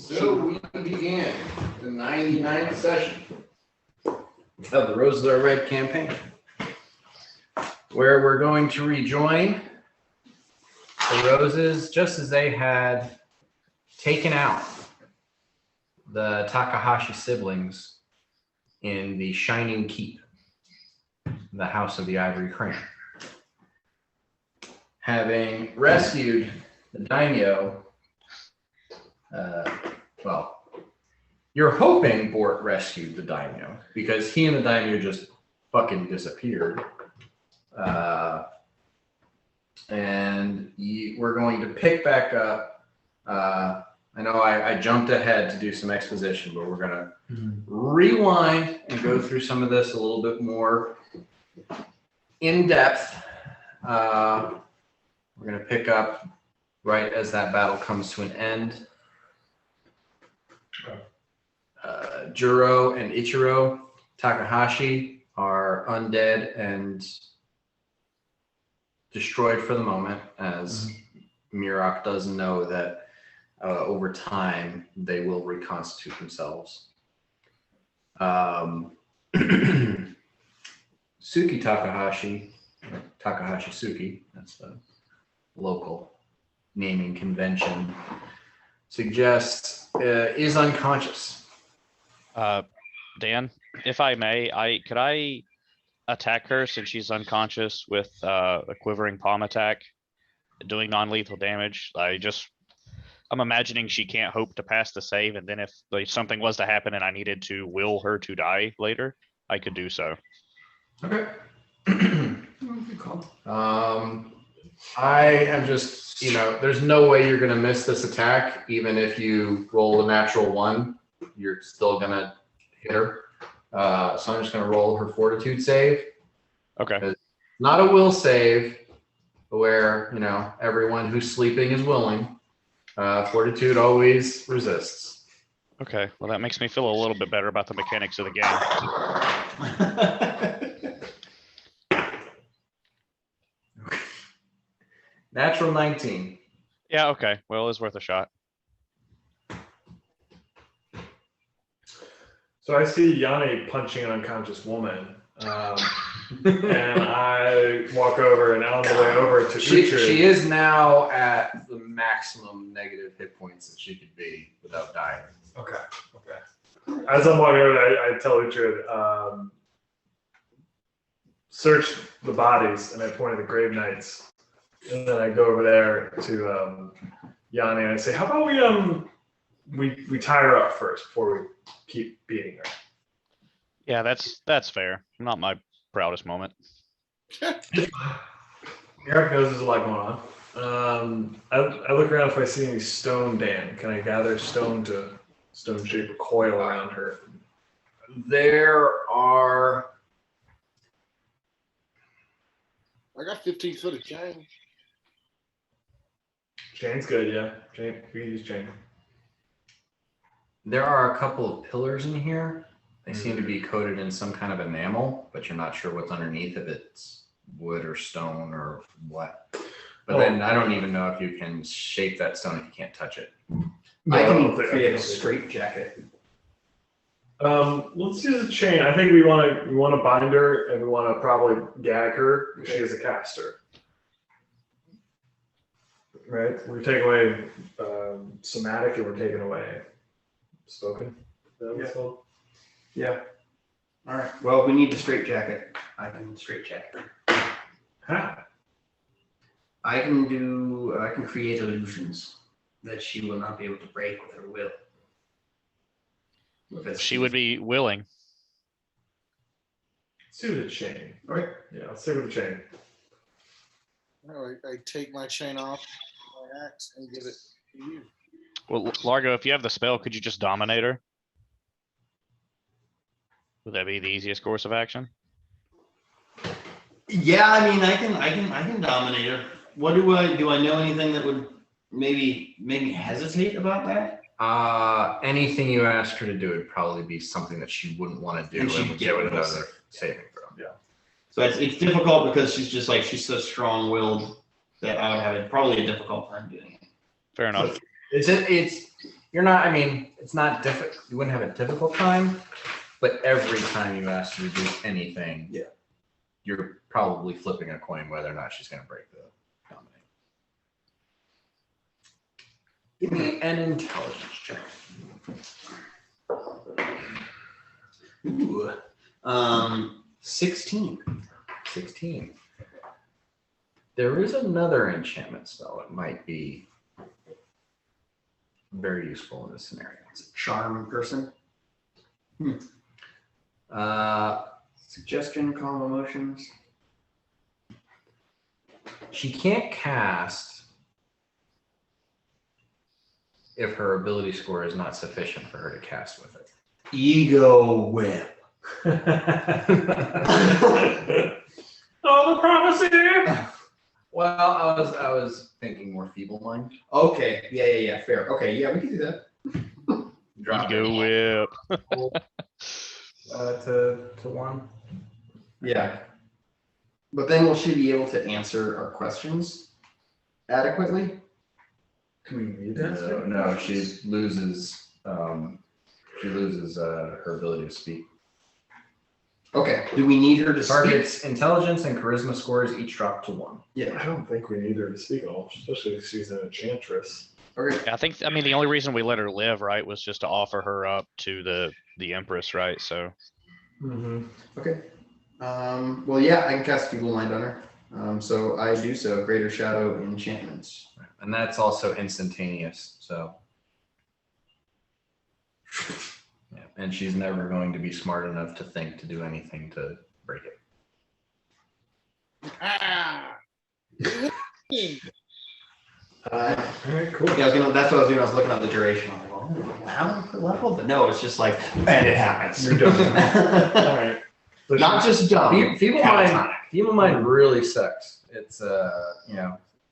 So we began the 99th session of the Roses Are Red campaign, where we're going to rejoin the Roses just as they had taken out the Takahashi siblings in the Shining Keep, the House of the Ivory Crane. Having rescued the daimyo, well, you're hoping Bort rescued the daimyo because he and the daimyo just fucking disappeared. And we're going to pick back up. I know I jumped ahead to do some exposition, but we're going to rewind and go through some of this a little bit more in depth. We're going to pick up right as that battle comes to an end. Juro and Ichiro Takahashi are undead and destroyed for the moment, as Murok does know that over time they will reconstitute themselves. Suki Takahashi, Takahashi Suki, that's the local naming convention, suggests is unconscious. Dan, if I may, could I attack her since she's unconscious with a quivering palm attack, doing non-lethal damage? I'm imagining she can't hope to pass the save, and then if something was to happen and I needed to will her to die later, I could do so. Okay. Good call. I am just, there's no way you're going to miss this attack. Even if you roll a natural 1, you're still going to hit her. So I'm just going to roll her fortitude save. Okay. Not a will save where, everyone who's sleeping is willing. Fortitude always resists. Okay. Well, that makes me feel a little bit better about the mechanics of the game. Natural 19. Yeah, okay. Well, it's worth a shot. So I see Yanni punching an unconscious woman. And I walk over, and on the way over to Uhtred. She is now at the maximum negative hit points that she could be without dying. Okay. As I'm walking over, I tell Uhtred, search the bodies, and I point at the grave knights. And then I go over there to Yanni, and I say, how about we tie her up first before we keep beating her? Yeah, that's fair. Not my proudest moment. Eric knows there's a lot going on. I look around if I see any stone, Dan. Can I gather stone to stone shape a coil around her? There are. I got 15 foot of chain. Chain's good, yeah. Chain, we can use chain. There are a couple of pillars in here. They seem to be coated in some kind of enamel, but you're not sure what's underneath, if it's wood or stone or what. But then I don't even know if you can shape that stone if you can't touch it. No, I can create a straight jacket. Let's use a chain. I think we want to bind her, and we want to probably gag her because she is a caster. Right? We're taking away somatic, and we're taking away spoken. Is that what it's called? Yeah. All right. Well, we need the straight jacket. I can straight jacket. Huh? I can create illusions that she will not be able to break with her will. She would be willing. Let's do the chain. All right. Yeah, let's stick with the chain. I take my chain off my axe and give it to you. Well, Largo, if you have the spell, could you just dominate her? Would that be the easiest course of action? Yeah, I mean, I can dominate her. What do I know anything that would maybe make me hesitate about that? Anything you ask her to do would probably be something that she wouldn't want to do, and would give it another saving throw. Yeah. So it's difficult because she's so strong-willed that I would have probably a difficult time doing it. Fair enough. It's you're not. I mean, it's not difficult. You wouldn't have a difficult time, but every time you ask her to do anything, Yeah. you're probably flipping a coin whether or not she's going to break the dominate. Give me an intelligence check. Ooh. 16. 16. There is another enchantment spell that might be very useful in this scenario. It's a charm person. Suggestion, calm emotions. She can't cast if her ability score is not sufficient for her to cast with it. Ego whip. Oh, the prophecy! Well, I was thinking more feeble mind. Okay. Yeah. Fair. Okay. Yeah, we can do that. Drop Ego it whip. to 1. Yeah. But then will she be able to answer our questions adequately? Do we need that? No, she loses. She loses her ability to speak. Okay. Do we need her to speak? Target's intelligence and charisma scores each drop to 1. Yeah. I don't think we need her to speak at all, especially if she's an enchantress. Okay. Yeah, I mean, the only reason we let her live, right, was just to offer her up to the Empress, right? So Mm-hmm. Okay. Well, yeah, I can cast Feeble Mind on her. So I do so. Greater Shadow enchantments. And that's also instantaneous. So, yeah. And she's never going to be smart enough to think to do anything to break it. Ah. All right, cool. Yeah, that's what I was doing. I was looking at the duration. I'm like, well, how level? But no, it's just like, and it happens. You're done. All right. So Not just dumb. Feeble mind really sucks. It's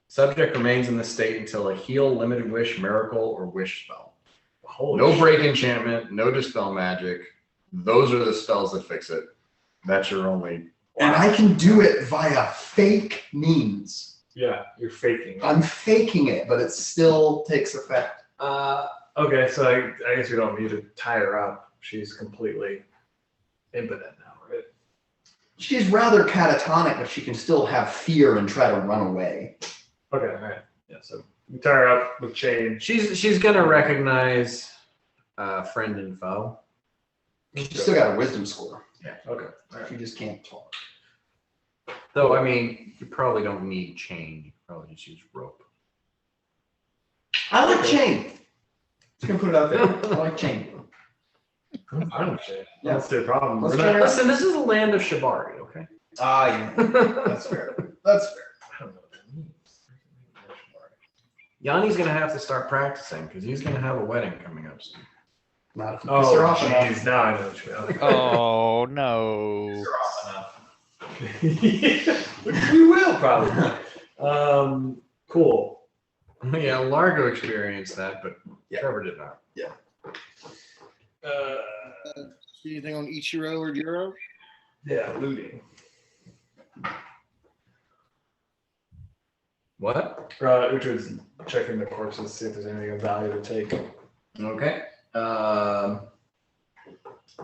subject remains in this state until a heal, limited wish, miracle, or wish spell. No break enchantment, no dispel magic. Those are the spells that fix it. That's your only. And I can do it via fake means. Yeah, you're faking. I'm faking it, but it still takes effect. Okay, so I guess we don't need to tie her up. She's completely impotent now, right? She's rather catatonic, but she can still have fear and try to run away. Okay, all right. Yeah, so we tie her up with chain. She's gonna recognize friend and foe. She's still got a wisdom score. Okay, all right. She just can't talk. Though I mean, you probably don't need chain. You probably just use rope. I like chain. Just gonna put it out there. I like chain. I'm fine with chain. Yeah. That's their problem. Let's We're try not- her. Listen, this is the land of Shibari, okay? Ah, yeah. That's fair. That's fair. I don't know what that means. Yanni's gonna have to start practicing because he's gonna have a wedding coming up soon. Not if you piss her Oh, off enough. jeez. Now I know what you're mean. oh no. Piss her off enough. Which we will probably. Cool. Yeah, Largo experienced that, but Yeah. Trevor did not. See anything on Ichiro or Jiro? Yeah, looting. What? Uhtred's checking the corpses, see if there's anything of value to take. Okay.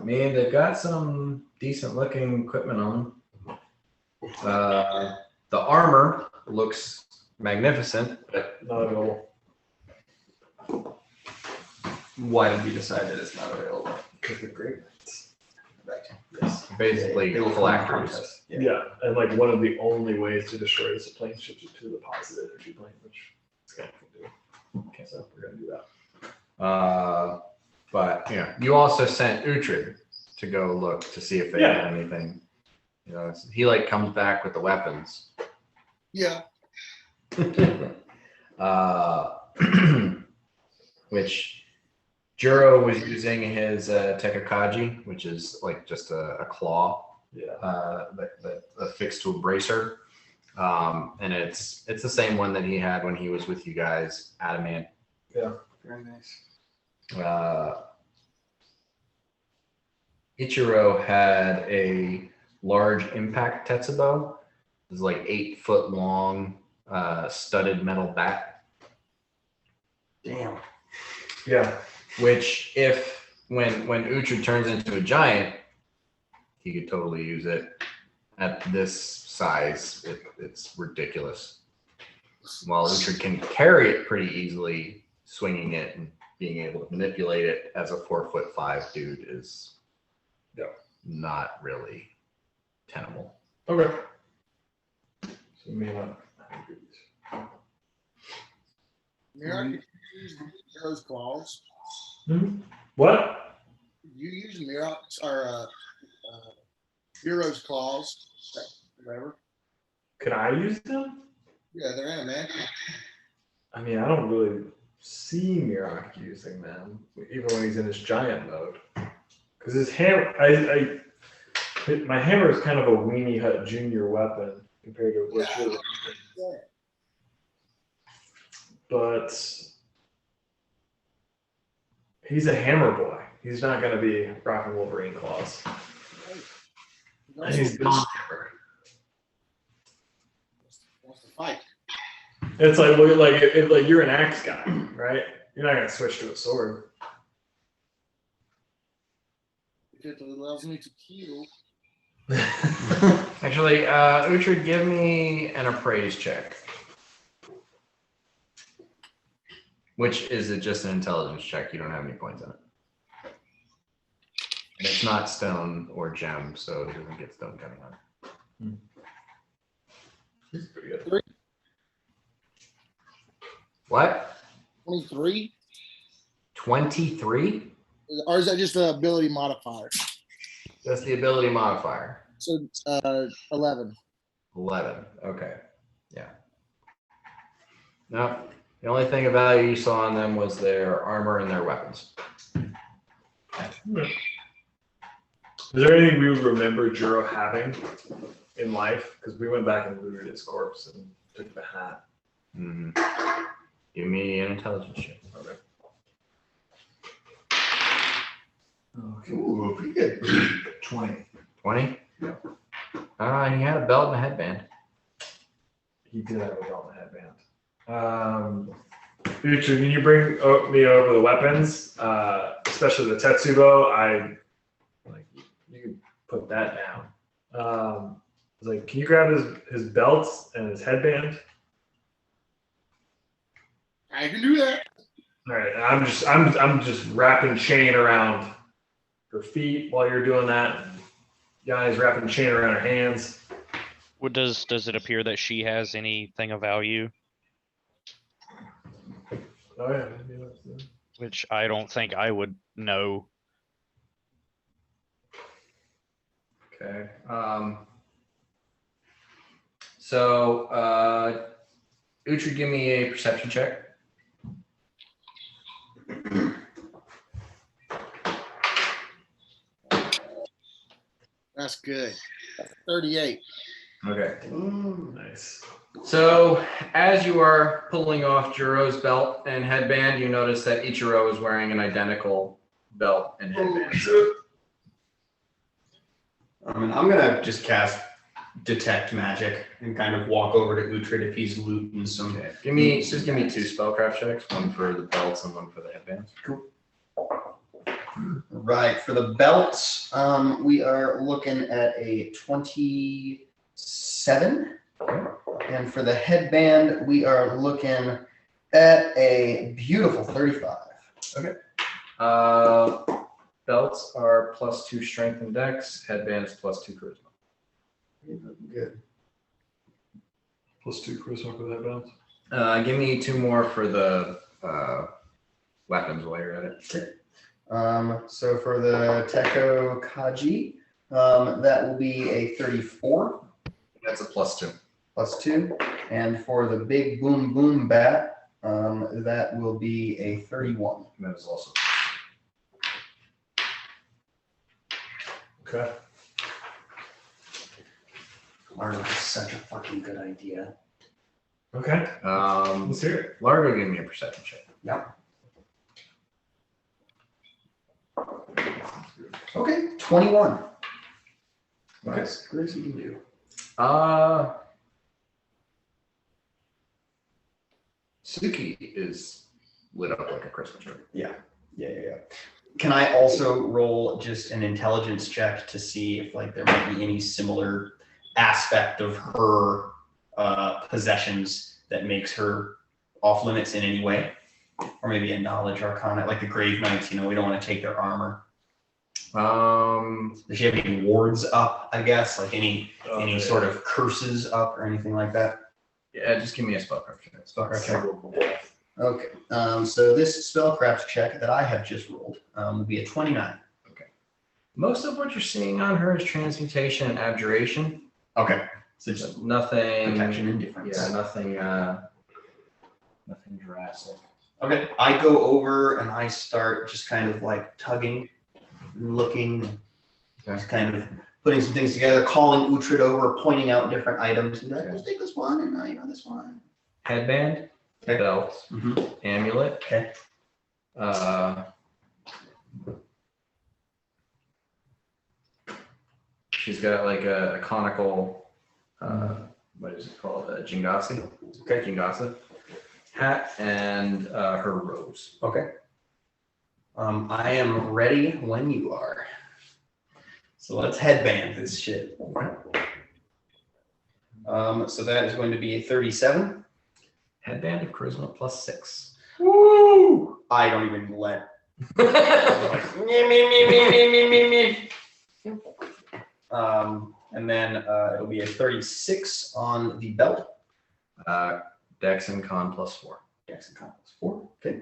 Man, they've got some decent looking equipment on them. The armor looks magnificent, but Not available. Why did we decide that it's not available? Because they're great. Right. Yes. basically They will collectors. contest. Yeah. And like one of the only ways to destroy is a plane ship to deposit energy plane, which this guy can do. Okay, so we're gonna do that. But yeah, you also sent Uhtred to go look to see if they Yeah. had anything. You know, he like comes back with the weapons. Yeah. Which Juro was using his Tekakaji, which is like just a claw Yeah. that affixed to a bracer. And it's the same one that he had when he was with you guys, Adamant. Very nice. Ichiro had a large impact tetsubo. It was like 8 foot long, studded metal bat. Damn. Yeah. which if when Uhtred turns into a giant, he could totally use it. At this size, it's ridiculous. While Uhtred can carry it pretty easily, swinging it and being able to manipulate it as a 4'5" dude is not really tenable. Okay. So me and Mira, you use Hero's Claws. What? You use Mirac's or Hero's Claws, whatever. Can I use them? Yeah, they're animatic. I mean, I don't really see Mirak using them, even when he's in his giant mode. Because his hammer, my hammer is kind of a Weenie Hut Junior weapon compared to what you're using. Yeah. But he's a hammer boy. He's not going to be rocking Wolverine claws. And he's gone. Wants to fight. It's like you're an axe guy, right? You're not going to switch to a sword. If it allows me to kill. Actually, Uhtred, give me an appraise check. Which is it just an intelligence check? You don't have any points in it. And it's not stone or gem, so it doesn't get stone coming on it. He's pretty good. What? 23? 23? Or is that just the ability modifier? That's the ability modifier. So 11. 11. Okay. Yeah. No. The only thing of value you saw on them was their armor and their weapons. Is there anything we would remember Juro having in life? Because we went back and looted his corpse and took the hat. Mm-hmm. Give me an intelligence check. Okay. Ooh, pretty good. 20. 20? Yeah. He had a belt and a headband. He did have a belt and headband. Future, can you bring me over the weapons, especially the Tetsubo? You can put that down. I was like, can you grab his belts and his headband? I can do that. All right, and I'm just wrapping chain around her feet while you're doing that. Yanni's wrapping chain around her hands. What does it appear that she has anything of value? Oh yeah, maybe that's it. Which I don't think I would know. Okay. So, Uhtred, give me a perception check. That's good. 38. Okay. Nice. So, as you are pulling off Juro's belt and headband, you notice that Ichiro is wearing an identical belt and headband. And I'm gonna just cast detect magic and kind of walk over to Uhtred if he's looting some. Okay. Give me 2 spellcraft checks, one for the belts and one for the headbands. Cool. Right, for the belts, we are looking at a 27. And for the headband, we are looking at a beautiful 35. Okay. Belts are +2 strength and dex. Headband is +2 charisma. Good. +2 charisma for that bounce. Give me 2 more for the weapons while you're at it. Okay. So for the Teko Kaji, that will be a 34. That's a +2. +2. And for the big boom boom bat, that will be a 31. And that is also. Okay. Largo is such a fucking good idea. Okay. Let's hear it. Largo, give me a perception check. Okay, 21. Okay. Gracie can do. Suki is lit up like a Christmas tree. Yeah. Yeah. Can I also roll just an intelligence check to see if like there might be any similar aspect of her possessions that makes her off limits in any way? Or maybe a knowledge arcana, like the Grave Knights, we don't want to take their armor. Does she have any wards up, I guess? Like any sort of curses up or anything like that? Yeah, just give me a spellcraft check. Spellcraft check. Okay. So this spellcraft check that I have just rolled will be a 29. Okay. Most of what you're seeing on her is transmutation and abjuration. Okay. So just nothing. protection and difference. Yeah, nothing drastic. Okay. I go over and I start just kind of like tugging, looking, just kind of putting some things together, calling Uhtred over, pointing out different items. And like, let's take this one and this one. Headband, Okay. belt, amulet. Okay. She's got like a conical, what is it called? A jingasi. Okay. Jingasa hat and her robes. Okay. I am ready when you are. So let's headband this shit. So that is going to be a 37. Headband of charisma +6. Woo! I don't even let. And then it'll be a 36 on the belt. Dex and con +4. Dex and con +4. Okay.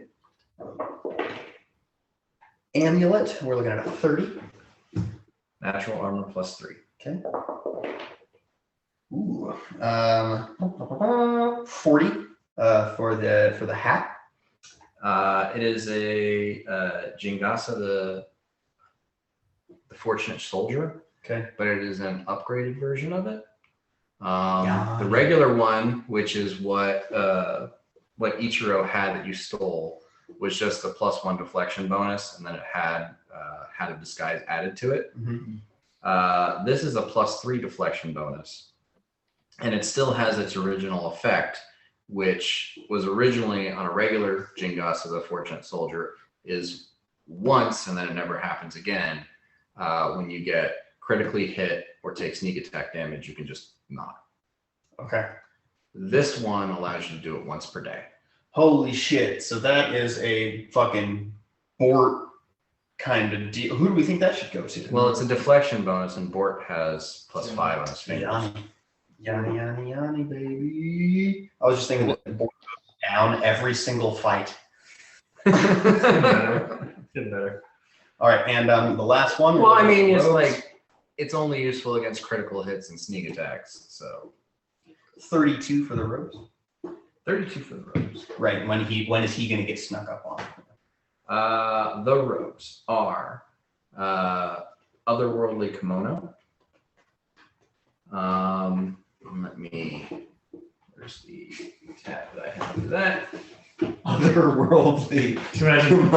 Amulet, we're looking at a 30. Natural armor +3. Okay. Ooh. 40 for the hat. It is a Jingasa, the Fortunate Soldier. Okay. But it is an upgraded version of it. Yeah. The regular one, which is what Ichiro had that you stole, was just a +1 deflection bonus, and then it had a disguise added to it. Mm-hmm. This is a +3 deflection bonus, and it still has its original effect, which was originally on a regular Jingasa, the Fortunate Soldier, is once, and then it never happens again. When you get critically hit or take sneak attack damage, you can just not. Okay. This one allows you to do it once per day. Holy shit. So that is a fucking Bort kind of deal. Who do we think that should go to? Well, it's a deflection bonus, and Bort has +5 on his fingers. Yanni, baby. I was just thinking that Bort goes down every single fight. Getting better. All right, and the last one. Well, I mean, it's like it's only useful against critical hits and sneak attacks. So 32 for the robes. 32 for the robes. Right. When is he going to get snuck up on? The robes are otherworldly kimono. Where's the tab that I have for that? Otherworldly. Just imagine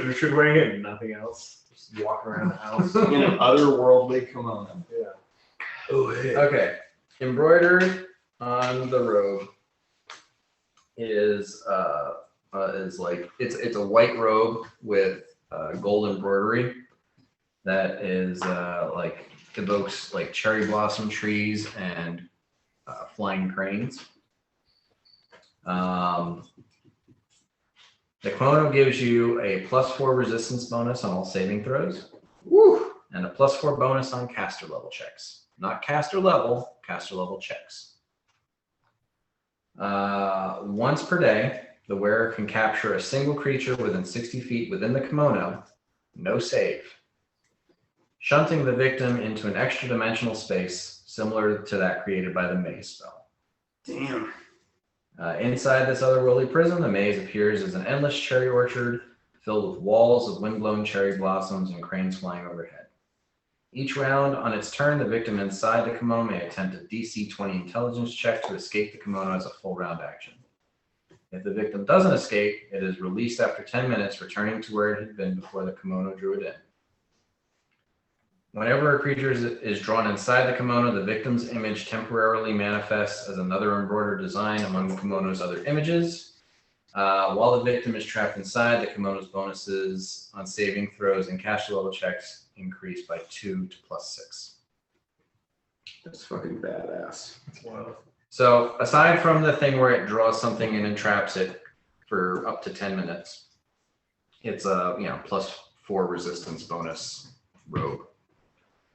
Richard wearing it and nothing else. Just walking around the house. In an otherworldly kimono. Yeah. Oh, hey. Okay. Embroidered on the robe is like it's a white robe with gold embroidery that is like evokes like cherry blossom trees and flying cranes. The kimono gives you a +4 resistance bonus on all saving throws. Woo! And a +4 bonus on caster level checks. Not caster level checks. Once per day, the wearer can capture a single creature within 60 feet within the kimono, no save, shunting the victim into an extra dimensional space similar to that created by the maze spell. Damn. Inside this otherworldly prison, the maze appears as an endless cherry orchard filled with walls of windblown cherry blossoms and cranes flying overhead. Each round on its turn, the victim inside the kimono may attempt a DC 20 intelligence check to escape the kimono as a full round action. If the victim doesn't escape, it is released after 10 minutes, returning to where it had been before the kimono drew it in. Whenever a creature is drawn inside the kimono, the victim's image temporarily manifests as another embroidered design among the kimono's other images. While the victim is trapped inside, the kimono's bonuses on saving throws and caster level checks increase by 2 to +6. That's fucking badass. That's wild. So aside from the thing where it draws something and entraps it for up to 10 minutes, it's a +4 resistance bonus robe.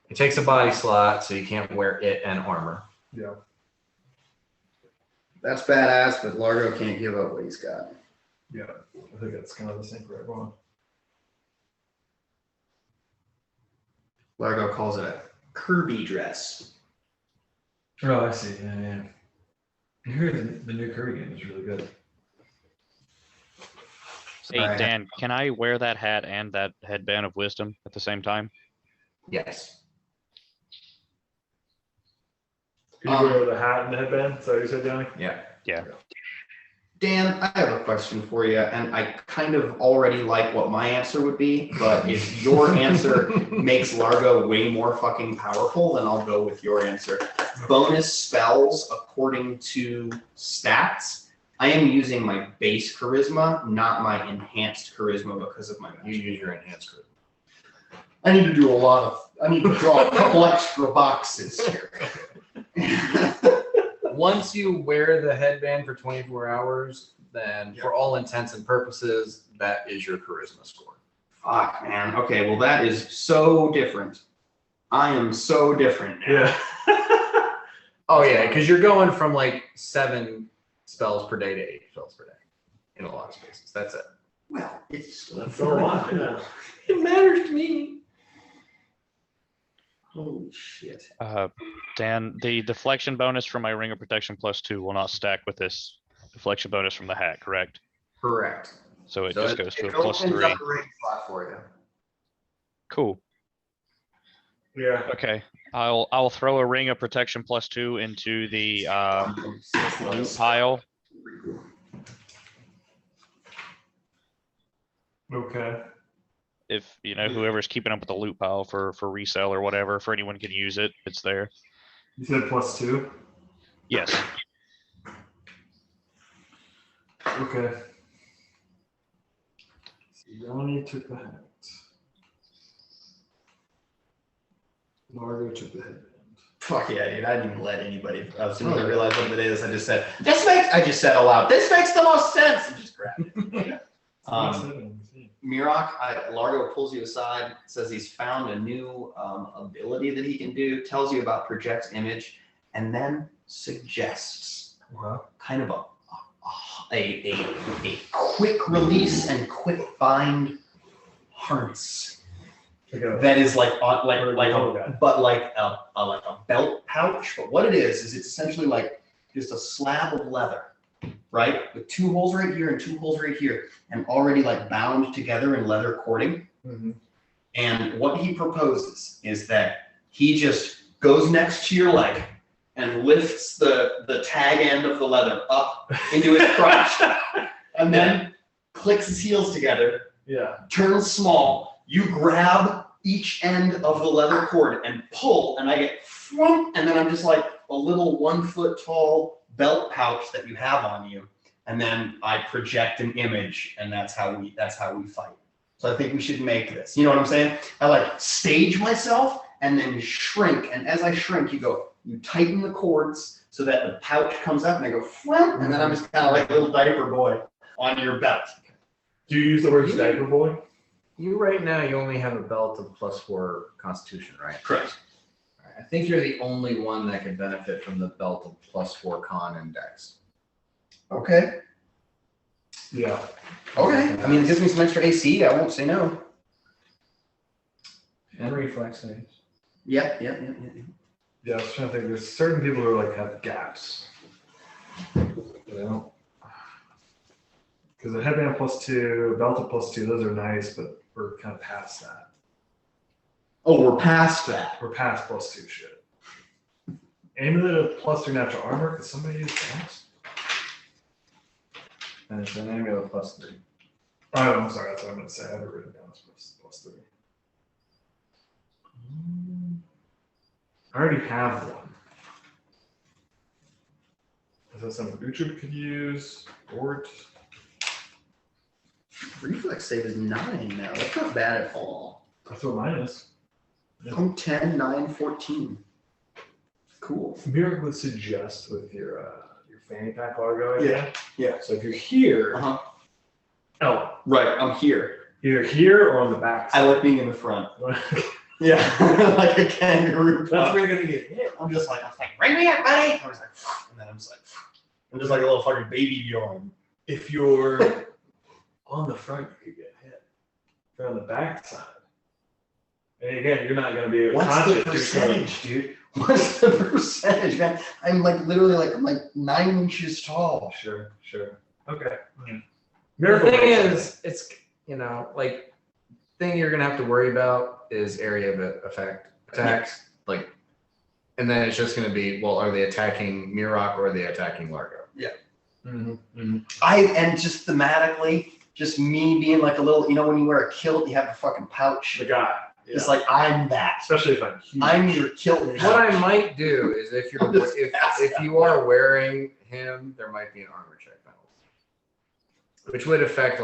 It takes a body slot, so you can't wear it and armor. Yeah. That's badass, but Largo can't give up what he's got. Yeah. I think that's kind of the same for everyone. Largo calls it a Kirby dress. Oh, I see. Yeah. You hear the new Kirby game is really good. Hey, Sorry. Dan, can I wear that hat and that headband of wisdom at the same time? Yes. Can you wear the hat and the headband? Is that what you said, Johnny? Yeah. Yeah. Dan, I have a question for you, and I kind of already like what my answer would be, but if your answer makes Largo way more fucking powerful, then I'll go with your answer. Bonus spells according to stats. I am using my base charisma, not my enhanced charisma because of my You magic. use your enhanced charisma. I need to do I need to draw a couple extra boxes here. Once you wear the headband for 24 hours, then for all intents and purposes, that is your charisma score. Fuck, man. Okay, well, that is so different. I am so different now. Yeah. Oh yeah, because you're going from like 7 spells per day to 8 spells per day in a lot of spaces. That's it. Well, it's That's a lot. Yeah. It matters to me. holy shit. Dan, the deflection bonus from my ring of protection +2 will not stack with this deflection bonus from the hat, correct? Correct. So it So just goes to a it opens +3. up a ring slot for you. Cool. Yeah. Okay. I'll throw a ring of protection +2 into the loot pile. Okay. If whoever's keeping up with the loot pile for resale or whatever, for anyone can use it, it's there. You said +2? Yes. Okay. So Yanni took the hat. Largo took the headband. Fuck yeah, dude. I didn't even let anybody. As soon as I realized what it is, I just said, I just said aloud, this makes the most sense. And just grabbed it. Mirok, Largo pulls you aside, says he's found a new ability that he can do, tells you about project image, and then suggests Wow. kind of a quick release and quick bind harness that is like a belt pouch. But what it is it's essentially like just a slab of leather, right, with 2 holes right here and 2 holes right here, and already like bound together in leather cording. Mm-hmm. And what he proposes is that he just goes next to your leg and lifts the tag end of the leather up into his crotch, and then clicks his heels together, Yeah. turns small. You grab each end of the leather cord and pull, and I get flump, and then I'm just like a little 1 foot tall belt pouch that you have on you, and then I project an image, and that's how we fight. So I think we should make this. You know what I'm saying? I like stage myself and then shrink, and as I shrink, you tighten the cords so that the pouch comes up, and I go flump, and then I'm just kind of like a little diaper boy on your belt. Do you use the word diaper boy? You right now, you only have a belt of +4 Constitution, right? Correct. I think you're the only one that can benefit from the belt of +4 Con and Dex. Okay. Yeah. Okay. I mean, it gives me some extra AC. I won't say no. And reflex saves. Yep. Yeah, I was trying to think. There's certain people who like have gaps. But I don't. Because a headband +2, belt of +2, those are nice, but we're kind of past that. Oh, we're past that. We're past +2 shit. Amulet of +3 natural armor. Could somebody use that? And it's an amulet of +3. Oh, I'm sorry. That's what I'm going to say. I have it written down as +3. I already have one. Is that something Uhtred could use? Ort? Reflex save is 9 now. That's not bad at all. That's what mine is. I'm 10, 9, 14. Cool. Miracle would suggest with your fanny pack Largo. Yeah. So if you're here, oh, Right, I'm here. either here or on the back I side. like being in the front. Yeah, like a kangaroo. That's where you're gonna get hit. I'm just like, bring me up, buddy. I was like, and then I'm just like a little fucking baby Bjorn. If you're on the front, you could get hit. If you're on the back side, and again, you're not gonna be What's conscious. the percentage, dude? What's the percentage, man? I'm like literally I'm like 9 inches tall. Sure. Okay. The thing is, it's, like, thing you're gonna have to worry about is area of effect attacks. Like, and then it's just gonna be, well, are they attacking Mirok or are they attacking Largo? And just thematically, just me being like a little, when you wear a kilt, you have a fucking pouch. The guy. It's like I'm that. Especially if I'm huge. I'm your kilt. What I might do is if you are wearing him, there might be an armor check penalty, which would affect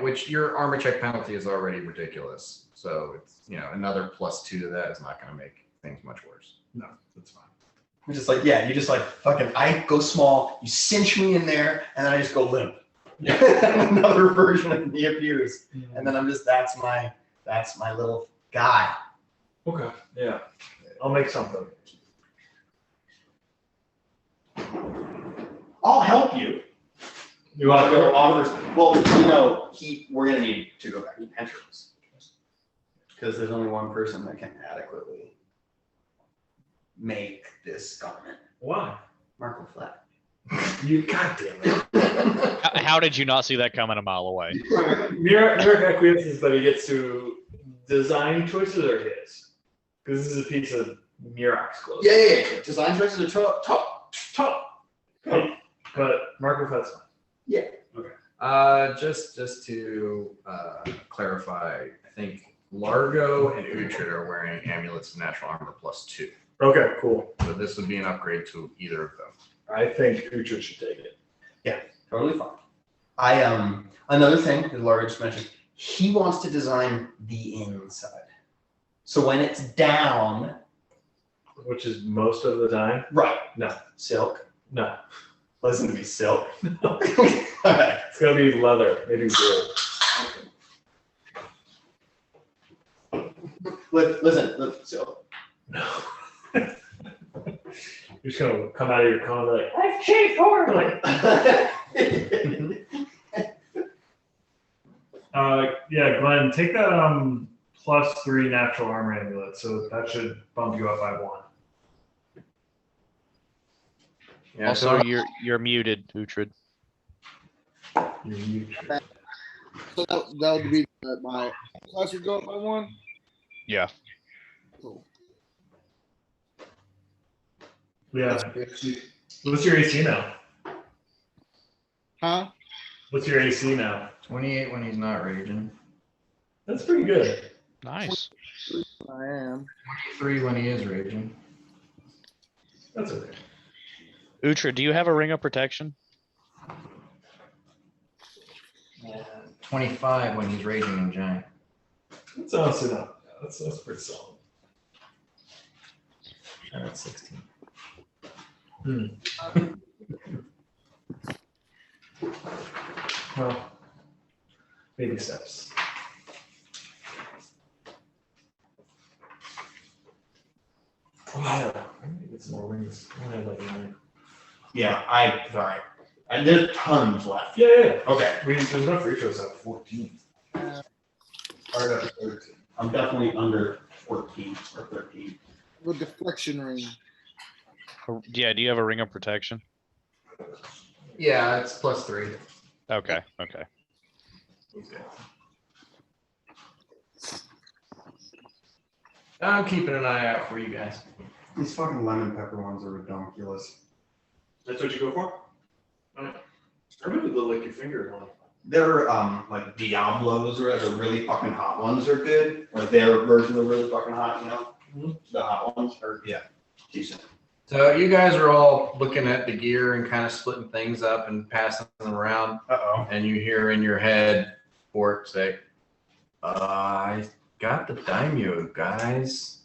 which your armor check penalty is already ridiculous. So it's another +2 to that is not going to make things much worse. No, that's fine. I'm just like, you just like fucking, I go small, you cinch me in there, and then I just go limp. Another version of me appears. And then I'm just, that's my little guy. Okay. Yeah. I'll make something. I'll help you. You want to go? offers? Well, we're gonna need to go back to Pentrose. Because there's only one person that can adequately make this garment. Why? Marco Flat. You goddamn it. How did you not see that coming a mile away? Mirror acquiesces that he gets to design choices are his. Because this is a piece of Mirac's clothes. Yeah. Design choices are top. But Marco Flat's fine. Just to clarify, I think Largo and Uhtred are wearing amulets of natural armor +2. Okay, cool. So this would be an upgrade to either of them. I think Uhtred should take it. Totally fine. Another thing that Laura just mentioned, he wants to design the inside. So when it's down, Which is most of the time. right? No. Silk. No. Listen to me, silk. No. All right. It's gonna be leather, maybe wool. Listen, silk. No. You're just gonna come out of your cone like, I've changed horribly. Yeah, Glenn, take that +3 natural armor amulet, so that should bump you up by 1. Yeah, Also, so you're muted, Uhtred. You're huge. So that would be my class would go up by 1. Yeah. Cool. Yeah. That's good. What's your AC now? Huh? What's your AC now? 28 when he's not raging. That's pretty good. Nice. I am. 23 when he is raging. That's okay. Uhtred, do you have a ring of protection? 25 when he's raging and giant. That's honestly not. That's pretty solid. That's 16. Well, baby steps. Oh, yeah. I need to get some more wings. I only have like 9. Yeah, sorry. And there's tons left. Yeah. Okay. There's enough for each of us at 14. Or no, 13. I'm definitely under 14 or 13. With deflection ring. Yeah, do you have a ring of protection? Yeah, it's +3. Okay. Okay. I'm keeping an eye out for you guys. These fucking lemon pepper ones are ridiculous. That's what you go for? I really look like your finger one. They're like Diablos or the really fucking hot ones are good. Like their version of really fucking hot, The hot ones are decent. So you guys are all looking at the gear and kind of splitting things up and passing them around. Uh-oh. And you hear in your head, Bort say, I got the daimyo, guys.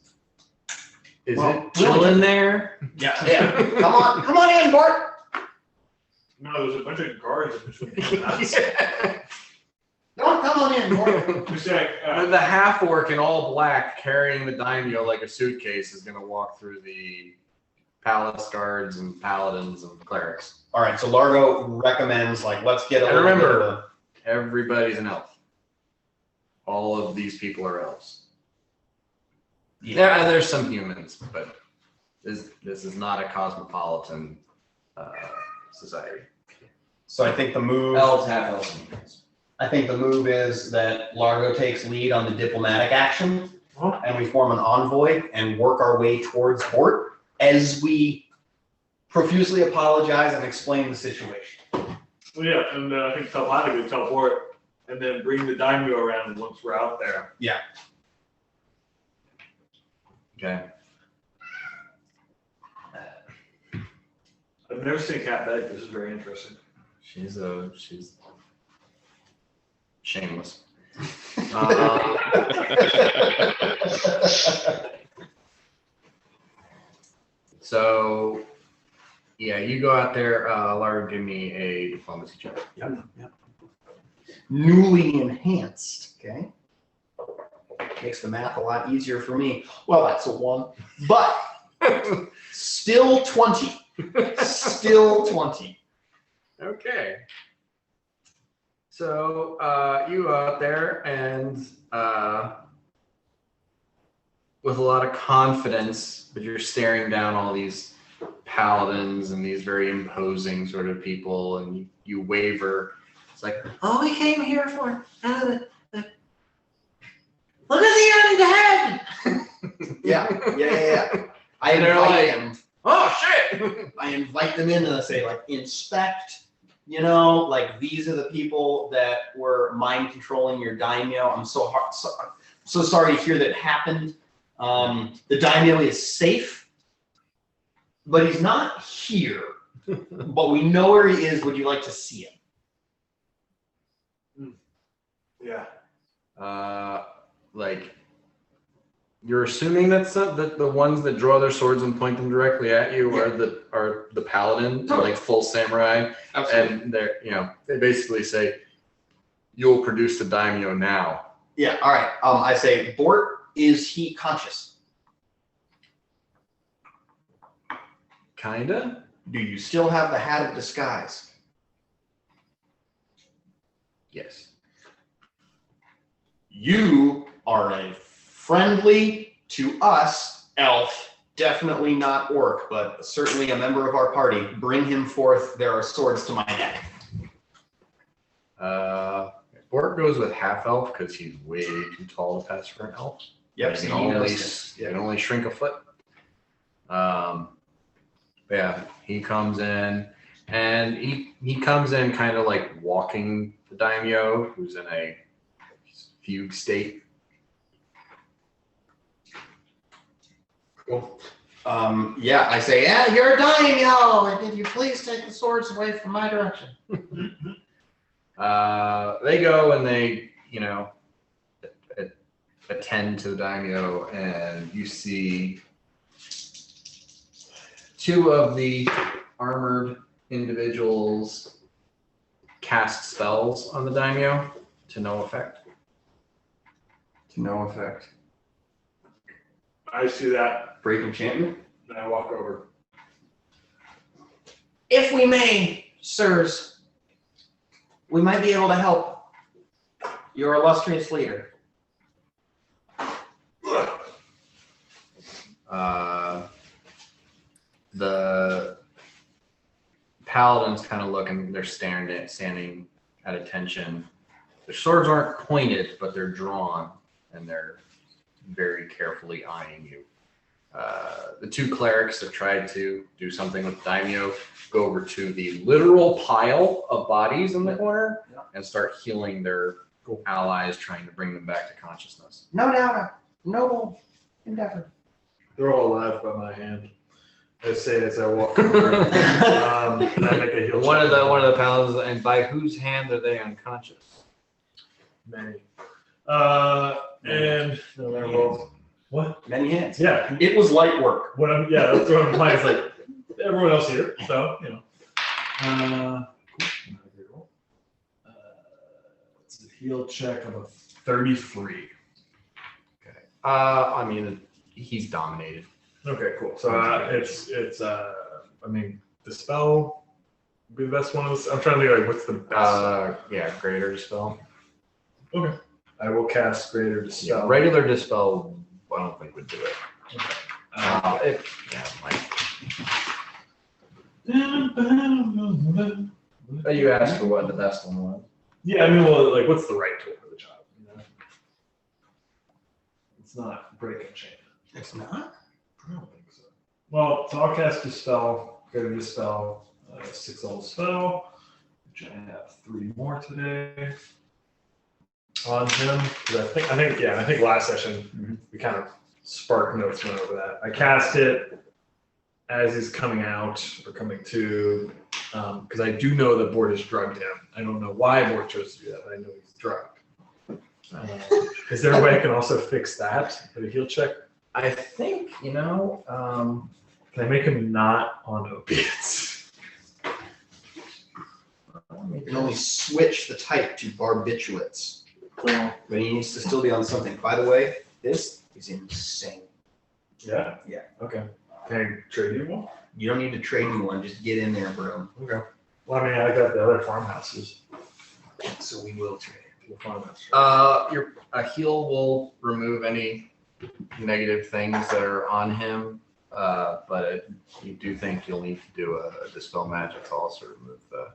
Is Well, it chilling there? Yeah. Come on in, Bart. No, there's a bunch of guards in between. Come on in, Bart. Just like, The half orc in all black carrying the daimyo like a suitcase is going to walk through the palace guards and paladins and clerics. All right, so Largo recommends let's get a And little remember- bit of a- Everybody's an elf. All of these people are elves. Yeah. Yeah, there's some humans, but this is not a cosmopolitan society. So I think the move. Elves have elves and humans. I think the move is that Largo takes lead on the diplomatic action, and we form an envoy and work our way towards Bort as we profusely apologize and explain the situation. well, yeah, and I think Telhana could teleport and then bring the daimyo around once we're out there. Okay. I've never seen a cat beg. This is very interesting. She's shameless. So, yeah, you go out there. Lara, give me a diplomacy check. Newly enhanced, okay? Makes the math a lot easier for me. Well, that's a 1, but still 20. Still 20. Okay. So you go out there and with a lot of confidence, but you're staring down all these paladins and these very imposing sort of people, and you waver. It's like, oh, we came here for look at the end to heaven. Yeah. I And they're invite like- them. Oh shit! I invite them in and I say, inspect, these are the people that were mind controlling your daimyo. I'm so sorry to hear that happened. The daimyo is safe, but he's not here. But we know where he is. Would you like to see him? Yeah. You're assuming that the ones that draw their swords and point them directly at you are the paladin, Totally. full samurai, and they basically say, "You'll produce the daimyo now." Yeah. All right. I say, Bort, is he conscious? Kinda. Do you still have the hat of disguise? Yes. You are a friendly to us elf, definitely not orc, but certainly a member of our party. Bring him forth. There are swords to my neck. Bort goes with half elf because he's way too tall to pass for an elf. Yep. He So can only shrink a foot. Yeah, he comes in, and he comes in kind of like walking the daimyo, who's in a fugue state. Cool. I say, you're a daimyo, and did you please take the swords away from my direction? They go and they, attend to the daimyo, and you see two of the armored individuals cast spells on the daimyo to no effect. To no effect. I see that, Break enchantment? and I walk over. If we may, sirs, we might be able to help your illustrious leader. The paladins kind of look and they're standing at attention. Their swords aren't pointed, but they're drawn, and they're very carefully eyeing you. The two clerics have tried to do something with daimyo, go over to the literal pile of bodies in the corner and start healing their allies, trying to bring them back to consciousness. No doubt, a noble endeavor. They're all alive by my hand. I say as I walk over. And I make a heal One check. of the paladins, and by whose hand are they unconscious? Many. And no, they're both. What? Many hands. Yeah. It was light work. That's what I'm implying. It's like everyone else here. So, you know. Cool. It's a heal check of a 33. Okay. I mean, he's dominated. Okay, cool. So it's I mean, the spell would be the best one. I'm trying to think like what's the best. Yeah, greater dispel. Okay. I will cast greater dispel. Yeah, regular dispel, I don't think would do it. Okay. You asked for what the best one was. Yeah, I mean, well, like, what's the right tool for the child? You know? It's not break enchantment. It's not? I don't think so. Well, so I'll cast Dispel, greater Dispel, 6-level spell, which I have 3 more today on him. Because I think last session we kind of spark notes went over that. I cast it as he's coming out or coming to, because I do know that Bort has drugged him. I don't know why Bort chose to do that, but I know he's drugged. Is there a way I can also fix that with a heal check? I think, Can I make him not on opiates? You can only switch the type to barbiturates. But he needs to still be on something. By the way, this is insane. Yeah? Yeah. Okay. Can I trade you one? You don't need to trade me one. Just get in there, bro. Okay. Well, I mean, I got the other farmhouses. So we will trade. The farmhouse. a heal will remove any negative things that are on him, but you do think you'll need to do a dispel magic to also remove the.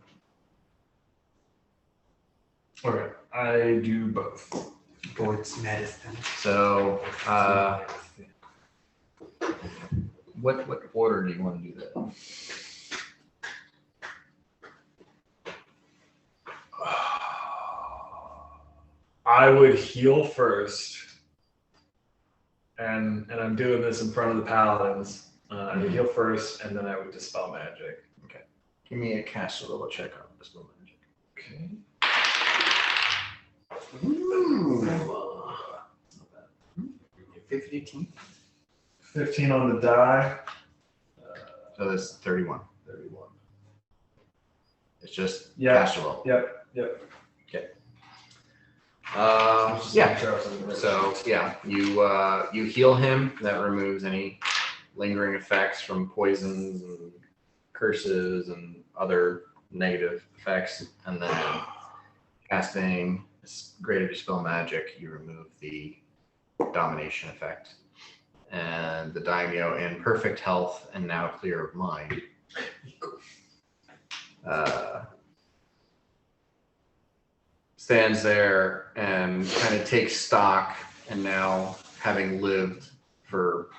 Okay, I do both. Bort's medicine. So, what order do you want to do that? I would heal first, and I'm doing this in front of the paladins. I would heal first, and then I would dispel magic. Okay. Give me a caster level check on dispel magic. Okay. Ooh. 15. 15 on the die. So that's 31. 31. It's just Yeah. caster level. Yep. Yeah. So yeah, you heal him. That removes any lingering effects from poisons and curses and other negative effects. And then casting greater dispel magic, you remove the domination effect. And the daimyo, in perfect health and now clear of mind, stands there and kind of takes stock, and now having lived for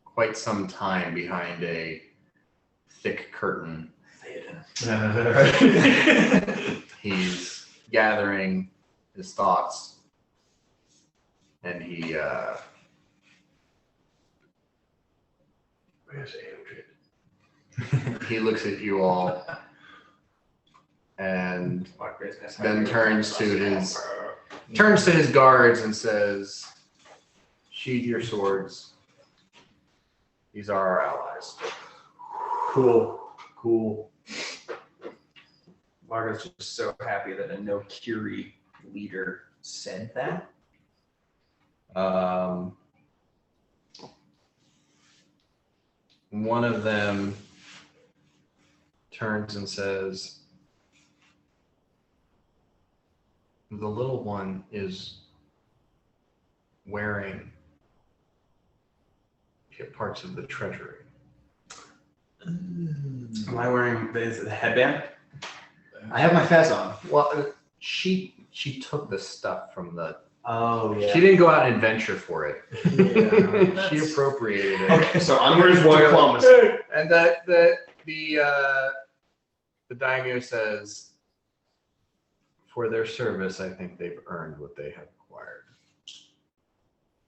quite some time behind a thick curtain, he's gathering his thoughts, and he looks at you all and then turns to his guards and says, "Sheathe your swords. These are our allies." Cool. Margaret's just so happy that a no-Kiri leader said that. One of them turns and says, "The little one is wearing parts of the treasury." Am I wearing the headband? I have my fez on. Well, she took the stuff from the. Oh She didn't go out and adventure for it. Yeah, She appropriated it. Okay, so I'm going to diplomacy. And the daimyo says, "For their service, I think they've earned what they have acquired."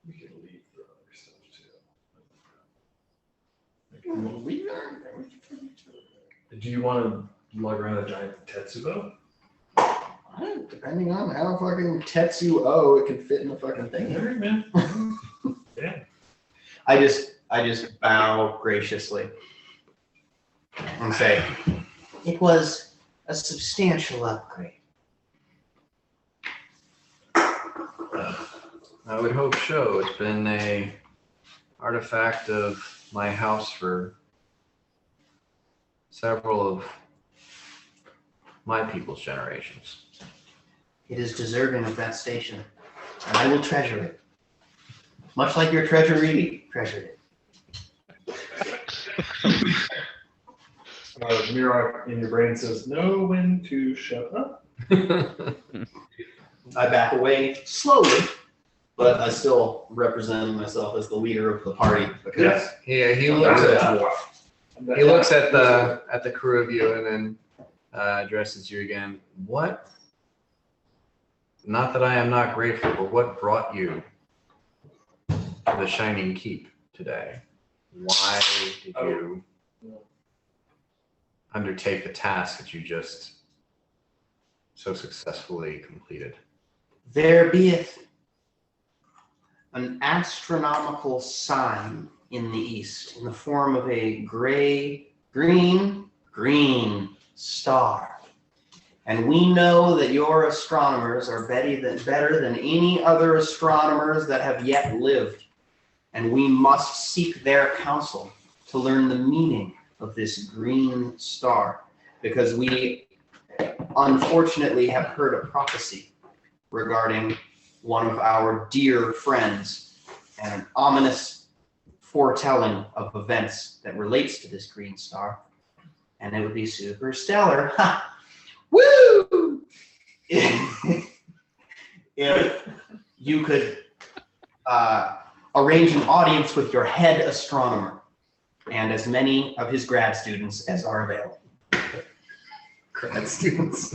We can leave the other stuff too. Do you want to lug around a giant Tetsubo? I Depending on how fucking Tetsuo it can fit in the fucking thing. All right, man. Yeah. I just bow graciously and say, it was a substantial upgrade. I would hope so. It's been a artifact of my house for several of my people's generations. It is deserving of that station, and I will treasure it. Much like your treasury treasured it. Mirror in your brain says, know when to shut up. I back away slowly, but I still represent myself as the leader of the party because He looks at the crew of you and then addresses you again. What? Not that I am not grateful, but what brought you to the Shining Keep today? Why did you undertake the task that you just so successfully completed? there beeth an astronomical sign in the east in the form of a green star. And we know that your astronomers are better than any other astronomers that have yet lived. And we must seek their counsel to learn the meaning of this green star, because we unfortunately have heard a prophecy regarding one of our dear friends and an ominous foretelling of events that relates to this green star. And it would be super stellar. Ha! Woo! If you could arrange an audience with your head astronomer and as many of his grad students as are available. Grad students.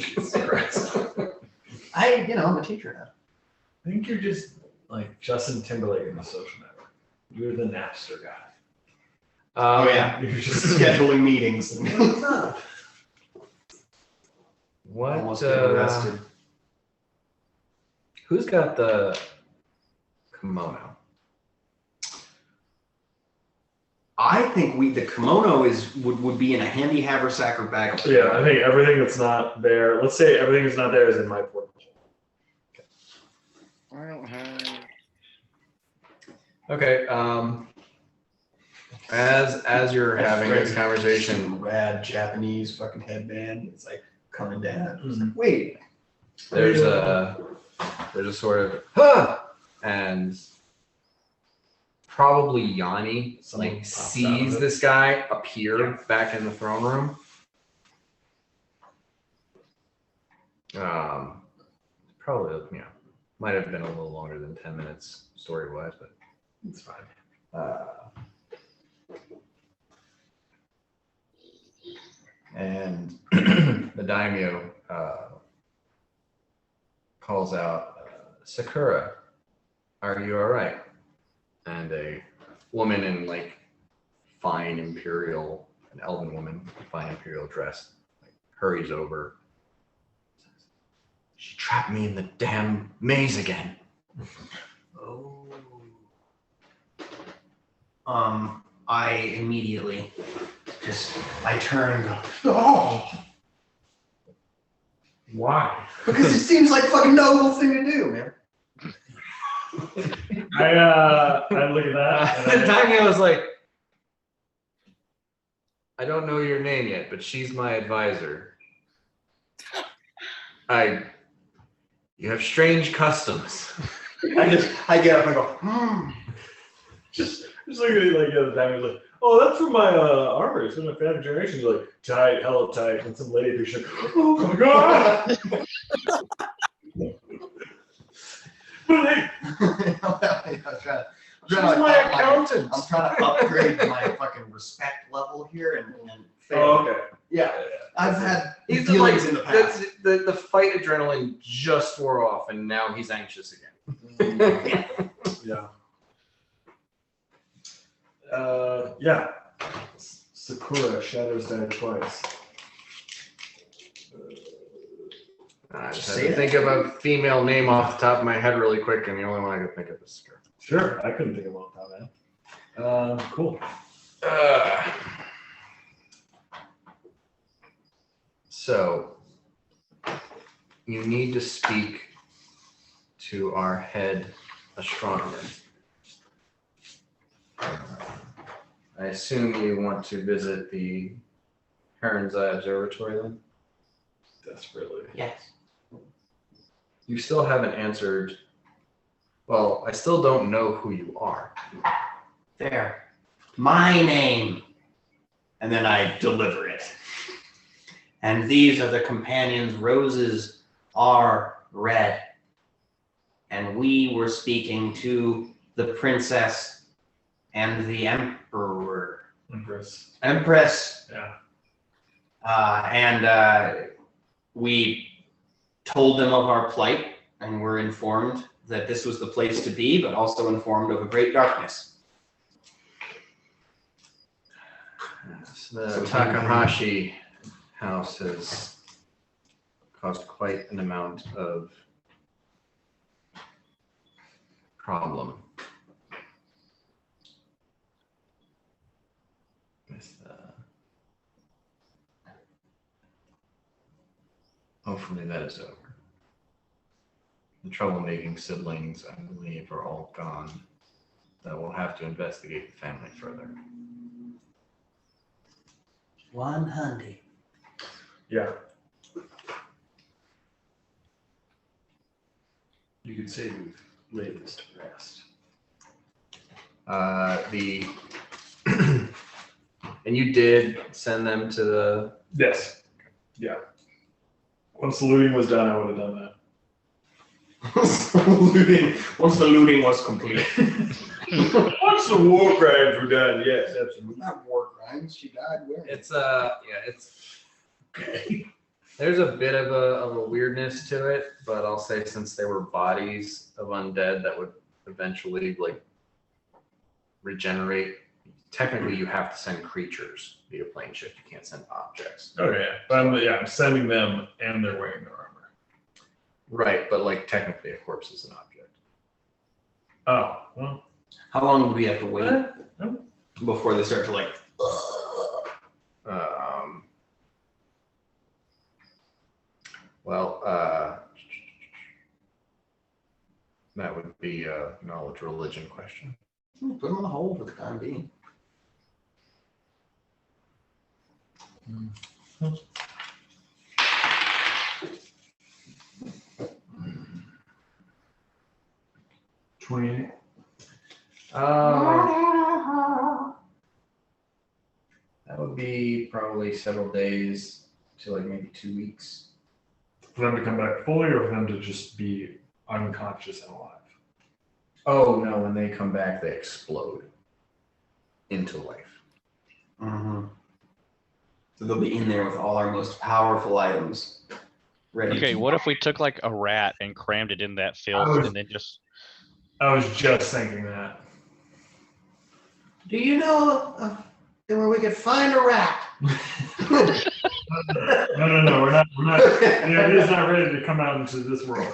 I'm a teacher now. I think you're just like Justin Timberlake in the Social Network. You're the Napster guy. You're just scheduling meetings. What? Almost get arrested. Who's got the kimono? I think the kimono would be in a handy haversack or bag. Yeah, I think everything that's not there. Let's say everything that's not there is in my portable. I don't have. Okay. As you're having this conversation, Rad Japanese fucking headband. It's like coming down. It's like, wait. there's a sort of huh, and probably Yanni Someone like pops out of sees it. this guy appear back in the throne room. Probably might have been a little longer than 10 minutes story wise, but It's fine. And the daimyo calls out, Sakura, are you all right? And a woman in like an elven woman, fine imperial dress, like, hurries over. She trapped me in the damn maze again. Oh. I immediately I turn and go, oh, Why? because it seems like a fucking noble thing to do, man. I look at that. The daimyo was like, I don't know your name yet, but she's my advisor. You have strange customs. I get up and go, Just look at it like the other time. He's like, oh, that's from my armor. It's from my family generations. Like, tight, hella tight. And some lady who's like, oh my god. But hey, she's my accountant. I'm trying to upgrade my fucking respect level here and fail. Oh, okay. Yeah, I've had He's feelings in the past. the fight adrenaline just wore off, and now he's anxious again. Yeah. Yeah. Sakura shadows die twice. I just had Say to it. think of a female name off the top of my head really quick, and the only one I could think of is Skirt. Sure, I couldn't think of one without that. Cool. So, you need to speak to our head astronomer. I assume you want to visit the Heron's Eye Observatory then? Desperately. Yes. You still haven't answered. Well, I still don't know who you are. There. My name. And then I deliver it. And these are the companions' roses are red. And we were speaking to the princess and the emperor. Empress. Yeah. And we told them of our plight and were informed that this was the place to be, but also informed of a great darkness. The Takahashi house has caused quite an amount of problem. Hopefully that is over. The troublemaking siblings, I believe, are all gone. That we'll have to investigate the family further. 100. Yeah. You could say we've laid this to rest. And you did send them to the. Yes. Yeah. Once the looting was done, I would have done that. Once the looting was complete. Once the war crimes were done, yes, absolutely. Not war crimes. She died where? It's okay. There's a bit of a weirdness to it, but I'll say since they were bodies of undead that would eventually like regenerate, technically you have to send creatures via plane shift. You can't send objects. Okay, but I'm sending them and they're wearing their armor. Right, but like technically a corpse is an object. Oh, well. How long would we have to wait before they start to like? That would be a knowledge religion question. Put them on the hold for the time being. $28. That would be probably several days to like maybe 2 weeks. For them to come back fully or for them to just be unconscious and alive? Oh no, when they come back, they explode into life. Mm-hmm. So they'll be in there with all our most powerful items ready. Okay, what if we took like a rat and crammed it in that filth and then just. I was just thinking that. Do you know where we could find a rat? No, we're not. The idea's not ready to come out into this world.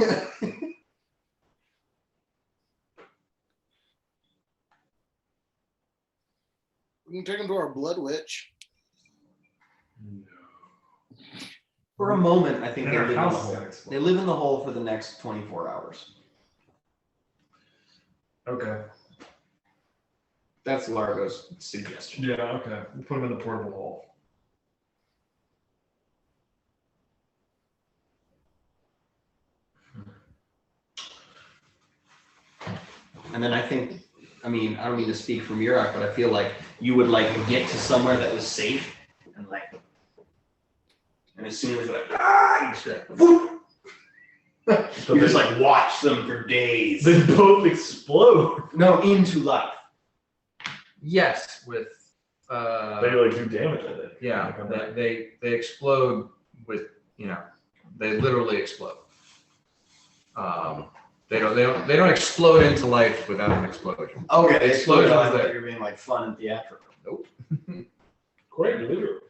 We can take him to our blood witch. For a moment, I think they Their live in the house is hole. gonna explode. They live in the hole for the next 24 hours. Okay. That's Largo's suggestion. Yeah, okay. We'll put them in the portable hole. And then I think, I mean, I don't mean to speak for Murak, but I feel like you would like get to somewhere that was safe and like, and as soon as you're like, you just be like, whoop! You just like watch them for days. They both explode. No, into life. Yes, with They like do damage with it. yeah, they explode with, you know, they literally explode. They don't explode into life without an explosion. Okay, they explode. Explosion I is thought there. you were being like fun and theatrical. Nope. Quite literal.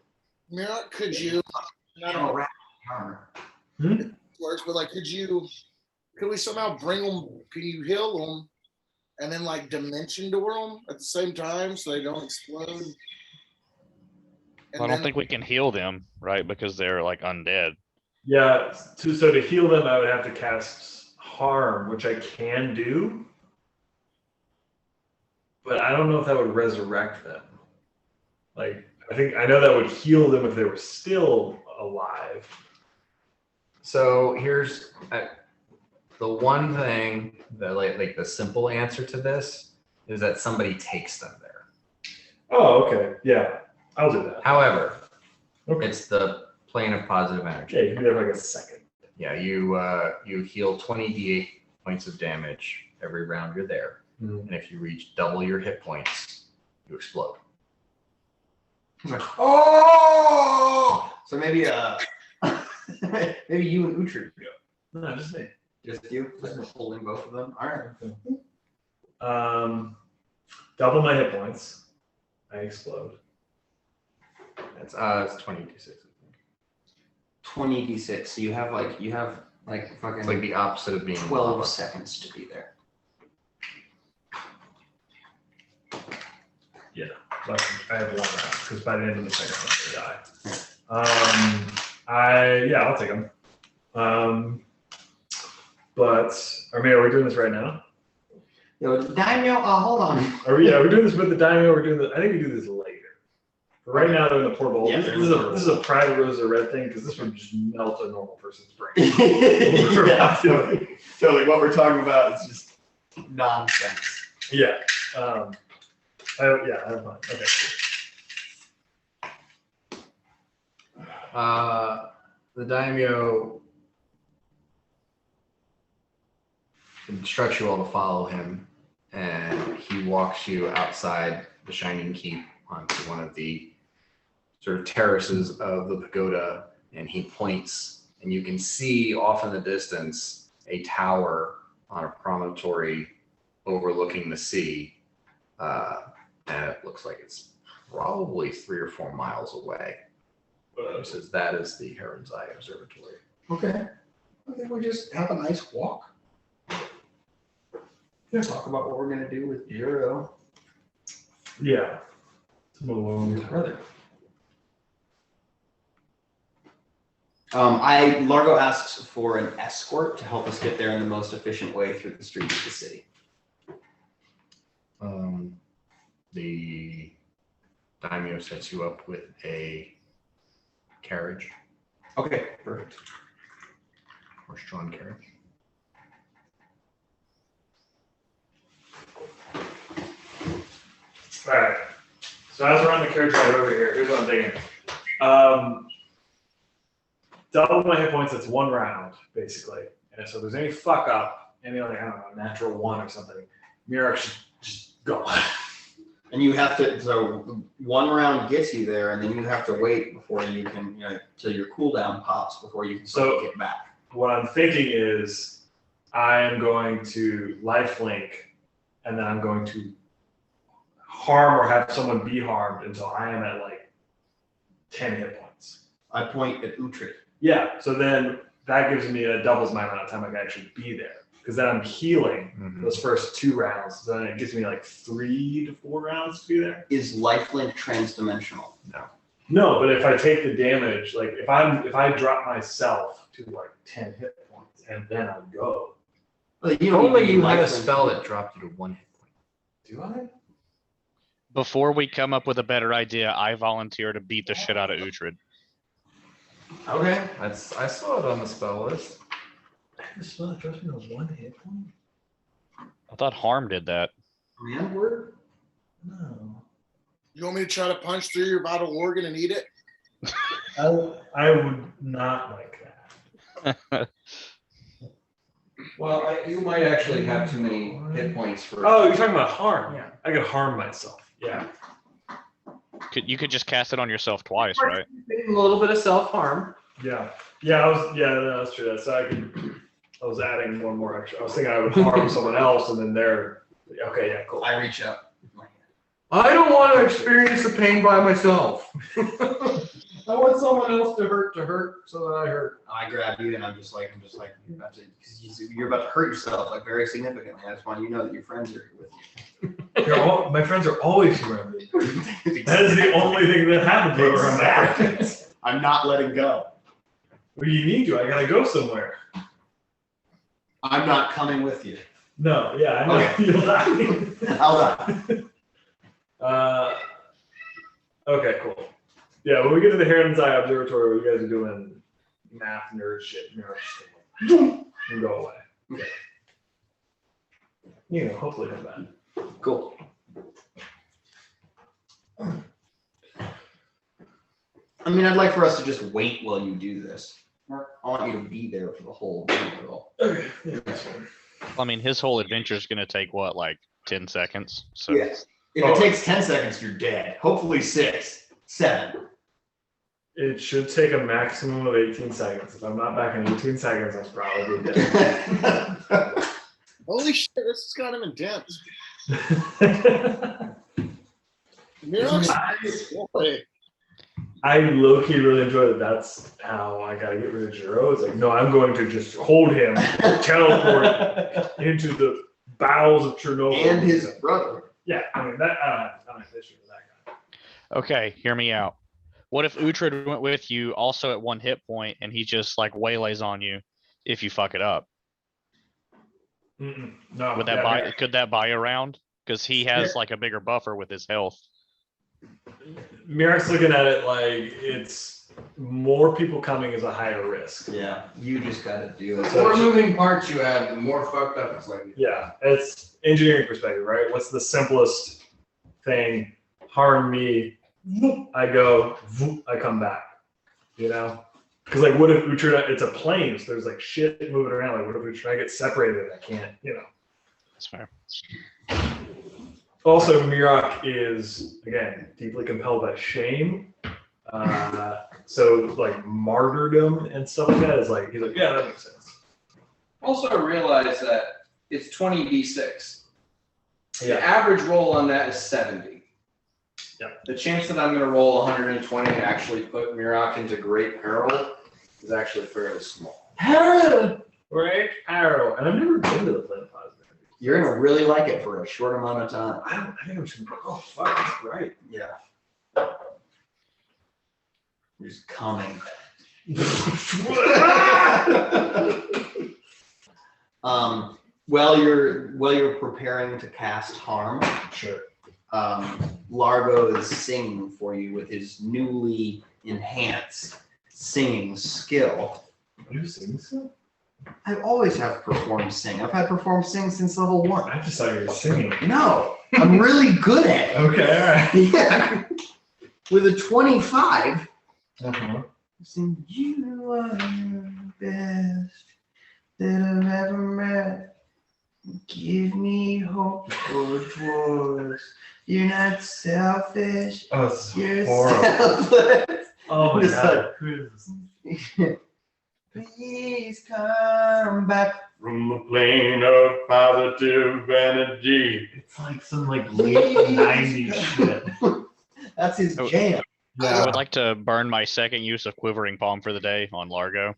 Mira, could you? I don't know. Rat armor. works, but like, could we somehow bring them? Can you heal them, and then like dimension door them at the same time so they don't explode? And I don't then- think we can heal them, right? Because they're like undead. Yeah, so to heal them, I would have to cast harm, which I can do. But I don't know if that would resurrect them. Like, I know that would heal them if they were still alive. So here's the one thing that like the simple answer to this is that somebody takes them there. Oh, okay. Yeah, I'll do that. However, Okay. it's the plane of positive energy. Yeah, you can be there for like a second. Yeah, you heal 20 d8 points of damage every round you're there. Mhm. And if you reach double your hit points, you explode. Oh! So maybe maybe you and Uhtred go. No, just me. Just you? Just holding both of them? Alright. Double my hit points. I explode. It's 20 d6. 20d6. So you have fucking It's like the opposite of being 12 lava. seconds to be there. But I have one round because by the end of the second round they die. I'll take them. But are we doing this right now? Yo, Daimyo, hold on. Are we doing this with the daimyo? I think we do this later. But right now they're in the portable. Yeah, this is a private rose of red thing because this would just melt a normal person's brain. Yeah, totally. What we're talking about is just nonsense. Yeah. I have fun. Okay. The daimyo instructs you all to follow him, and he walks you outside the Shining Keep onto one of the sort of terraces of the pagoda, and he points, and you can see off in the distance a tower on a promontory overlooking the sea, and it looks like it's probably 3 or 4 miles away. He says that is the Heron's Eye Observatory. Okay. I think we just have a nice walk. Talk about what we're gonna do with Jiro. Yeah. Malone. Brother. Largo asks for an escort to help us get there in the most efficient way through the streets of the city. The daimyo sets you up with a carriage, Okay, perfect. horse-drawn carriage. All right. So as we're on the carriage ride over here, here's what I'm thinking. Double my hit points. That's 1 round, basically. And so if there's any fuck up, any like, I don't know, natural 1 or something, Mirok's just gone. And you have to, so 1 round gets you there, and then you have to wait before you can, till your cooldown pops before you can get back. What I'm thinking is I am going to lifelink, and then I'm going to harm or have someone be harmed until I am at like 10 hit points. I point at Uhtred. Yeah, so then that gives me doubles my amount of time I can actually be there. Because then I'm healing those first 2 rounds. So then it gives me like 3 to 4 rounds to be there. Is lifelink transdimensional? No, but if I take the damage, like if I drop myself to like 10 hit points and then I go. Well, You only you had a spell that dropped you to 1 hit point. Do I? Before we come up with a better idea, I volunteer to beat the shit out of Uhtred. Okay. I saw it on the spell list. The spell that drops me to 1 hit point? I thought Harm did that. Command word? No. You want me to try to punch through your vital organ and eat it? I would not like that. Well, you might actually have too many hit points for. Oh, you're talking about harm. Yeah. I could harm myself. Yeah. You could just cast it on yourself twice, right? A little bit of self-harm. Yeah. No, that's true. I was adding 1 more extra. I was thinking I would harm someone else and then they're okay, yeah, cool. I reach up with my hand. I don't want to experience the pain by myself. I want someone else to hurt so that I hurt. I grab you and I'm just like you're about to hurt yourself like very significantly. I just want you to know that your friends are with you. My friends are always around me. That is the only thing that happens when we're around my friends. I'm not letting go. Well, you need to. I gotta go somewhere. I'm not coming with you. No, yeah, I know. Okay. You'll die. I'll die. Okay, cool. Yeah, when we get to the Heron's Eye Observatory, where you guys are doing math nerd shit, you know, just and go away. Okay. You know, hopefully come back. Cool. I mean, I'd like for us to just wait while you do this. I want you to be there for the whole deal. Okay, yeah, that's fine. I mean, his whole adventure is going to take what, like 10 seconds? So Yes. If it takes 10 seconds, you're dead. Hopefully 6, 7. It should take a maximum of 18 seconds. If I'm not back in 18 seconds, I'm probably dead. Holy shit, this is kind of intense. I low-key really enjoy that. That's how I gotta get rid of Jiro. It's like, no, I'm going to just hold him, teleport into the bowels of Chernobyl. And his brother. Yeah, I mean, that, I don't have an issue with that guy. okay, hear me out. What if Uhtred went with you also at 1 hit point and he just like waylays on you if you fuck it up? No. Would that could that buy a round? Because he has like a bigger buffer with his health. Mirak's looking at it like it's more people coming is a higher risk. Yeah, you just gotta do it. The more moving parts you have, the more fucked up it's like. Yeah, it's engineering perspective, right? What's the simplest thing? Harm me, I go, I come back. You know? Because like, what if Uhtred? It's a plane, so there's like shit moving around. Like, what if Uhtred get separated? I can't, you know. That's fair. Also, Mirak is again deeply compelled by shame. So like martyrdom and stuff like that is like he's like, yeah, that makes sense. Also realize that it's 20d6. The Yeah. average roll on that is 70. Yeah. The chance that I'm going to roll 120 and actually put Mirak into great peril is actually fairly small. Great peril. And I've never been to the planet positive. You're gonna really like it for a short amount of time. I think I'm just gonna, oh fuck, that's right. Yeah. You're just coming. While you're preparing to cast harm, Sure. Largo is singing for you with his newly enhanced singing skill. Are you singing still? I always have performed sing. I've had performed sing since level 1. I just thought you were singing. No, I'm really good at it. Okay, all right. Yeah. With a 25. Uh-huh. Sing, you are the best that I've ever met. Give me hope for dwarves. You're not selfish. Oh, it's You're horrible. selfless. Oh my Just god. Who is this? Please come back. From the plane of positive energy. It's like some like late 90s shit. That's his Oh. jam. I would like to burn my second use of Quivering Palm for the day on Largo.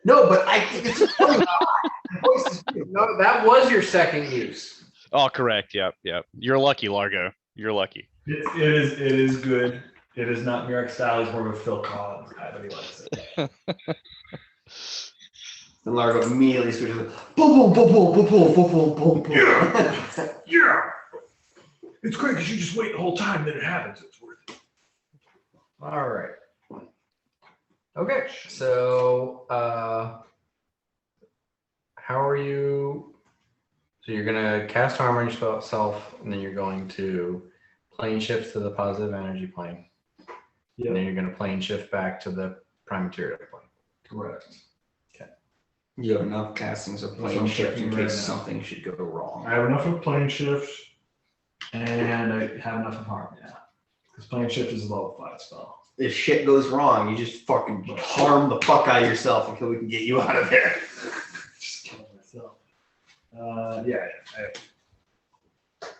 No, but I think it's funny. My voice is good. No, that was your second use. Oh, correct. Yep. You're lucky, Largo. You're lucky. It is good. It is not Mirak style. He's more of a Phil Collins guy, but he likes it. And Largo immediately switches to boom, boom, boom, boom, boom, boom, boom, boom, boom, boom. Yeah. It's great because you just wait the whole time, then it happens. It's worth it. All right. Okay, so how are you? So you're gonna cast harm on yourself, and then you're going to plane shift to the positive energy plane. Yeah. And then you're gonna plane shift back to the prime material plane. Correct. You have enough castings of That's what plane I'm shift in checking right case now. something should go wrong. I have enough of plane shift, and I have enough of harm. Yeah, because plane shift is a level 5 spell. If shit goes wrong, you just fucking harm the fuck out of yourself until we can get you out of there. Just kill myself. Yeah,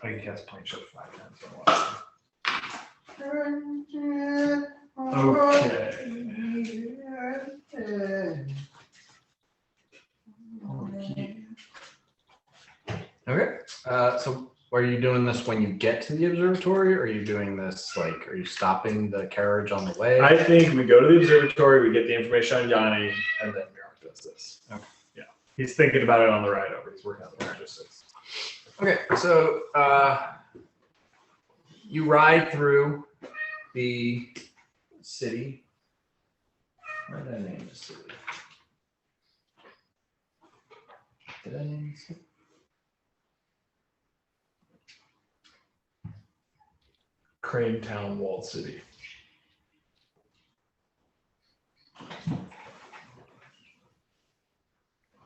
I can cast plane shift 5 times. So Okay. Okay. So are you doing this when you get to the observatory, or are you doing this like, are you stopping the carriage on the way? I think we go to the observatory, we get the information on Yanni, and then Bjork does this. Okay. Yeah. He's thinking about it on the ride over. He's working on the logistics. Okay, so you ride through the city. What did I name the city? Did I name the city? Crane Town, Walled City.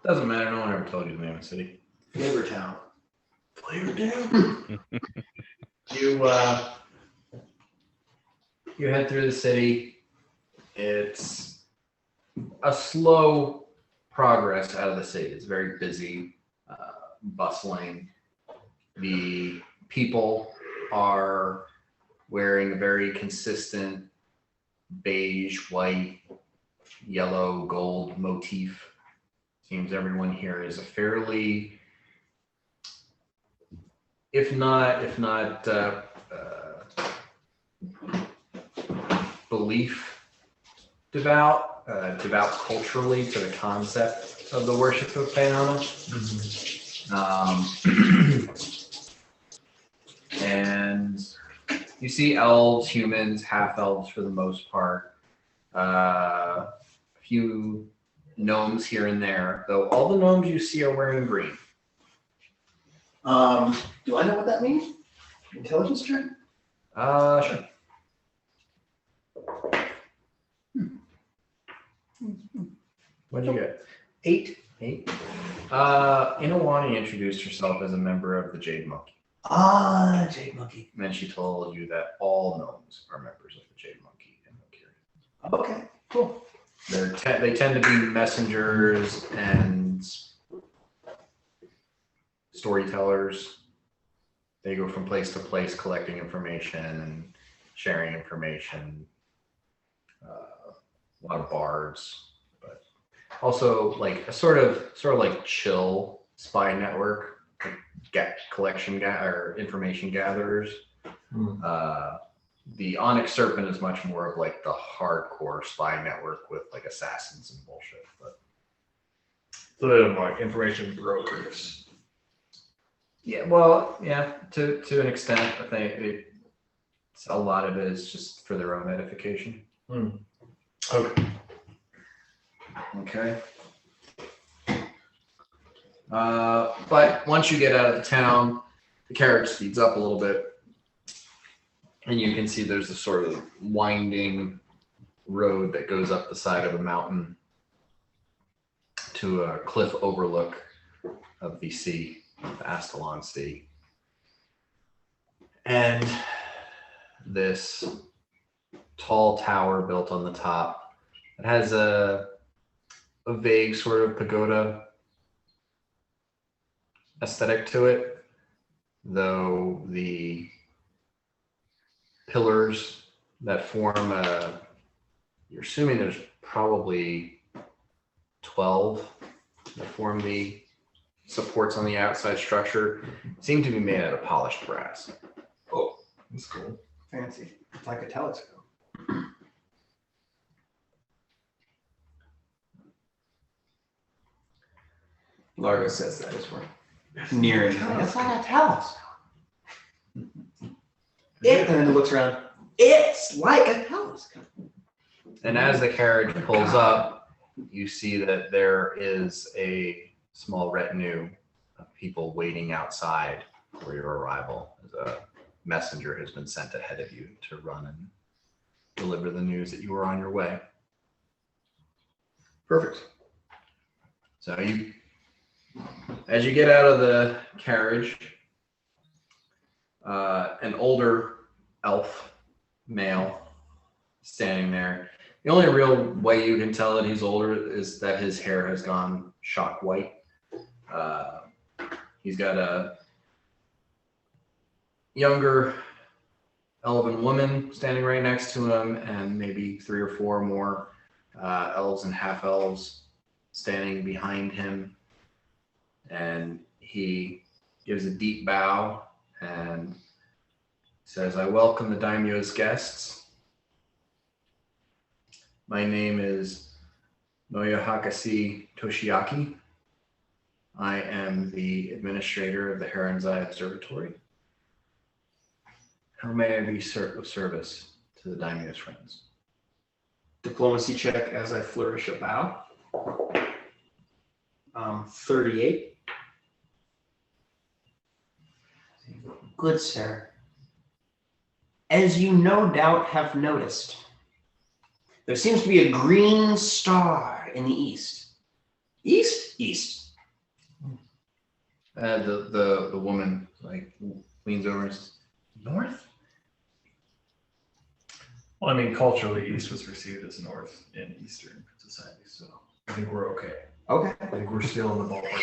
Doesn't matter, no one ever told you the name of the city. Flavor Town. Flavor Town. You head through the city. It's a slow progress out of the city. It's very busy, bustling. The people are wearing a very consistent beige, white, yellow, gold motif. Seems everyone here is a fairly, if not belief devout culturally to the concept of the worship of Payana. And you see elves, humans, half elves for the most part, a few gnomes here and there, though all the gnomes you see are wearing green. Do I know what that means? Intelligence check? Sure. What'd you get? 8. Inawani introduced herself as a member of the Jade Monkey. Ah, Jade Monkey. And then she told you that all gnomes are members of the Jade Monkey in Valkyria. Okay, cool. They tend to be messengers and storytellers. They go from place to place collecting information and sharing information. A lot of bards, but also like a sort of like chill spy network, or information gatherers. The Onyx Serpent is much more of like the hardcore spy network with like assassins and bullshit. But So they're like information brokers. yeah, well, yeah, to an extent, I think a lot of it is just for their own edification. Okay. Okay. But once you get out of the town, the carriage speeds up a little bit. And you can see there's a sort of winding road that goes up the side of a mountain to a cliff overlook of the sea, the Astalon Sea. And this tall tower built on the top, it has a vague sort of pagoda aesthetic to it, though the pillars that form you're assuming there's probably 12 that form the supports on the outside structure, seem to be made out of polished brass. Oh, that's cool. Fancy. It's like a telescope. Largo says that as we're nearing. It's like a telescope. And then it looks around. It's like a telescope. And as the carriage pulls up, you see that there is a small retinue of people waiting outside for your arrival. As a messenger has been sent ahead of you to run and deliver the news that you were on your way. Perfect. So as you get out of the carriage, an older elf male standing there. The only real way you can tell that he's older is that his hair has gone shock white. He's got a younger elven woman standing right next to him, and maybe 3 or 4 more elves and half elves standing behind him. And he gives a deep bow and says, "I welcome the daimyo's guests. My name is Noyohakasi Toshiaki. I am the administrator of the Heronzai Observatory. How may I be of service to the daimyo's friends?" Diplomacy check as I flourish a bow. 38. Good sir. As you no doubt have noticed, there seems to be a green star in the east. East? East. The woman like leans over and says, "North?" Well, I mean, culturally, East was received as North in Eastern society, so I think we're okay. Okay. I think we're still in the ballpark.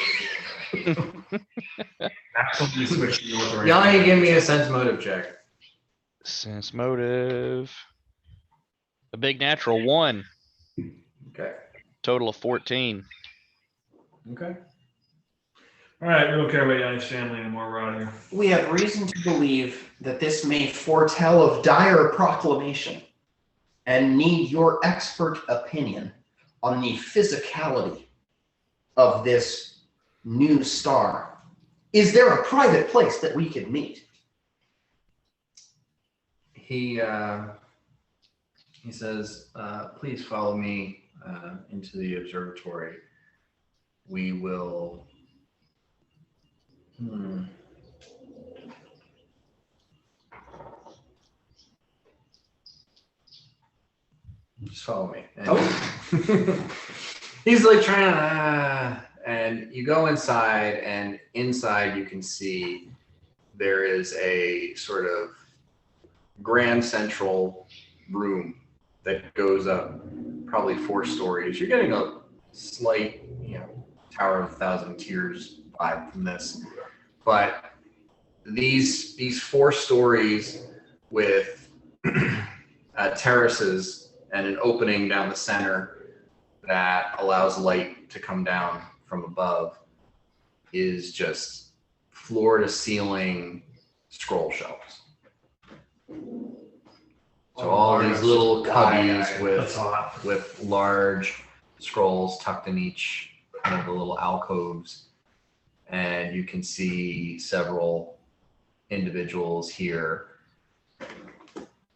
Absolutely switching north or Yanni, give me a sense motive check. Sense motive. A big natural 1. Okay. Total of 14. Okay. All right, we don't care about Yanni's family anymore. We're out of here. We have reason to believe that this may foretell of dire proclamation and need your expert opinion on the physicality of this new star. Is there a private place that we can meet? He says, "Please follow me into the observatory. We will." Just follow me. And he's like trying to, and you go inside, and inside you can see there is a sort of grand central room that goes up probably 4 stories. You're getting a slight, Tower of a Thousand Tears vibe from this, but these 4 stories with terraces and an opening down the center that allows light to come down from above is just floor to ceiling scroll shelves. So all these little cubbies with large scrolls tucked in each one of the little alcoves, and you can see several individuals here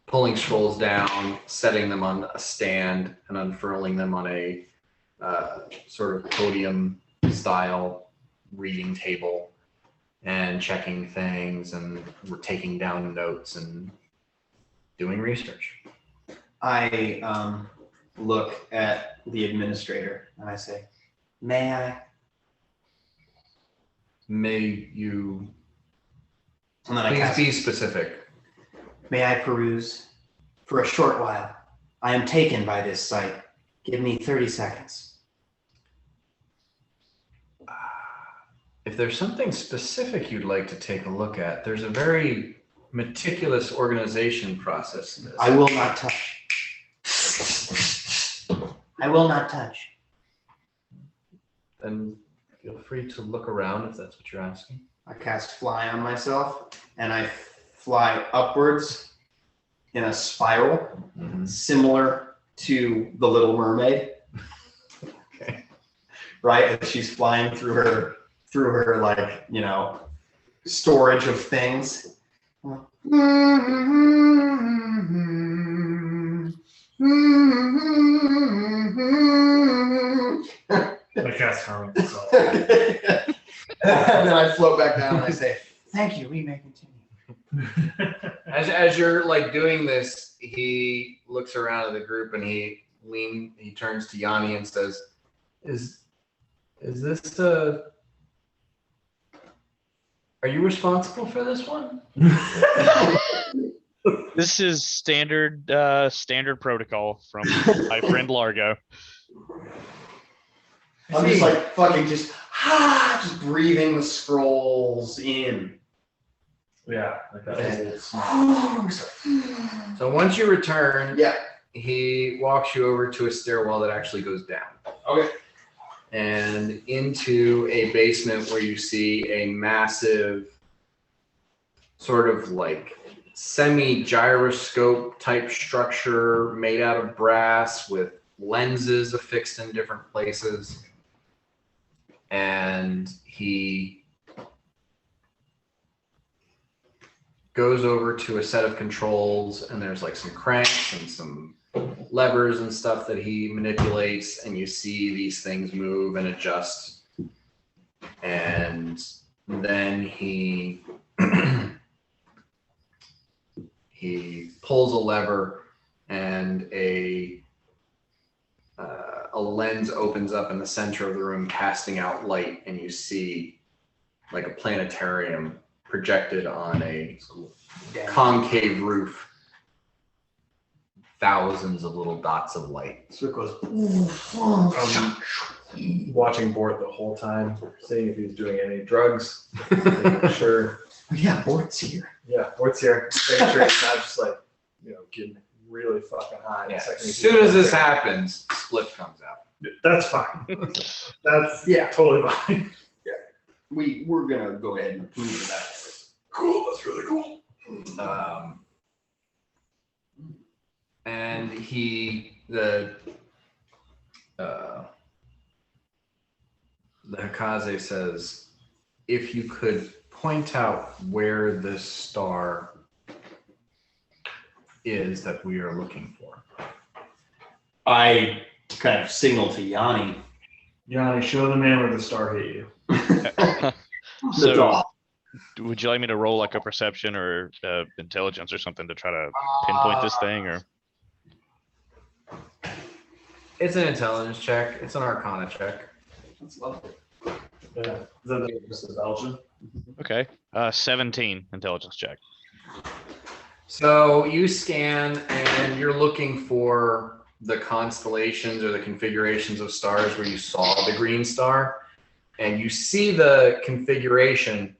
pulling scrolls down, setting them on a stand, and unfurling them on a sort of podium style reading table, and checking things, and we're taking down notes and doing research. I look at the administrator and I say, "May I?" May you And then I please cast, be specific? "May I peruse for a short while? I am taken by this sight. Give me 30 seconds." If there's something specific you'd like to take a look at, there's a very meticulous organization process in this. I will not touch. I will not touch. Then feel free to look around if that's what you're asking. I cast fly on myself and I fly upwards in a spiral similar to the Little Mermaid. Okay. Right? As she's flying through her like, storage of things. I cast Harmon myself. And then I float back down and I say, "Thank you, we may continue." As you're like doing this, he looks around at the group and he turns to Yanni and says, Is this are you responsible for this one?" This is standard protocol from my friend Largo. I'm just like fucking just breathing the scrolls in. Yeah, like that Okay. old smell. So once you return, Yeah. he walks you over to a stairwell that actually goes down. Okay. And into a basement where you see a massive sort of like semi-gyroscope type structure made out of brass with lenses affixed in different places. And he goes over to a set of controls, and there's like some cranks and some levers and stuff that he manipulates, and you see these things move and adjust. And then he he pulls a lever, and a lens opens up in the center of the room, casting out light, and you see like a planetarium projected on a concave roof. Thousands of little dots of light. So it goes. Watching Bort the whole time, seeing if he's doing any drugs. Making sure. Yeah, Bort's here. Yeah, Bort's here. Making sure he's not just like, getting really fucking high. Yeah. The second he As soon sees as this something. happens, Spliff comes out. That's fine. That's Yeah. totally fine. We're gonna go ahead and approve of that. Cool. That's really cool. And the Hakaze says, if you could point out where this star is that we are looking for. I kind of signal to Yanni. Yanni, show the man where the star hit you. So, would you like me to roll like a perception or intelligence or something to try to pinpoint this thing, or? It's an intelligence check. It's an arcana check. That's lovely. Yeah. Is that just a Belgian? Okay, 17 intelligence check. So you scan and you're looking for the constellations or the configurations of stars where you saw the green star, and you see the configuration,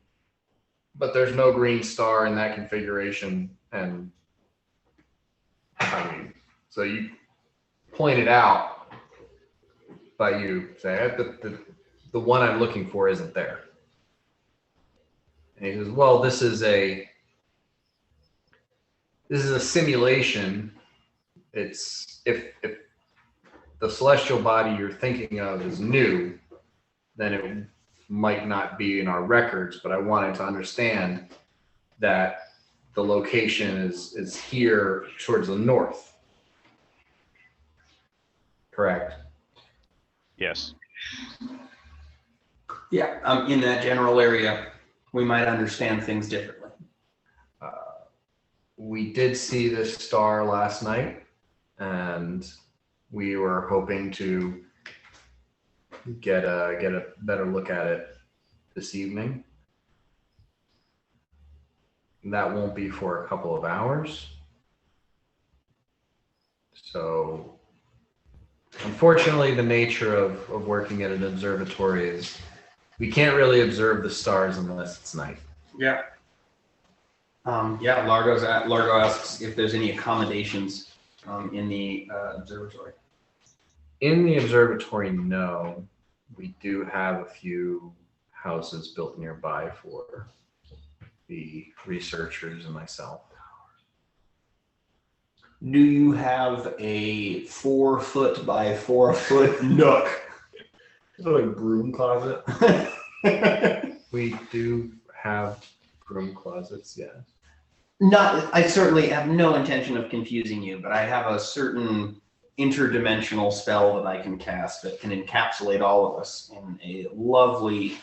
but there's no green star in that configuration. And so you point it out, but you say the one I'm looking for isn't there. And he says, well, this is a simulation. It's if the celestial body you're thinking of is new, then it might not be in our records, but I wanted to understand that the location is here towards the north. Correct. Yes. Yeah, in that general area, we might understand things differently. We did see this star last night, and we were hoping to get a better look at it this evening. That won't be for a couple of hours. So unfortunately, the nature of working at an observatory is we can't really observe the stars unless it's night. Yeah. Largo asks if there's any accommodations in the observatory. In the observatory, no. We do have a few houses built nearby for the researchers and myself. Do you have a 4 foot by 4 foot nook? Is it like a broom closet? We do have broom closets, yes. I certainly have no intention of confusing you, but I have a certain interdimensional spell that I can cast that can encapsulate all of us in a lovely,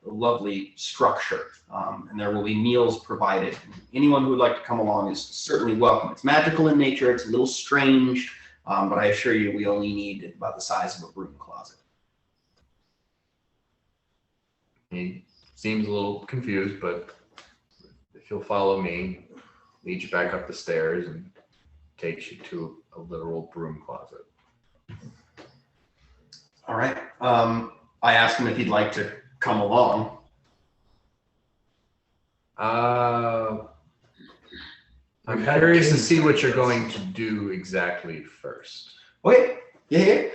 lovely structure. And there will be meals provided. Anyone who would like to come along is certainly welcome. It's magical in nature. It's a little strange, but I assure you we only need about the size of a broom closet. He seems a little confused, but if you'll follow me, leads you back up the stairs and takes you to a literal broom closet. All right. I asked him if he'd like to come along. I'm We've had curious to kings see what like you're this. going to do exactly first. Okay. Yeah.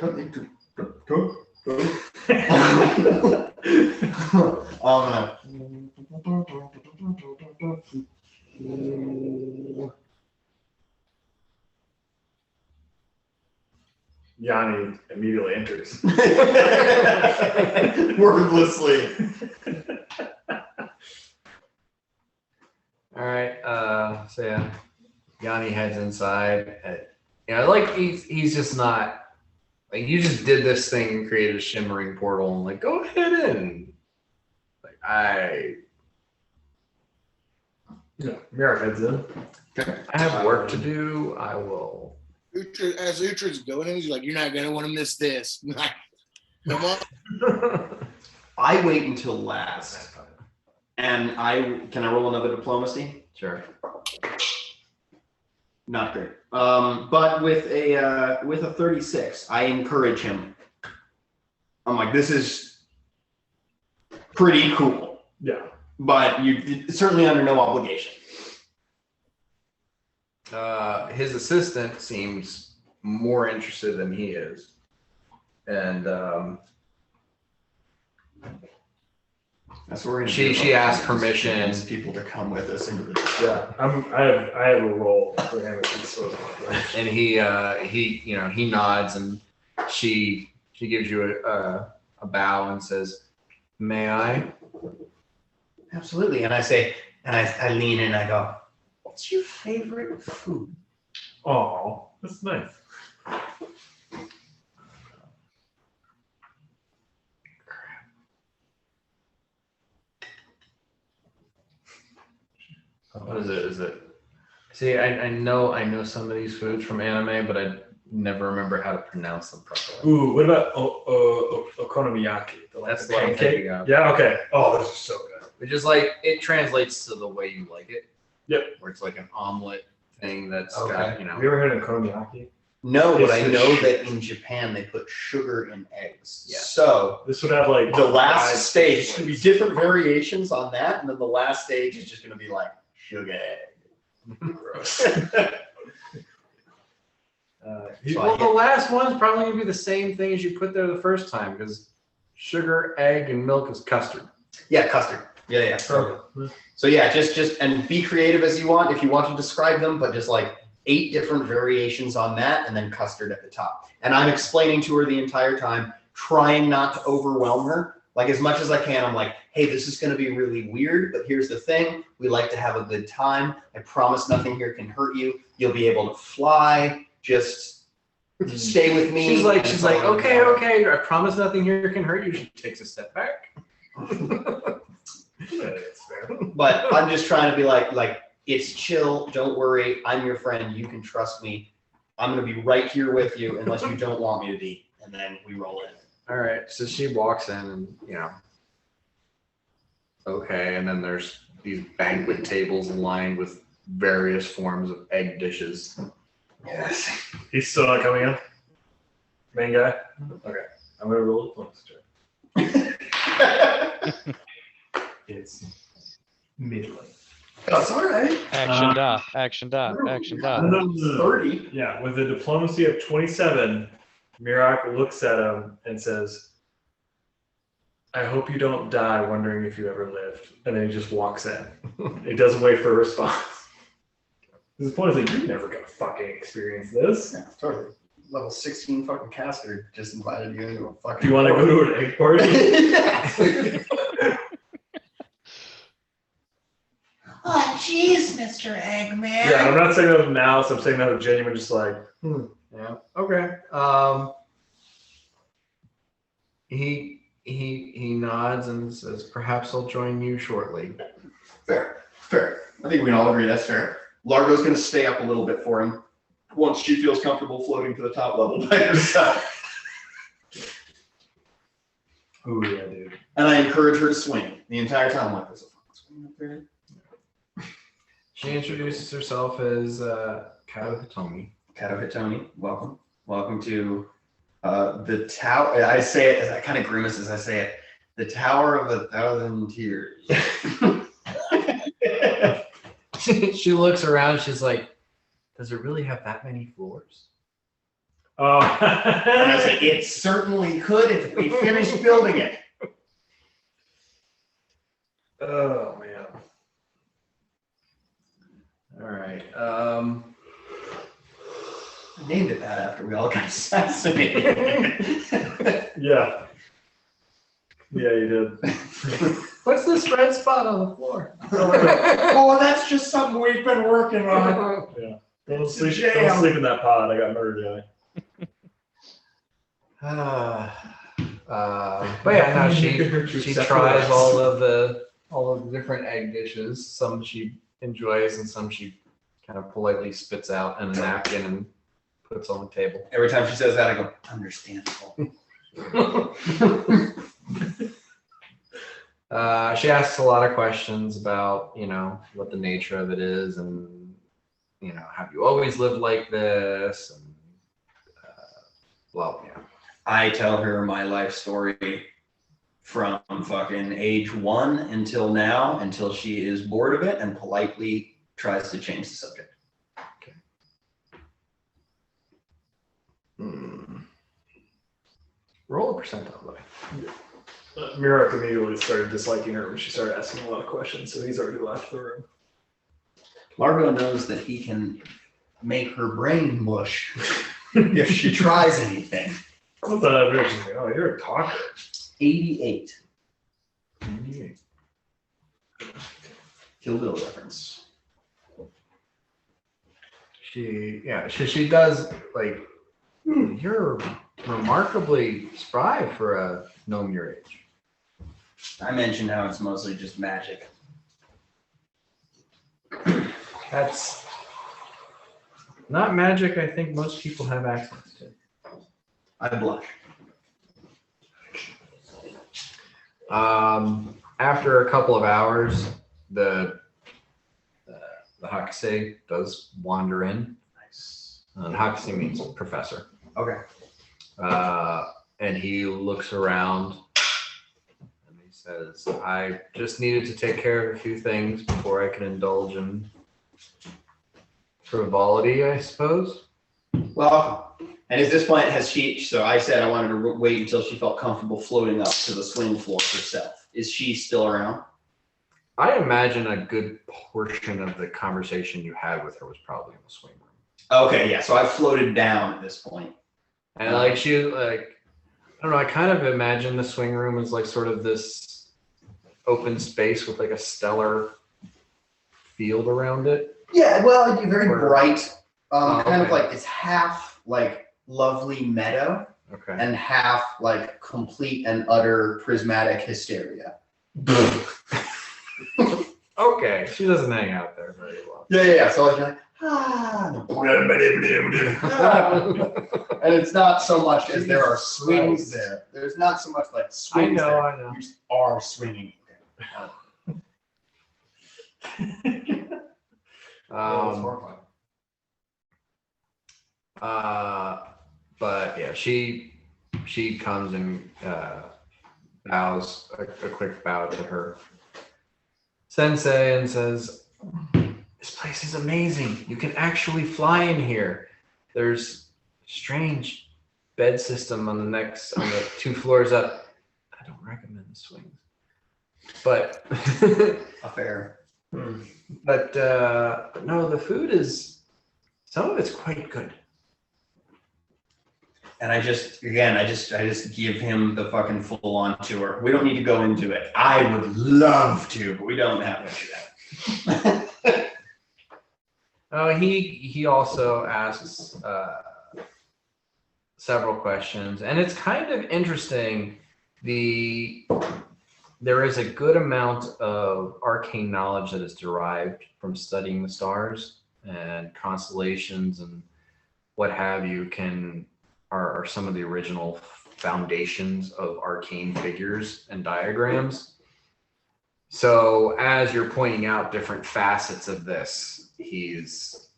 Go. Yanni immediately enters. Wordlessly. All right. So yeah, Yanni heads inside. Like he's just not like you just did this thing and created a shimmering portal and like go ahead in. Like Yeah, Mirak heads in. I have work to do. I will. As Uhtred's going in, he's like, "You're not gonna want to miss this." Come on. I wait until last, and can I roll another diplomacy? Sure. Not great. But with a 36, I encourage him. I'm like, this is pretty cool, Yeah. but you certainly under no obligation. His assistant seems more interested than he is, and That's what we're gonna She do. asked permission. Convince people to come with us into the. Yeah. I have a role for him if he's sort of and he nods, and she gives you a bow and says, "May I?" Absolutely, and I say, and I lean in and I go, "What's your favorite food?" Oh, that's nice. What is it? Is it? See, I know some of these foods from anime, but I never remember how to pronounce them properly. Ooh, what about okonomiyaki? That's the what I'm pancake? thinking of. Yeah, okay. Oh, this is so good. Which is like it translates to the way you like it. Yep. Where it's like an omelet thing that's Okay. got Have you ever heard of okonomiyaki? No, but It's I the know sh- that in Japan they put sugar in eggs. Yeah. So This would have like the last five stage is flavors. going to be different variations on that, and then the last stage is just going to be like sugar egg. Gross. Well, the last one's probably gonna be the same thing as you put there the first time because sugar, egg, and milk is custard. Yeah, custard. Yeah. Oh, So yeah, just and be creative as you want if you want to describe them, but just like 8 different variations on that, and then custard at the top. And I'm explaining to her the entire time, trying not to overwhelm her. Like as much as I can, I'm like, hey, this is going to be really weird, but here's the thing. We like to have a good time. I promise nothing here can hurt you. You'll be able to fly. Just stay with me. She's like, okay. I promise nothing here can hurt you. She takes a step back. yeah, that's fair. But I'm just trying to be like, it's chill. Don't worry. I'm your friend. You can trust me. I'm going to be right here with you unless you don't want me to be. And then we roll in. All right. So she walks in and, okay. And then there's these banquet tables lined with various forms of egg dishes. Yes. He's still not coming in? Main guy? Okay. I'm gonna roll diplomacy check. It's middling. That's all right. Action da, action da, action da. 30. Yeah, with a diplomacy of 27, Mirak looks at him and says, I hope you don't die wondering if you ever lived. And then he just walks in. He doesn't wait for a response. His point is like, you're never gonna fucking experience this. Yeah, totally. Level 16 fucking caster just invited you into a fucking. Do you want to go to an egg party? Yeah. Oh, jeez, Mr. Eggman. Yeah, I'm not saying that with malice. I'm saying that with genuine, just like, Yeah. Okay. He nods and says, "Perhaps I'll join you shortly." Fair. I think we can all agree that's fair. Largo's going to stay up a little bit for him once she feels comfortable floating to the top level by herself. oh yeah, dude. And I encourage her to swing the entire time. I'm like, there's a fucking swing up there. She introduces herself as Kato Hitomi. Kato Hitoni, welcome. Welcome to the tower. I say it, I kind of grimace as I say it. The Tower of 1,000 Tears. she looks around. She's like, "Does it really have that many floors?" Oh. And I say, it certainly could if we finish building it. Oh man. All right. I named it that after we all got assassinated. Yeah. Yeah, you did. What's this red spot on the floor? Oh, that's just something we've been working on. Yeah. It's a Don't jam. sleep in that pod. I got murdered the But yeah, no, she Separate tries us. all of the different egg dishes. Some she enjoys, and some she kind of politely spits out in a napkin and puts on the table. Every time she says that, I go, understandable. She asks a lot of questions about, what the nature of it is, and have you always lived like this, and well, yeah. I tell her my life story from fucking age 1 until now, until she is bored of it and politely tries to change the subject. Roll a percentile, buddy. Mirok immediately started disliking her when she started asking a lot of questions, so he's already left the room. Largo knows that he can make her brain mush if she tries anything. Clip that out of her. She's like, oh, you're a talker. 88. Kill Bill reference. She does like, you're remarkably spry for a gnome your age. I mentioned how it's mostly just magic. That's not magic I think most people have access to. I blush. After a couple of hours, the Hakase does wander in. Nice. Hakase means professor. Okay. And he looks around and he says, I just needed to take care of a few things before I can indulge in frivolity, I suppose. Well, and at this point, has she, so I said I wanted to wait until she felt comfortable floating up to the swing floor herself. Is she still around? I imagine a good portion of the conversation you had with her was probably in the swing room. Okay, yeah, so I floated down at this point. And I don't know, I kind of imagine the swing room as like sort of this open space with like a stellar field around it. Yeah, well, it'd be very Or- bright. Kind of okay. like, it's half like lovely meadow Okay. and half like complete and utter prismatic hysteria. Okay, she doesn't hang out there very well. Yeah. So I was like, and it's not so much as there are swings there. There's not so much like I swings know, there. I know. You just are swinging there. But yeah, she comes and bows a quick bow to her sensei and says, "This place is amazing. You can actually fly in here. There's strange bed system on the 2 floors up. I don't recommend the swings, but Fair. but no, the food is, some of it's quite good." And I just give him the fucking full on tour. We don't need to go into it. I would love to, but we don't have to do that. He also asks several questions, and it's kind of interesting. There is a good amount of arcane knowledge that is derived from studying the stars and constellations and what have you. Are some of the original foundations of arcane figures and diagrams. So as you're pointing out different facets of this, he's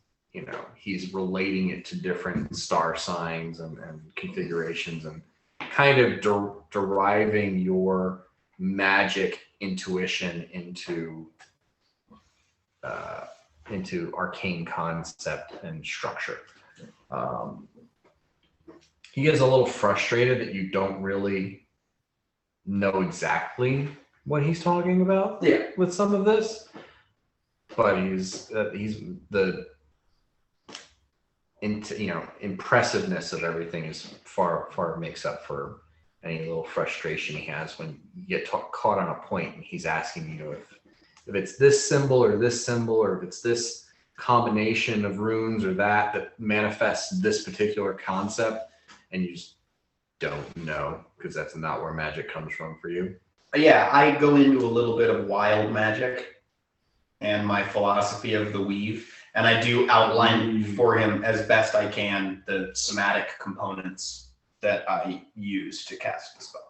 relating it to different star signs and configurations, and kind of deriving your magic intuition into into arcane concept and structure. He gets a little frustrated that you don't really know exactly what he's talking about with some of this, but he's the impressiveness of everything is far makes up for any little frustration he has when you get caught on a point and he's asking you if it's this symbol or this symbol, or if it's this combination of runes or that manifests this particular concept, and you just don't know because that's not where magic comes from for you. Yeah, I go into a little bit of wild magic and my philosophy of the weave, and I do outline for him as best I can the somatic components that I use to cast the spell.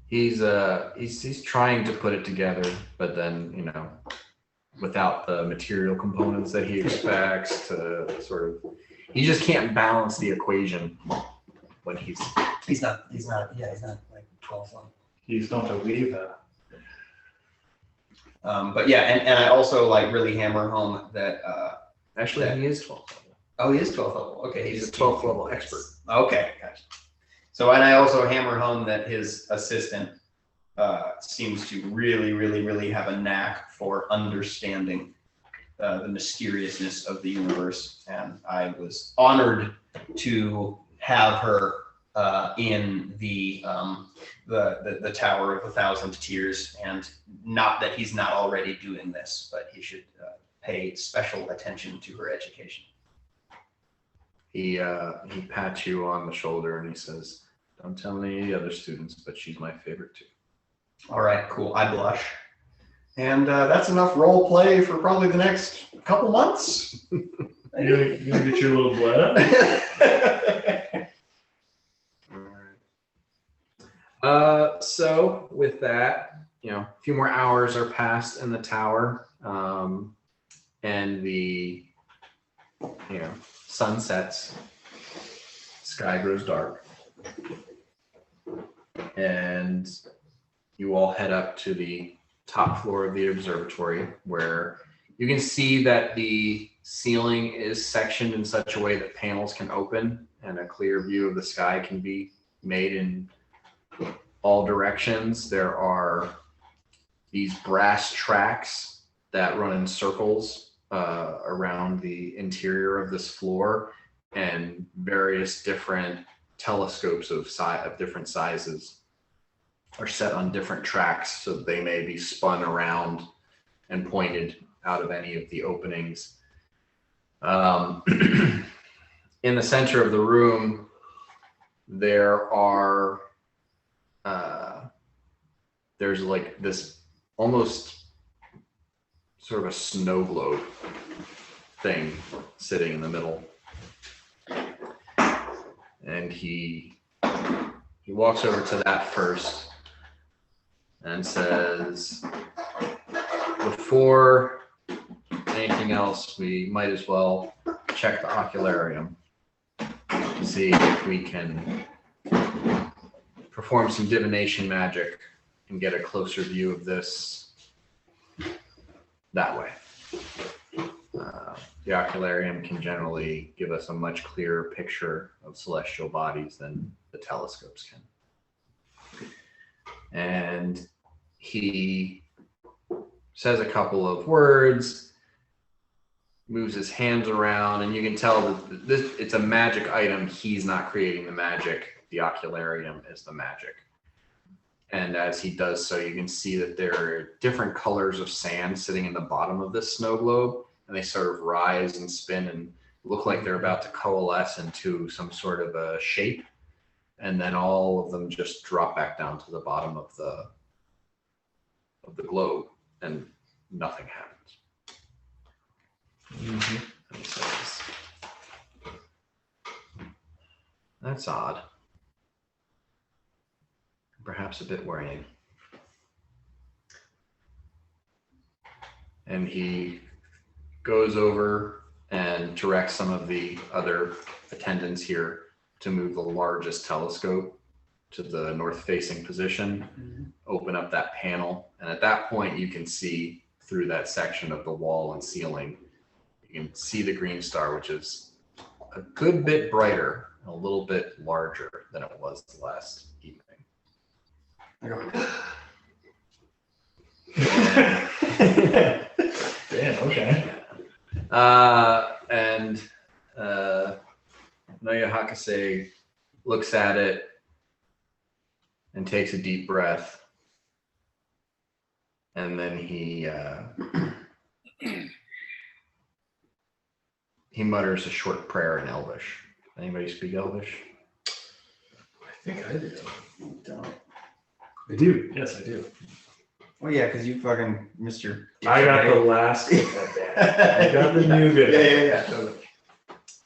He's trying to put it together, but then without the material components that he expects to sort of, he just can't balance the equation when he's not like 12 level. He's not a weaver. But yeah, and I also like really hammer home that actually he is 12 level. Oh, he is 12th level. Okay, he's a 12th level expert. Okay, gotcha. So, and I also hammer home that his assistant seems to really have a knack for understanding the mysteriousness of the universe, and I was honored to have her in the Tower of 1,000 Tears, and not that he's not already doing this, but he should pay special attention to her education. He pats you on the shoulder and he says, "Don't tell any of the other students, but she's my favorite too." All right, cool. I blush. And that's enough role play for probably the next couple months. You gonna get your little blood? All right. So with that, a few more hours are passed in the tower, and the sun sets, sky grows dark, and you all head up to the top floor of the observatory, where you can see that the ceiling is sectioned in such a way that panels can open and a clear view of the sky can be made in all directions. There are these brass tracks that run in circles around the interior of this floor, and various different telescopes of different sizes are set on different tracks so that they may be spun around and pointed out of any of the openings. In the center of the room, there are there's like this almost sort of a snow globe thing sitting in the middle, and he walks over to that first and says, "Before anything else, we might as well check the ocularium to see if we can perform some divination magic and get a closer view of this that way. The ocularium can generally give us a much clearer picture of celestial bodies than the telescopes can." And he says a couple of words, moves his hands around, and you can tell that it's a magic item. He's not creating the magic. The ocularium is the magic. And as he does so, you can see that there are different colors of sand sitting in the bottom of this snow globe, and they sort of rise and spin and look like they're about to coalesce into some sort of a shape. And then all of them just drop back down to the bottom of the globe, and nothing happens. And he says, "That's odd. Perhaps a bit worrying." And he goes over and directs some of the other attendants here to move the largest telescope to the north-facing position, open up that panel, and at that point you can see through that section of the wall and ceiling, you can see the green star, which is a good bit brighter, a little bit larger than it was last evening. I go, Damn, okay. And Noya Hakase looks at it and takes a deep breath. And then he mutters a short prayer in Elvish. Anybody speak Elvish? I think I do. don't. I do. Yes, I do. Oh yeah, because you fucking Mr. I got the last. I got the new video. Yeah. Totally.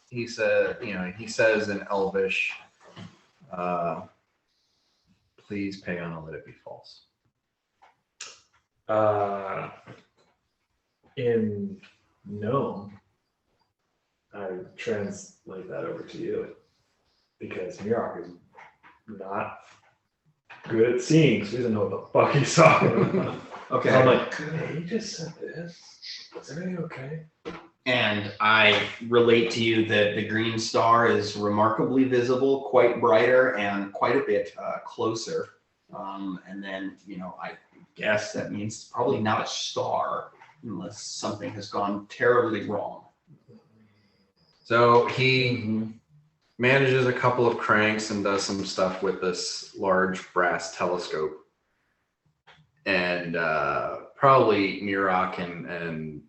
He said, he says in Elvish, please pay on, let it be false. In Gnome, I translate that over to you because Mirak is not good at seeing, so he doesn't know what the fuck he's talking about. Okay. So I'm like, hey, he just said this. Is everything okay? And I relate to you that the green star is remarkably visible, quite brighter, and quite a bit closer. And then, I guess that means it's probably not a star unless something has gone terribly wrong. So he manages a couple of cranks and does some stuff with this large brass telescope. And probably Mirak and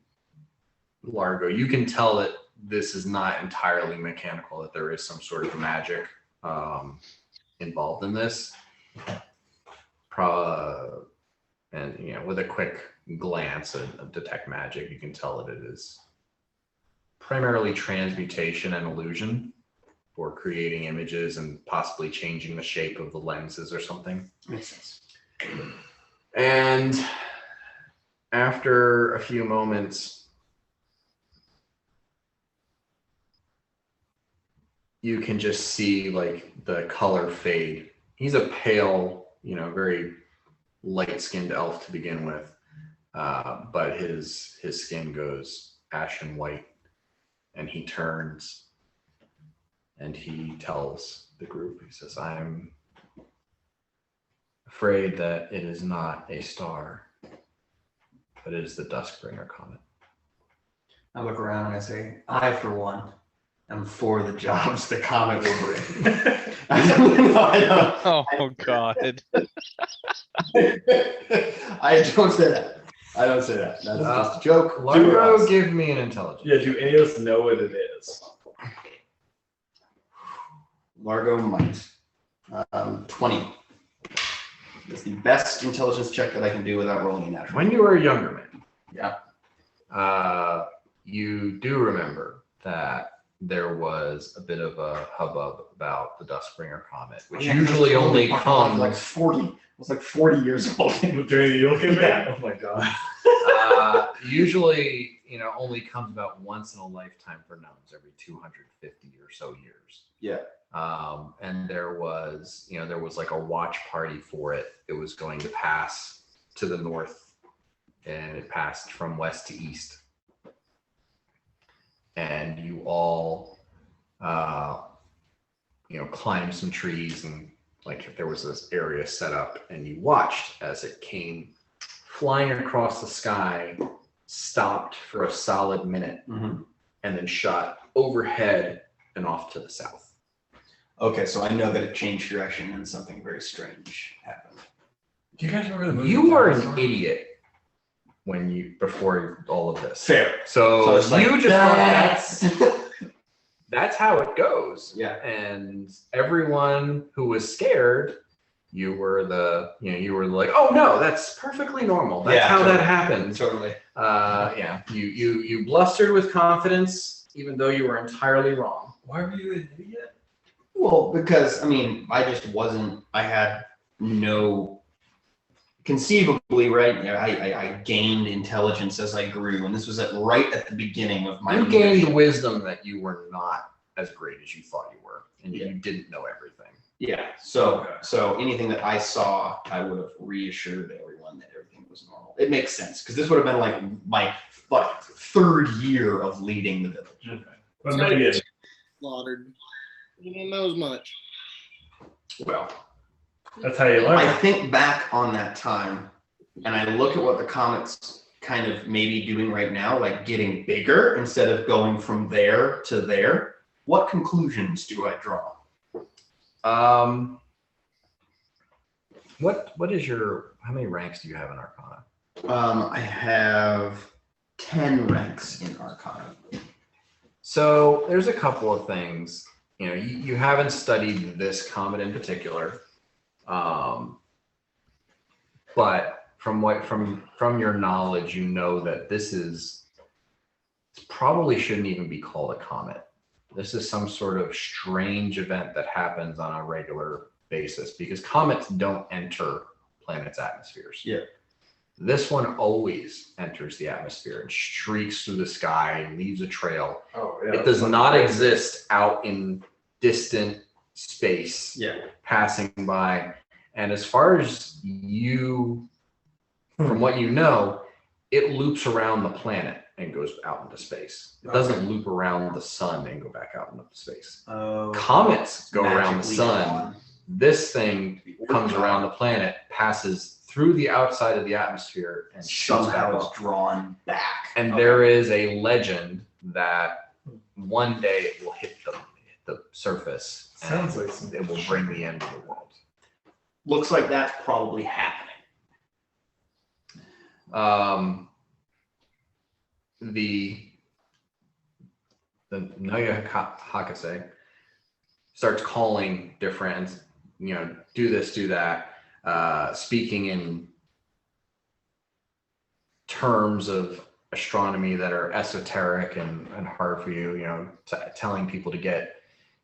Largo, you can tell that this is not entirely mechanical, that there is some sort of magic involved in this. And with a quick glance of detect magic, you can tell that it is primarily transmutation and illusion for creating images and possibly changing the shape of the lenses or something. Makes sense. And after a few moments, you can just see like the color fade. He's a pale, very light-skinned elf to begin with, but his skin goes ashen white, and he turns and he tells the group, he says, I'm afraid that it is not a star, but it is the Duskbringer comet. I look around and I say, I, for one, am for the jobs the comet will bring. Oh God. I don't say that. That's just a joke. Largo, give me an intelligence. Yeah, do any of us know what it is? Largo might. 20. That's the best intelligence check that I can do without rolling a natural. When you were a younger man, Yeah. you do remember that there was a bit of a hubbub about the Duskbringer comet, which usually only comes like 40. I was like 40 years old. During the Yule campaign? Yeah. Oh my god. usually only comes about once in a lifetime for gnomes, every 250 or so years. Yeah. And there was like a watch party for it. It was going to pass to the north, and it passed from west to east. And you all, climbed some trees, and like there was this area set up, and you watched as it came flying across the sky, stopped for a solid minute, and then shot overhead and off to the south. Okay, so I know that it changed direction and something very strange happened. Do you guys remember the movie? You were an idiot before all of this. Fair. So it's like, you just that's how it goes. Yeah. And everyone who was scared, you were like, oh no, that's perfectly normal. That's how that happens. Totally. You blustered with confidence, even though you were entirely wrong. Why were you an idiot? Well, because I had no, conceivably, right? I gained intelligence as I grew, and this was right at the beginning of my. You gained wisdom that you were not as great as you thought you were, and you didn't know everything. Yeah. So anything that I saw, I would have reassured everyone that everything was normal. It makes sense because this would have been like my third year of leading the village. But maybe it's slaughtered. You don't know as much. Well, that's how you learn. I think back on that time and I look at what the comet's kind of maybe doing right now, like getting bigger instead of going from there to there. What conclusions do I draw? What is your, how many ranks do you have in Arcana? I have 10 ranks in Arcana. So there's a couple of things, you know, you haven't studied this comet in particular. But from your knowledge, you know that this probably shouldn't even be called a comet. This is some sort of strange event that happens on a regular basis because comets don't enter planets' atmospheres. Yeah. This one always enters the atmosphere and streaks through the sky, leaves a trail. Oh, yeah. It does not exist out in distant space, passing by. And as far as you, from what you know, it loops around the planet and goes out into space. It doesn't loop around the sun and go back out into space. Comets go around the sun. This thing comes around the planet, passes through the outside of the atmosphere, and somehow is drawn back. And there is a legend that one day it will hit the surface. Sounds like it will bring the end of the world. Looks like that's probably happening. The Naya Hakase starts calling different, you know, do this, do that, speaking in terms of astronomy that are esoteric and hard for you, you know, telling people to get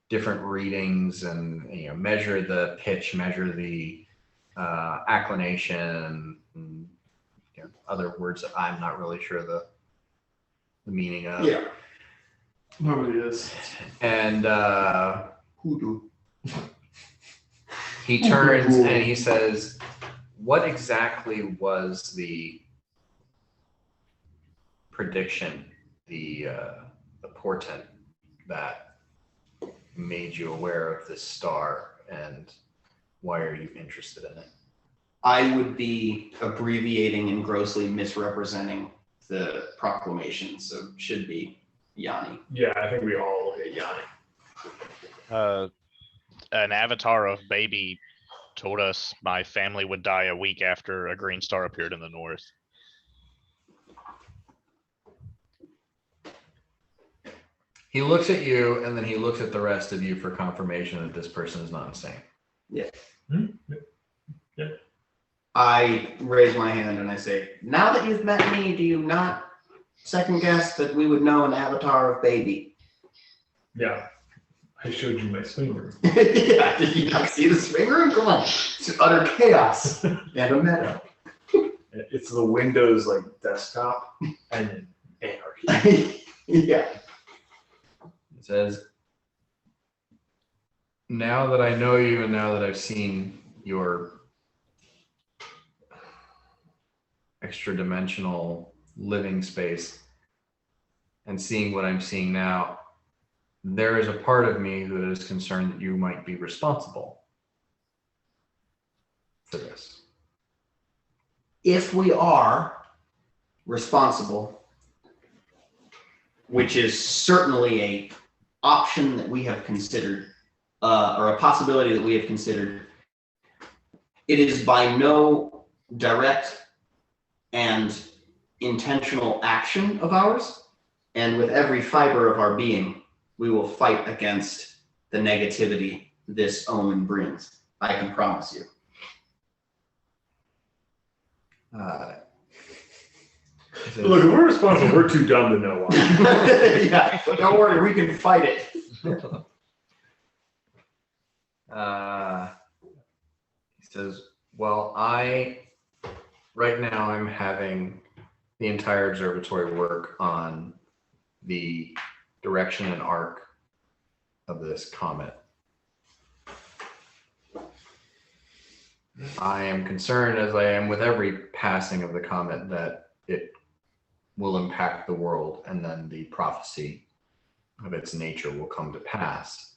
different readings and, you know, measure the pitch, measure the acclination, and, you know, other words that I'm not really sure the meaning of. Yeah. Nobody is. And hoodoo. He turns and he says, what exactly was the prediction, the portent that made you aware of this star, and why are you interested in it? I would be abbreviating and grossly misrepresenting the proclamation, so should be Yanni. Yeah, I think we all hit Yanni. An avatar of baby told us my family would die a week after a green star appeared in the north. He looks at you, and then he looks at the rest of you for confirmation that this person is not insane. Yeah. Mm-hmm. Yeah. I raise my hand and I say, now that you've met me, do you not second guess that we would know an avatar of baby? Yeah. I showed you my swing room. Yeah, did you not see the swing room? Come on. It's utter chaos and a meadow. It's the Windows like desktop and anarchy. Yeah. It says, now that I know you and now that I've seen your extra dimensional living space and seeing what I'm seeing now, there is a part of me that is concerned that you might be responsible for this. If we are responsible, which is certainly a option that we have considered, or a possibility that we have considered, it is by no direct and intentional action of ours, and with every fiber of our being, we will fight against the negativity this omen brings. I can promise you. Look, if we're responsible, we're too dumb to know why. Yeah, but don't worry, we can fight it. He says, well, right now I'm having the entire observatory work on the direction and arc of this comet. I am concerned, as I am with every passing of the comet, that it will impact the world, and then the prophecy of its nature will come to pass.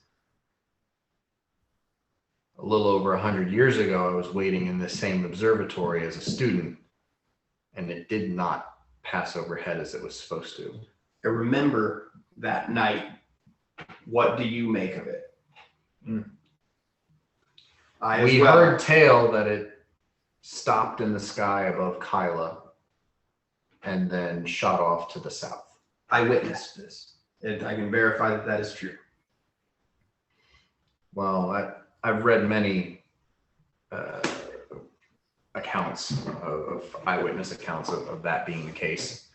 A little over 100 years ago, I was waiting in the same observatory as a student, and it did not pass overhead as it was supposed to. I remember that night. What do you make of it? We heard tale that it stopped in the sky above Kyla and then shot off to the south. I witnessed this. And I can verify that that is true. Well, I've read many accounts of eyewitness accounts of that being the case,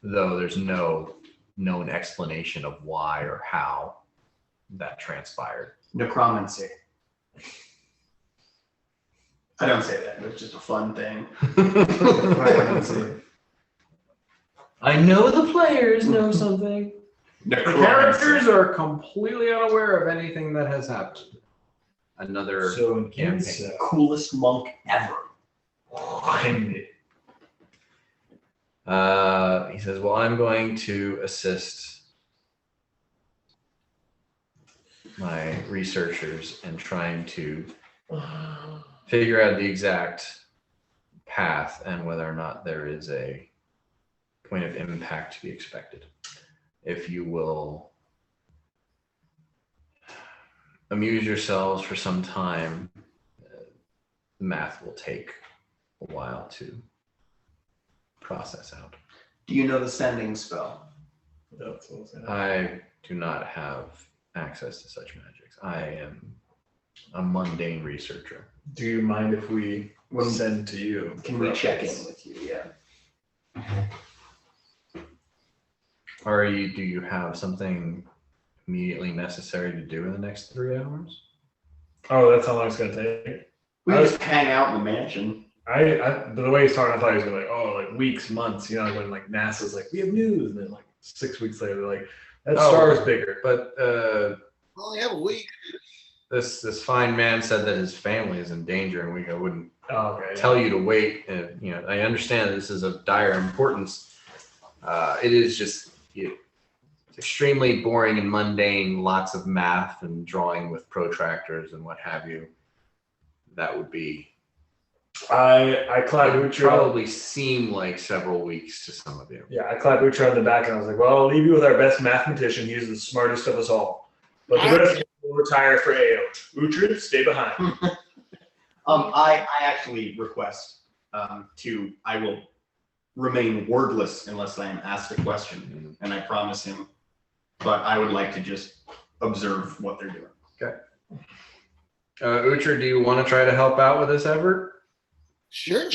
though there's no known explanation of why or how that transpired. Necromancy. I don't say that. It's just a fun thing. I know the players know something. The characters are completely unaware of anything that has happened. Another campaign. Coolest monk ever. He says, well, I'm going to assist my researchers in trying to figure out the exact path and whether or not there is a point of impact to be expected. If you will amuse yourselves for some time, the math will take a while to process out. Do you know the sending spell? I do not have access to such magics. I am a mundane researcher. Do you mind if we send to you? Can we check in with you? Yeah. Do you have something immediately necessary to do in the next 3 hours? Oh, that's how long it's gonna take. We just hang out in the mansion. The way he's talking, I thought he was gonna be like, oh, like weeks, months. You know, when like NASA's like, we have news, and then like 6 weeks later, they're like, that star is bigger. But Only have a week. this fine man said that his family is in danger, and I wouldn't tell you to wait. I understand this is of dire importance. It is just it's extremely boring and mundane. Lots of math and drawing with protractors and what have you. That would be. I clapped Uhtred. Probably seem like several weeks to some of you. Yeah, I clapped Uhtred on the back, and I was like, well, I'll leave you with our best mathematician. He's the smartest of us all. But the rest of you will retire for AO. Uhtred, stay behind. I actually request I will remain wordless unless I am asked a question, and I promise him, but I would like to just observe what they're doing. Okay. Uhtred, do you want to try to help out with this effort? Sure.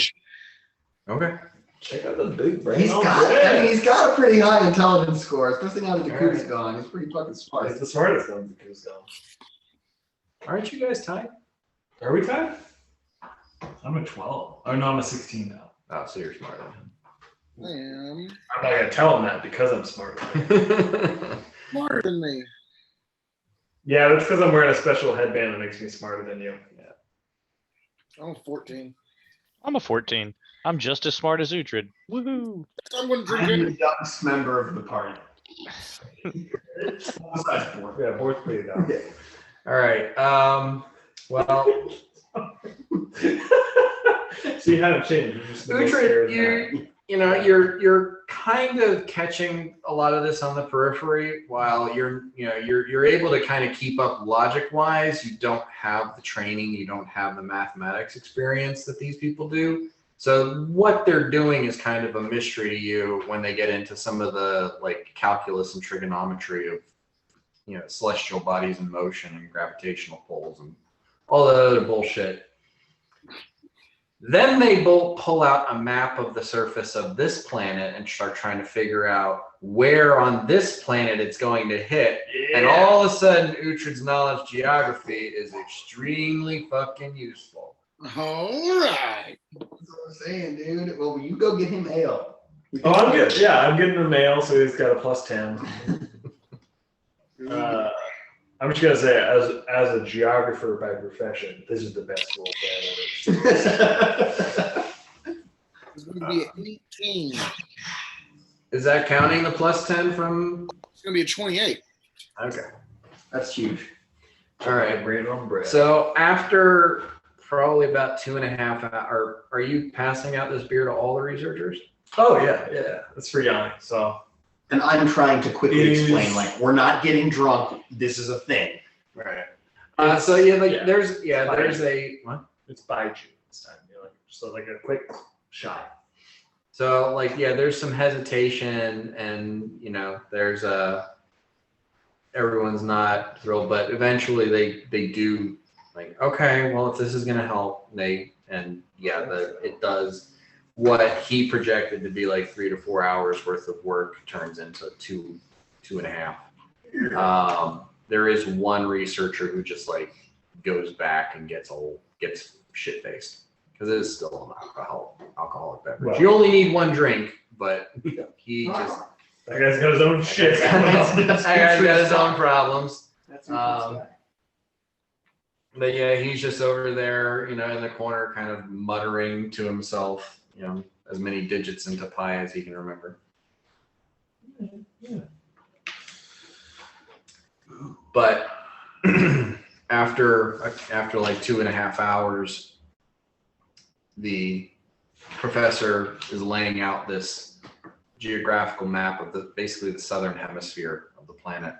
Okay. Check out the big brain. He's got a pretty high intelligence score, especially now that Jakub's gone. He's pretty fucking smart. He's the smartest one Jakub's gone. Aren't you guys tied? Are we tied? I'm a 12. Oh no, I'm a 16 now. Oh, so you're smarter than him. I'm not gonna tell him that because I'm smarter. Smarter than me. Yeah, that's because I'm wearing a special headband that makes me smarter than you. Yeah. I'm 14. I'm a 14. I'm just as smart as Uhtred. Woohoo! I'm going to drink I'm the it. youngest member of the party. Yeah, fourth pretty dumb. Okay. All right. Well, So you haven't changed. You're just the most Uhtred, charismatic. you're kind of catching a lot of this on the periphery, while you're able to kind of keep up logic wise. You don't have the training, you don't have the mathematics experience that these people do. So what they're doing is kind of a mystery to you when they get into some of the like calculus and trigonometry of celestial bodies in motion and gravitational pulls and all that other bullshit. Then they both pull out a map of the surface of this planet and start trying to figure out where on this planet it's going to hit. Yeah. And all of a sudden, Uhtred's knowledge of geography is extremely fucking useful. All right. That's what I'm saying, dude. Well, you go get him ale. Oh, I'm good. Yeah, I'm getting the mail, so he's got a +10. I'm just gonna say, as a geographer by profession, this is the best role play I've ever seen. It's going to be an 18. Is that counting the plus 10 from? It's going to be a 28. Okay. That's huge. All right. Bread on bread. So after probably about 2.5 hours, are you passing out this beer to all the researchers? Oh yeah, that's for Yanni. So. And I'm trying to quickly Is- explain, like, we're not getting drunk. This is a thing. Right. So yeah, like Yeah. there's a what? It's Baiju this time. So like a quick shot. So like yeah, there's some hesitation, and there's everyone's not thrilled, but eventually they do like, okay, well if this is gonna help, it does. What he projected to be like 3 to 4 hours worth of work turns into 2.5. There is one researcher who just like goes back and gets shit faced because it is still an alcoholic beverage. Well- You only need one drink, but he just That guy's got his own shit. that guy's got his own problems. That's But yeah, he's just over there, in the corner, kind of muttering to himself, as many digits into pi as he can remember. But after like 2.5 hours, the professor is laying out this geographical map of basically the southern hemisphere of the planet,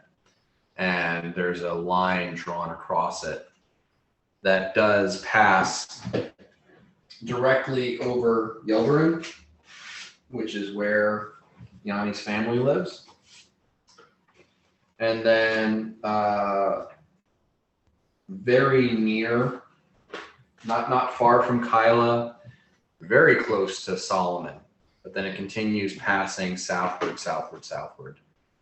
and there's a line drawn across it that does pass directly over Yelverun, which is where Yanni's family lives. And then very near, not far from Kyla, very close to Solomon, but then it continues passing southward,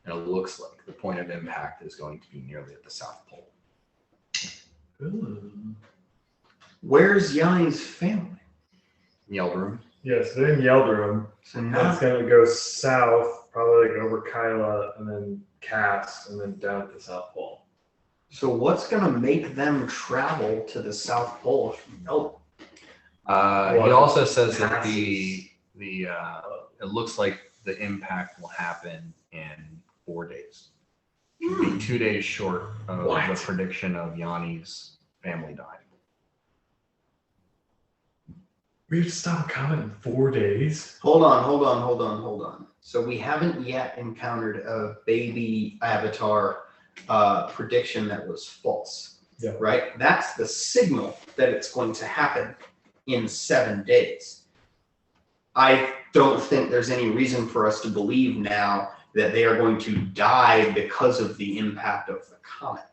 and it looks like the point of impact is going to be nearly at the South Pole. Ooh. Where's Yanni's family? Yelverun. Yes, they're in Yeldrum. So It's not gonna go south, probably like over Kyla, and then Cass, and then down to the South Pole. So what's gonna make them travel to the South Pole? No. He also says that it looks like the impact will happen in 4 days. It'll be 2 days short of the prediction of Yanni's family dying. We have to stop a comet in 4 days. Hold on. So we haven't yet encountered a baby avatar prediction that was false. Yeah. Right? That's the signal that it's going to happen in 7 days. I don't think there's any reason for us to believe now that they are going to die because of the impact of the comet.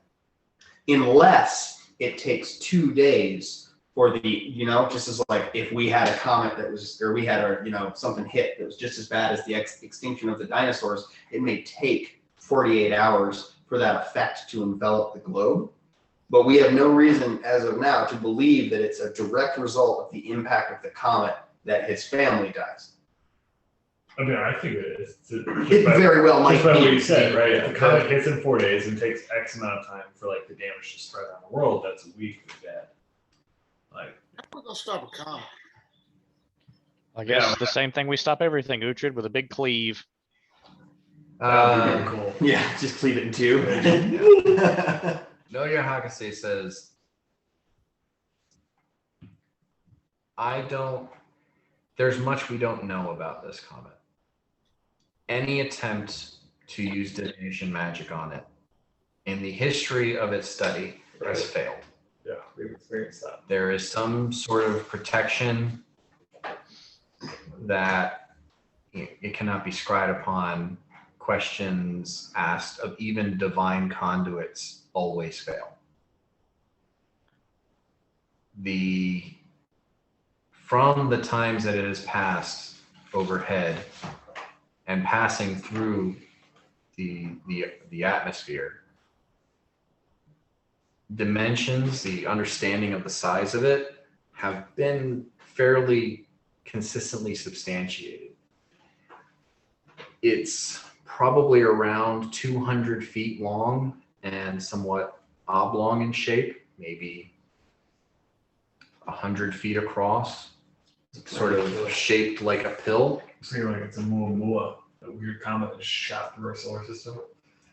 Unless it takes 2 days for the, just as like if we had a comet that was, or we had something hit that was just as bad as the extinction of the dinosaurs, it may take 48 hours for that effect to envelop the globe. But we have no reason as of now to believe that it's a direct result of the impact of the comet that his family dies. I mean, I think it is. It very well might Just by what be. you said, right? If the comet hits in 4 days and takes X amount of time for like the damage to spread around the world, that's a week of bad. Like, We're going to stop a comet. I guess Yeah. the same thing we stop everything, Uhtred, with a big cleave. that would be really cool. Yeah, just cleave it in two. Noya Hakase says, there's much we don't know about this comet. Any attempt to use divination magic on it in the history of its study has failed. Yeah, we've experienced that. There is some sort of protection that it cannot be scryed upon. Questions asked of even divine conduits always fail. From the times that it has passed overhead and passing through the atmosphere, dimensions, the understanding of the size of it, have been fairly consistently substantiated. It's probably around 200 feet long and somewhat oblong in shape, maybe 100 feet across, sort of shaped like a pill. Seems like it's a Muamua, a weird comet that shot through our solar system.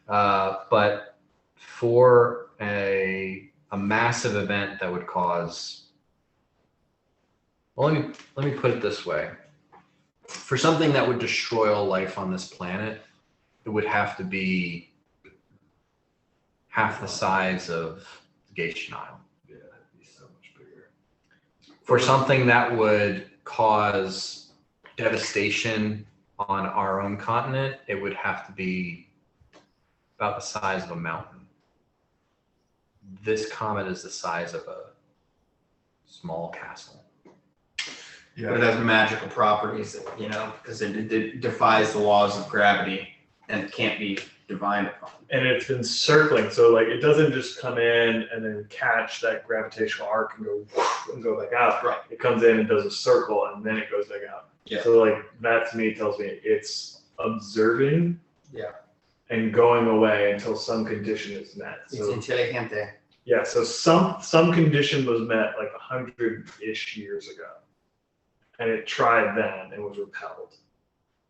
But for a massive event that would cause, well, let me put it this way. For something that would destroy all life on this planet, it would have to be half the size of Gation Isle. Yeah, it'd be so much bigger. For something that would cause devastation on our own continent, it would have to be about the size of a mountain. This comet is the size of a small castle. But it has magical properties, you know, because it defies the laws of gravity and it can't be divined upon. And it's been circling, so like it doesn't just come in and then catch that gravitational arc and go back out. Right. It comes in and does a circle and then it goes back out. Yeah. So like that to me tells me it's observing. Yeah. And going away until some condition is met. It's So intelligente. yeah, so some condition was met like 100-ish years ago. And it tried then and was repelled.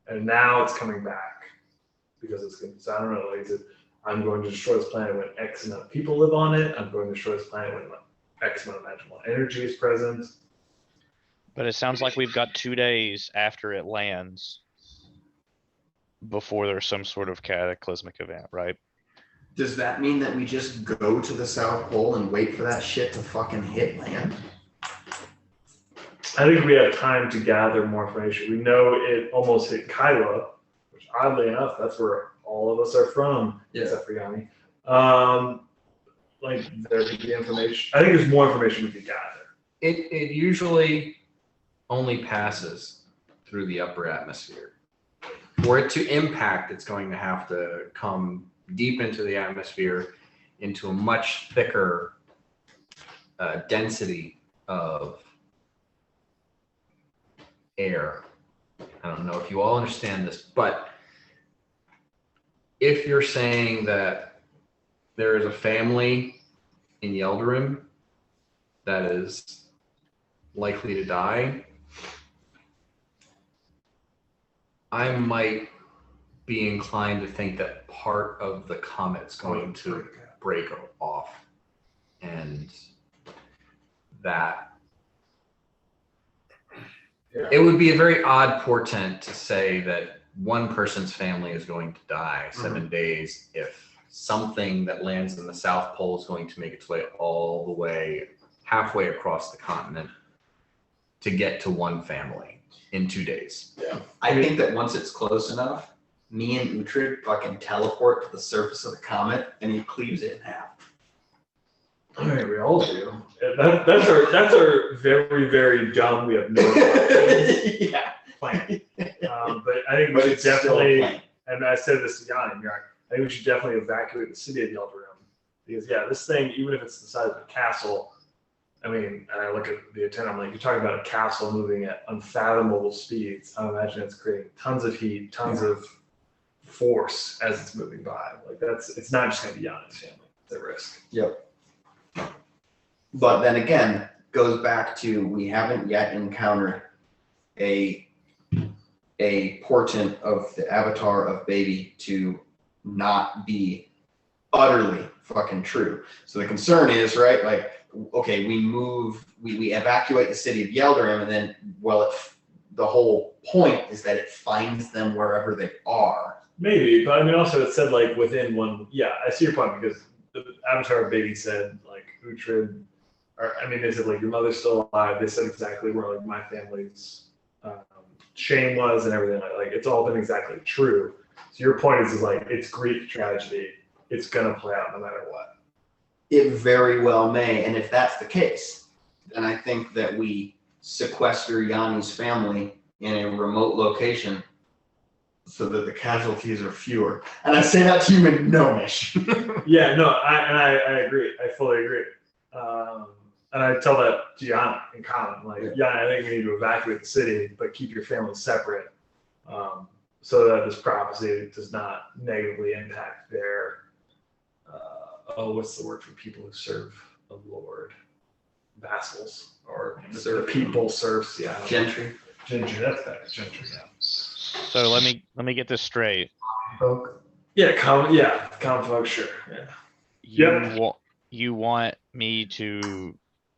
And now it's coming back because it's going to, so I don't know, like I'm going to destroy this planet when X amount of people live on it. I'm going to destroy this planet when X amount of magical energy is present. But it sounds like we've got 2 days after it lands before there's some sort of cataclysmic event, right? Does that mean that we just go to the South Pole and wait for that shit to fucking hit land? I think we have time to gather more information. We know it almost hit Kyla, which oddly enough, that's where all of us are from, except for Yanni. Like there could be information. I think there's more information we could gather. It usually only passes through the upper atmosphere. For it to impact, it's going to have to come deep into the atmosphere, into a much thicker density of air. I don't know if you all understand this, but if you're saying that there is a family in Yeldarim that is likely to die, I might be inclined to think that part of the comet's going to break off, and that it would be a very odd portent to say that one person's family is going to die 7 days if something that lands in the South Pole is going to make its way all the way halfway across the continent to get to one family in 2 days. Yeah. I think that once it's close enough, me and Uhtred fucking teleport to the surface of the comet and he cleaves it in half. I mean, we all do. That's our very, very dumb. We have no plan. But I think we should definitely, and I said this to Yanni, I think we should definitely evacuate the city of Yeldarim. Because this thing, even if it's the size of a castle, I mean, and I look at the antenna, I'm like, you're talking about a castle moving at unfathomable speeds. I imagine it's creating tons of heat, tons of force as it's moving by. Like it's not just gonna be Yanni's family. It's at risk. Yep. But then again, goes back to we haven't yet encountered a portent of the avatar of baby to not be utterly fucking true. So the concern is, right, like, okay, we evacuate the city of Yeldarim, and then, the whole point is that it finds them wherever they are. Maybe, but I mean, also it said like within one. Yeah, I see your point because the avatar of baby said like Uhtred, or I mean, they said like your mother's still alive. They said exactly where like my family's shame was and everything. Like it's all been exactly true. So your point is like it's Greek tragedy. It's gonna play out no matter what. It very well may, and if that's the case, then I think that we sequester Yanni's family in a remote location so that the casualties are fewer. And I say that to you in gnomish. Yeah, no, I agree. I fully agree. And I tell that to Yanni in common. Like, I think we need to evacuate the city, but keep your family separate so that this prophecy does not negatively impact their what's the word for people who serve a lord? Vassals or the people serfs. Yeah. Gentry. Gentry. That's better. Gentry. Yeah. So let me get this straight. Folk. Yeah. Common folk. Sure. Yeah. You want me to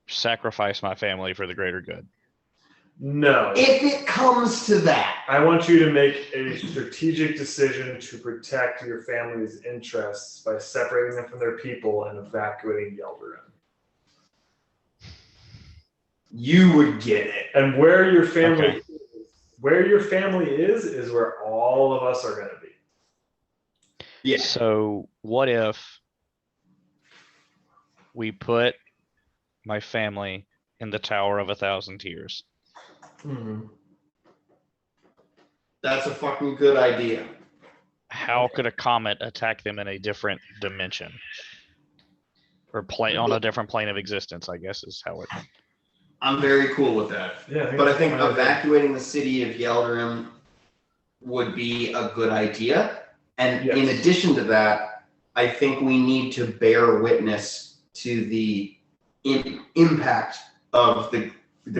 sacrifice my family for the greater good? No. If it comes to that, I want you to make a strategic decision to protect your family's interests by separating them from their people and evacuating Yelderun. you would get it. And where your family Okay. is where all of us are going to be. Yeah. So what if we put my family in the Tower of 1,000 Tears? That's a fucking good idea. How could a comet attack them in a different dimension? Or plane on a different plane of existence, I guess is how it. I'm very cool with that. Yeah, But I think evacuating the city of Yelderham would be a good idea. And in Yes. addition to that, I think we need to bear witness to the impact of the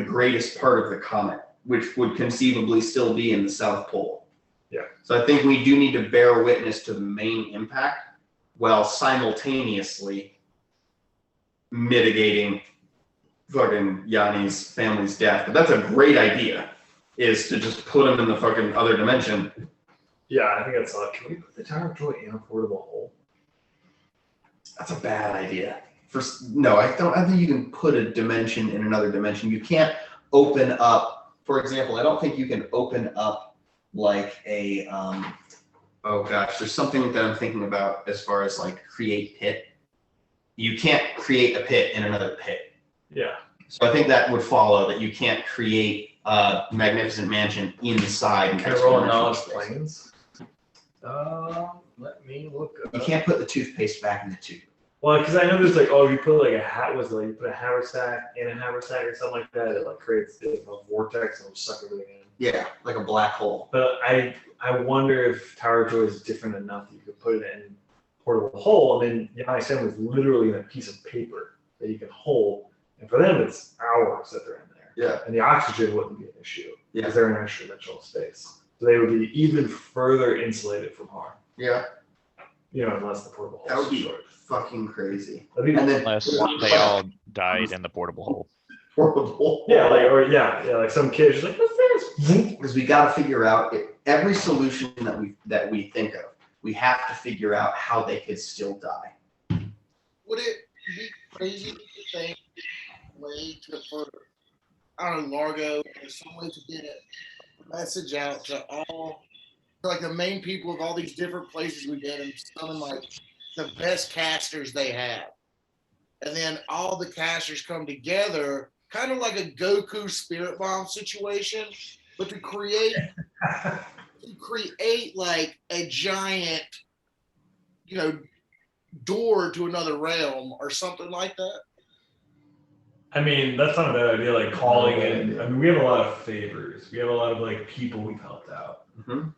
greatest part of the comet, which would conceivably still be in the South Pole. Yeah. So I think we do need to bear witness to the main impact while simultaneously mitigating fucking Yanni's family's death. But that's a great idea, is to just put him in the fucking other dimension. Yeah, I think that's a Can we put the Tower of Joy in a portable hole? That's a bad idea. No, I think you can put a dimension in another dimension. You can't open up, for example, I don't think you can open up like a, oh gosh, there's something that I'm thinking about as far as like create pit. You can't create a pit in another pit. Yeah. So I think that would follow that you can't create a magnificent mansion inside. Can I roll a exponential knowledge space. planes? Let me look up. You can't put the toothpaste back in the tube. Well, because I know there's like, if you put like a hat, you put a haversack in a haversack or something like that, it like creates a vortex and will suck everything in. Yeah, like a black hole. But I wonder if Tower of Joy is different enough that you could put it in a portable hole. I mean, Yanni's family is literally in a piece of paper that you can hold, and for them it's hours that they're in there. Yeah. And the oxygen wouldn't be an issue Yeah. because they're in an extra-dimensional space, so they would be even further insulated from harm. Yeah. Unless the portable hole That would is be destroyed. fucking crazy. That'd be And then Unless they all died in the portable hole. horrible. like some kid's just like, what's this? Because we got to figure out every solution that we think of. We have to figure out how they could still die. Would it be crazy to think way to for I don't know, Largo, or some way to get a message out to all like the main people of all these different places we've been and summon like the best casters they have. And then all the casters come together, kind of like a Goku Spirit Bomb situation, but to create like a giant, door to another realm or something like that. I mean, that's not a bad idea. Like calling in. I mean, we have a lot of favors. We have a lot of like people we've helped out. Mm-hmm.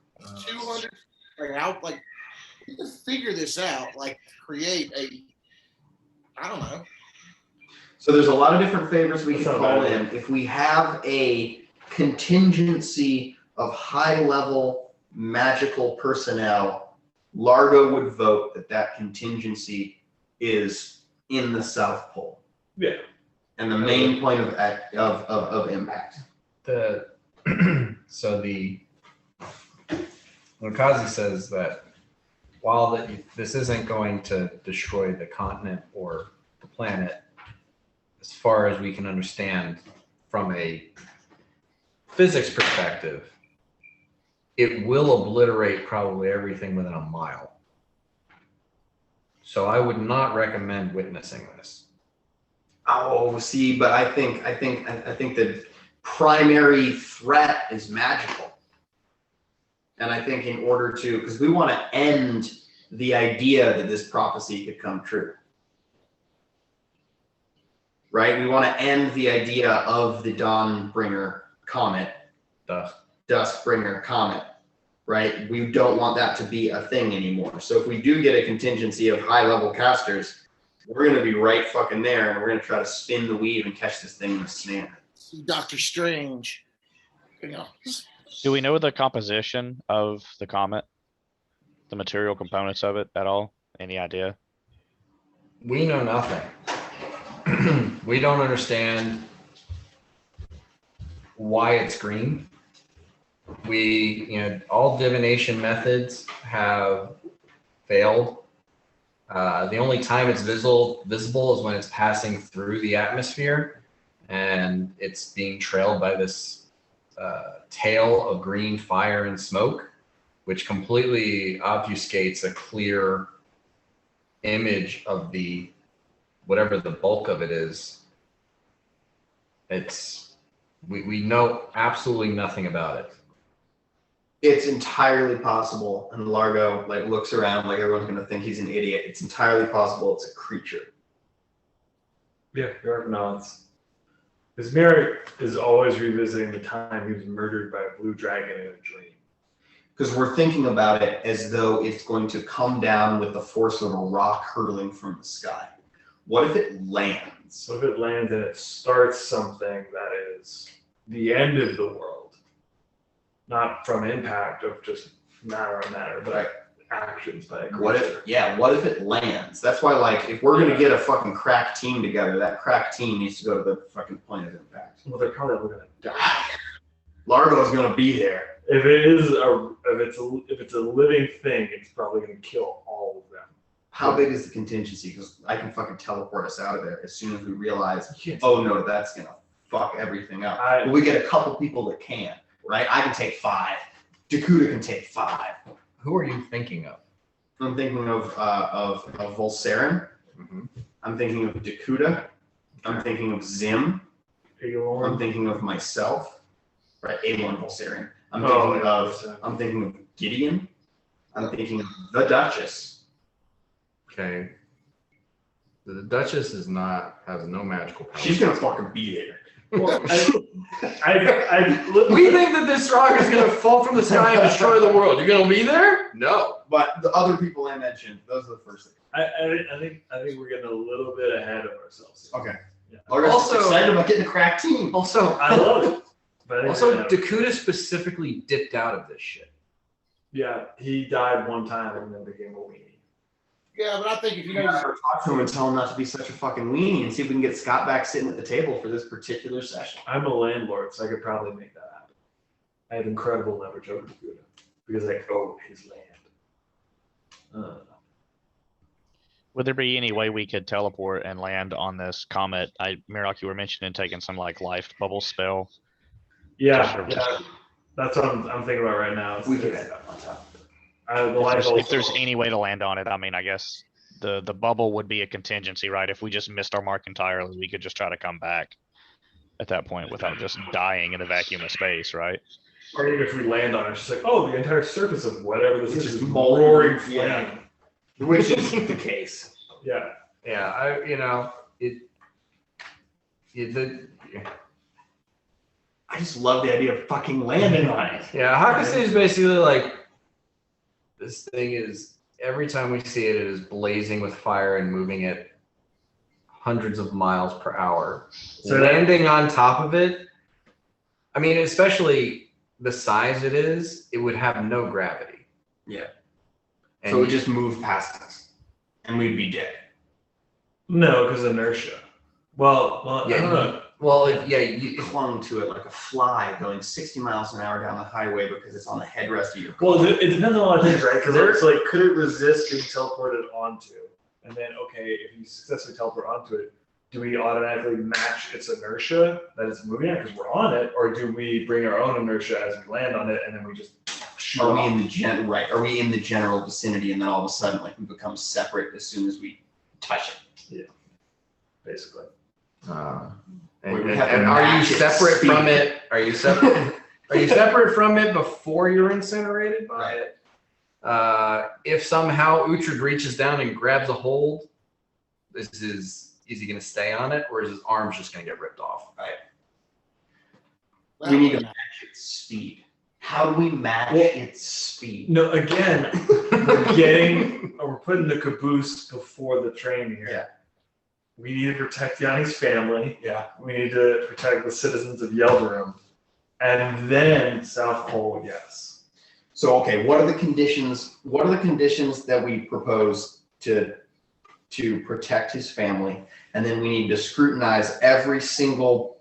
200, you can figure this out. Like create I don't know. So there's a lot of different favors we That's can not call bad. in. If we have a contingency of high-level magical personnel, Largo would vote that contingency is in the South Pole. Yeah. And the main point of impact. When Kazi says that while this isn't going to destroy the continent or the planet, as far as we can understand from a physics perspective, it will obliterate probably everything within a mile. So I would not recommend witnessing this. Oh, see, but I think the primary threat is magical. And I think in order to, because we want to end the idea that this prophecy could come true. Right? We want to end the idea of the Dawnbringer comet, Duskbringer comet, right? We don't want that to be a thing anymore. So if we do get a contingency of high-level casters, we're going to be right fucking there, and we're going to try to spin the weave and catch this thing in a snare. Doctor Strange. You know. Do we know the composition of the comet? The material components of it at all? Any idea? We know nothing. We don't understand why it's green. All divination methods have failed. The only time it's visible is when it's passing through the atmosphere and it's being trailed by this tail of green fire and smoke, which completely obfuscates a clear image of the whatever the bulk of it is. We know absolutely nothing about it. It's entirely possible, and Largo looks around like everyone's going to think he's an idiot. It's entirely possible it's a creature. Yeah, York nods. His mirror is always revisiting the time he was murdered by a blue dragon in a dream. Because we're thinking about it as though it's going to come down with the force of a rock hurtling from the sky. What if it lands? What if it lands and it starts something that is the end of the world? Not from impact of just matter on matter, but actions by a creature. What if it lands? That's why, if we're going to get a fucking crack team together, that crack team needs to go to the fucking point of impact. Well, they're probably all going to die. Largo's going to be there. If it's a living thing, it's probably going to kill all of them. How big is the contingency? Because I can fucking teleport us out of there as soon as we realize, oh no, that's going to fuck everything up. But we get a couple people that can, right? I can take 5. Dakuda can take 5. Who are you thinking of? I'm thinking of Volsaren. Mm-hmm. I'm thinking of Dakuda. I'm thinking of Zim. I'm thinking of myself. Right, A1 Volsaren. I'm thinking of Gideon. I'm thinking of the Duchess. Okay. The Duchess has no magical power. She's gonna fucking be there. Well, We think that this rock is gonna fall from the sky and destroy the world. You're gonna be there? No. But the other people I mentioned, those are the first things. I think we're getting a little bit ahead of ourselves. Okay. Yeah. Also excited about getting a crack team. Also, I love it. But Dakuda specifically dipped out of this shit. Yeah, he died one time and then became a weenie. Yeah, but I think if you know, Talk to him and tell him not to be such a fucking weenie and see if we can get Scott back sitting at the table for this particular session. I'm a landlord, so I could probably make that happen. I have incredible leverage over Dakuda because I own his land. Would there be any way we could teleport and land on this comet? Mirok, you were mentioning taking some life bubble spell. Yeah, that's what I'm thinking about right now. We could end up on top of it. If there's any way to land on it, I guess the bubble would be a contingency, right? If we just missed our mark entirely, we could just try to come back at that point without just dying in a vacuum of space, right? Or even if we land on it, it's just the entire surface of whatever this is Just roaring flame. yeah. Which is the case. Yeah. Yeah, I just love the idea of fucking landing on it. Yeah, Hakase is basically this thing is, every time we see it, it is blazing with fire and moving at hundreds of miles per hour. So landing on top of it, especially the size it is, it would have no gravity. Yeah. And So it would just move past us, and we'd be dead. No, because inertia. Well, Yeah, I don't know. you Clung to it like a fly going 60 miles an hour down the highway because it's on the headrest of your car. Well, it depends on a lot of things, right? Because it's could it resist being teleported onto? And then, if you successfully teleport onto it, do we automatically match its inertia that it's moving at because we're on it, or do we bring our own inertia as we land on it and then we just shoot Are we off? Are we in the general vicinity and then all of a sudden we become separate as soon as we touch it? Yeah, basically. And are you separate from it? Are you separate? Are you separate from it before you're incinerated by it? If somehow Uhtred reaches down and grabs a hold, is he going to stay on it, or is his arms just going to get ripped off? We need to match its speed. How do we match Well, its speed? No, again, we're putting the caboose before the train here. Yeah. We need to protect Yanni's family. Yeah. We need to protect the citizens of Yeldarum. And then South Pole, yes. So, okay, what are the conditions? What are the conditions that we propose to protect his family? And then we need to scrutinize every single,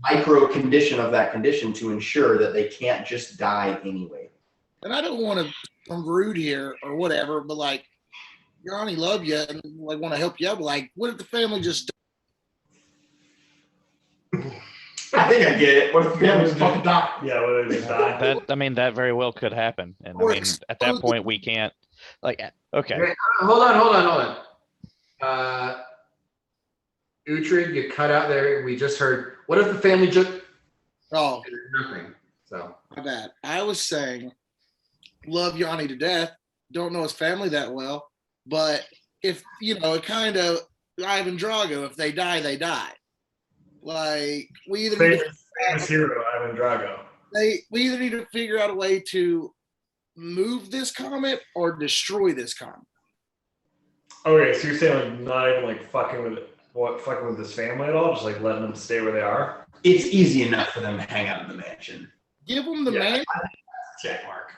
micro condition of that condition to ensure that they can't just die anyway. And I don't want to become rude here or whatever, but like, Yanni love you and like want to help you out. But like, what if the family just? I think I get it. What if the family's fucking die? Yeah, what if they die? That very well could happen. And I mean, at that point, we can't, okay. Okay, hold on. Uhtred, you cut out there. We just heard, what if the family just... Oh, nothing. So my bad. I was saying, love Yanni to death. Don't know his family that well, but if it kind of Ivan Drago. If they die, they die. Like we either need famous hero Ivan Drago. we either need to figure out a way to move this comet or destroy this comet. Okay, so you're saying like not even like fucking with this family at all, just like letting them stay where they are? It's easy enough for them to hang out in the mansion. Give them the man. Check mark.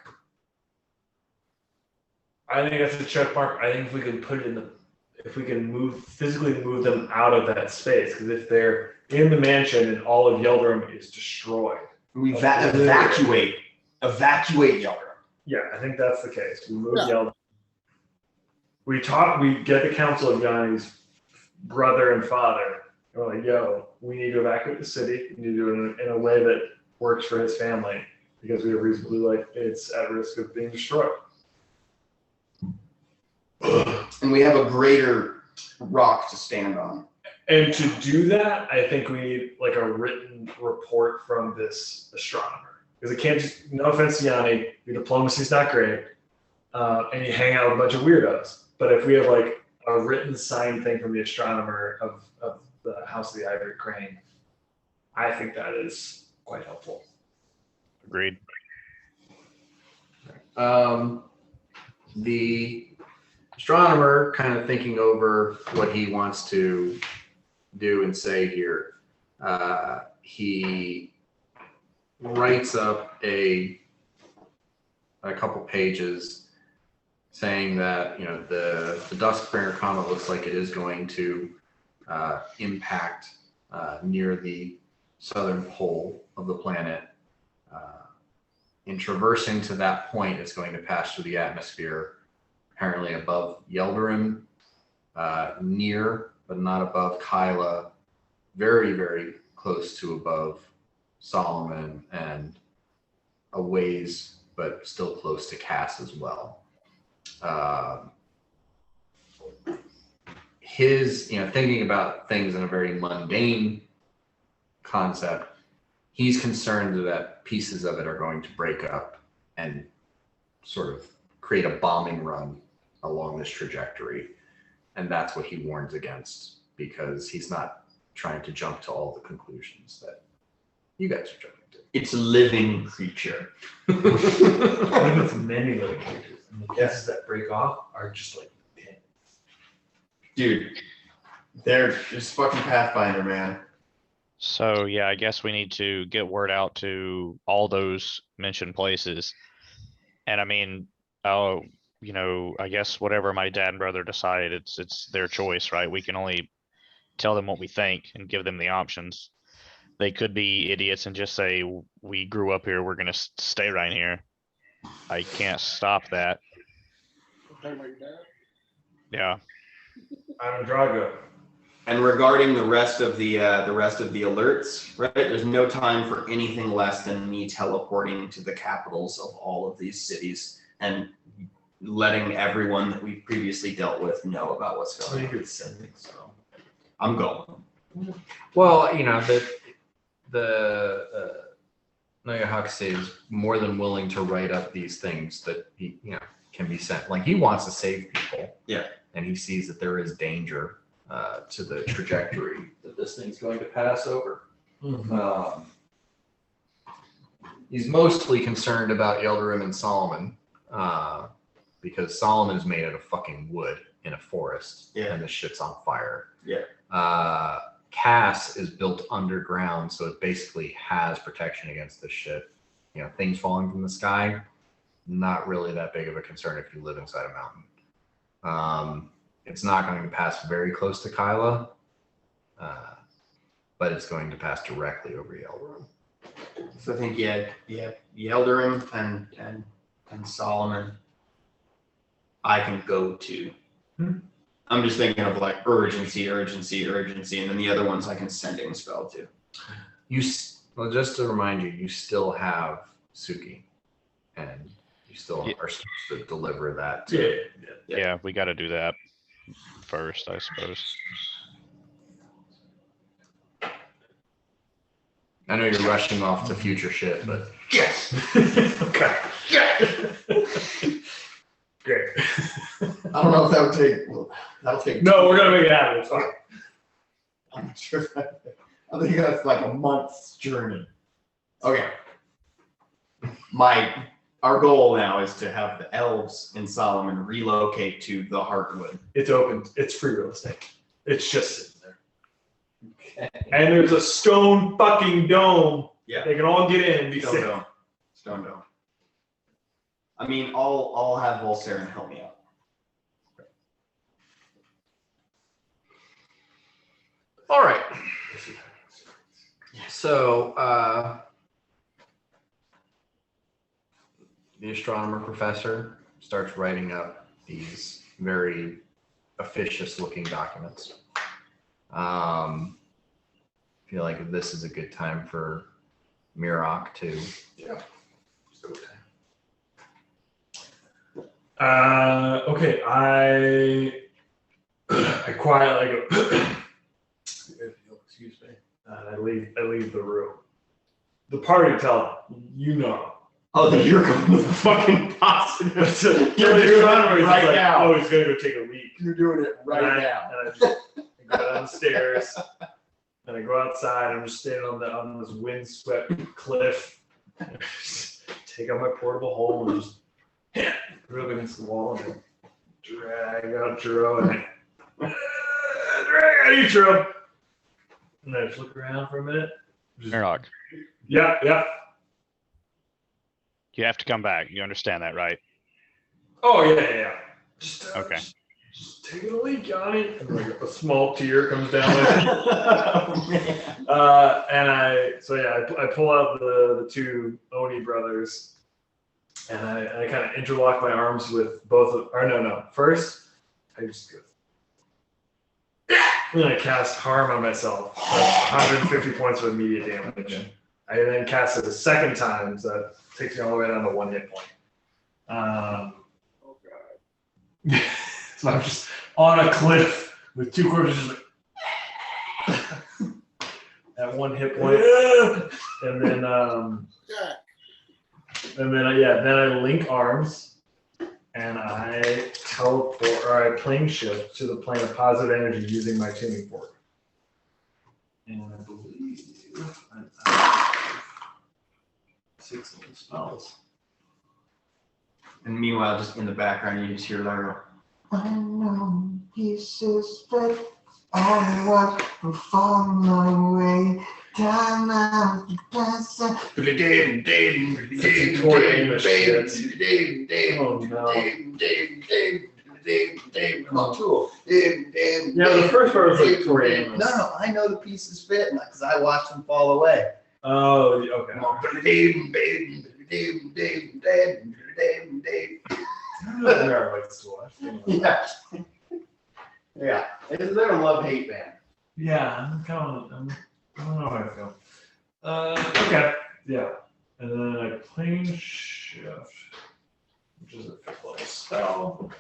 I think that's a check mark. I think if we can put it if we can physically move them out of that space, because if they're in the mansion and all of Yeldarum is destroyed. We evacuate Yeldarum. Yeah, I think that's the case. We move Yeldarum. We get the council of Yanni's brother and father. And we're like, yo, we need to evacuate the city. We need to do it in a way that works for his family, because we have reason to believe like it's at risk of being destroyed. And we have a greater rock to stand on. And to do that, I think we need like a written report from this astronomer. Because it can't just, no offense to Yanni, your diplomacy's not great, and you hang out with a bunch of weirdos. But if we have like a written signed thing from the astronomer of the House of the Ivory Crane, I think that is quite helpful. Agreed. The astronomer kind of thinking over what he wants to do and say here. He writes up a couple pages saying that the Duskbringer comet looks like it is going to impact near the southern pole of the planet. In traversing to that point, it's going to pass through the atmosphere, apparently above Yeldarum, near but not above Kyla, very, very close to above Solomon, and a ways, but still close to Cass as well. His, thinking about things in a very mundane concept, he's concerned that pieces of it are going to break up and sort of create a bombing run along this trajectory. And that's what he warns against, because he's not trying to jump to all the conclusions that you guys are jumping to. It's a living creature. I think it's many living creatures. And the pieces that break off are just like pins. Dude, they're just fucking Pathfinder, man. So yeah, I guess we need to get word out to all those mentioned places. And I mean, I guess whatever my dad and brother decide, it's their choice, right? We can only tell them what we think and give them the options. They could be idiots and just say, we grew up here, we're gonna stay right here. I can't stop that. Yeah. Ivan Drago. And regarding the rest of the alerts, right? There's no time for anything less than me teleporting to the capitals of all of these cities and letting everyone that we've previously dealt with know about what's going on. So I'm going. Well, the Nagahakase is more than willing to write up these things that he, can be sent. Like, he wants to save people. Yeah. And he sees that there is danger to the trajectory that this thing's going to pass over. Mm-hmm. He's mostly concerned about Yildirim and Solomon, because Solomon is made out of fucking wood in a forest, and the shit's on fire. Cass is built underground, so it basically has protection against this shit. You know, things falling from the sky, not really that big of a concern if you live inside a mountain. It's not going to pass very close to Kyla, but it's going to pass directly over Yildirim. So I think Yildirim and Solomon I can go to. I'm just thinking of like urgency, and then the other ones I can sending spell to. Well, just to remind you, you still have Suki, and you still are supposed to deliver that to. Yeah, we got to do that first, I suppose. I know you're rushing off to future shit, but yes. Okay. Great. I don't know if that would take. Well, that'll take. No, we're gonna make it happen. It's fine. I'm not sure. I think that's like a month's journey. Okay. Our goal now is to have the elves in Solomon relocate to the Heartwood. It's open. It's free real estate. It's just sitting there. Okay. And there's a stone fucking dome. Yeah. They can all get in and be safe. Stone dome. I mean, I'll have Volsaren help me out. all right. So the astronomer professor starts writing up these very officious looking documents. I feel like this is a good time for Mirok to. Yeah. Okay, I quietly go. Excuse me. I leave the room. The party tell you know. Oh, then you're going with the fucking positive. You're doing it right like, now. Oh, he's gonna go take a leak. You're doing it right and now. And I just go downstairs, and I go outside. I'm just standing on this windswept cliff. Take out my portable hole and just rub against the wall and then drag out Jero and drag out Jero. And I just look around for a minute. Mirok, Yeah. you have to come back. You understand that, right? Oh yeah. Just, Okay. Just taking a leak, Yanni. And like a small tear comes down. Oh, man. And I pull out the two Oni brothers, and I kind of interlock my arms with both of. Or no. First, I just go. And then I cast harm on myself. That's 150 points of immediate damage. I then cast it a second time, so that takes me all the way down to 1 hit point. Oh god. So I'm just on a cliff with two corpses just like at 1 hit point. And then then I link arms and I teleport or I plane shift to the plane of positive energy using my tuning fork. And I believe I have 6 of the spells. And meanwhile, just in the background, you just hear Largo. I know pieces, but I walk for my way. Time out to pass. Oh no. Come on, Tool. Yeah, the first part was like Tori Amos. No, I know the pieces fit because I watched them fall away. Oh, okay. Mara likes to watch. Yeah. Yeah. They're a love-hate band. Yeah, I don't know how I feel. Okay. Yeah. And then I plane shift, which is a 5th level spell.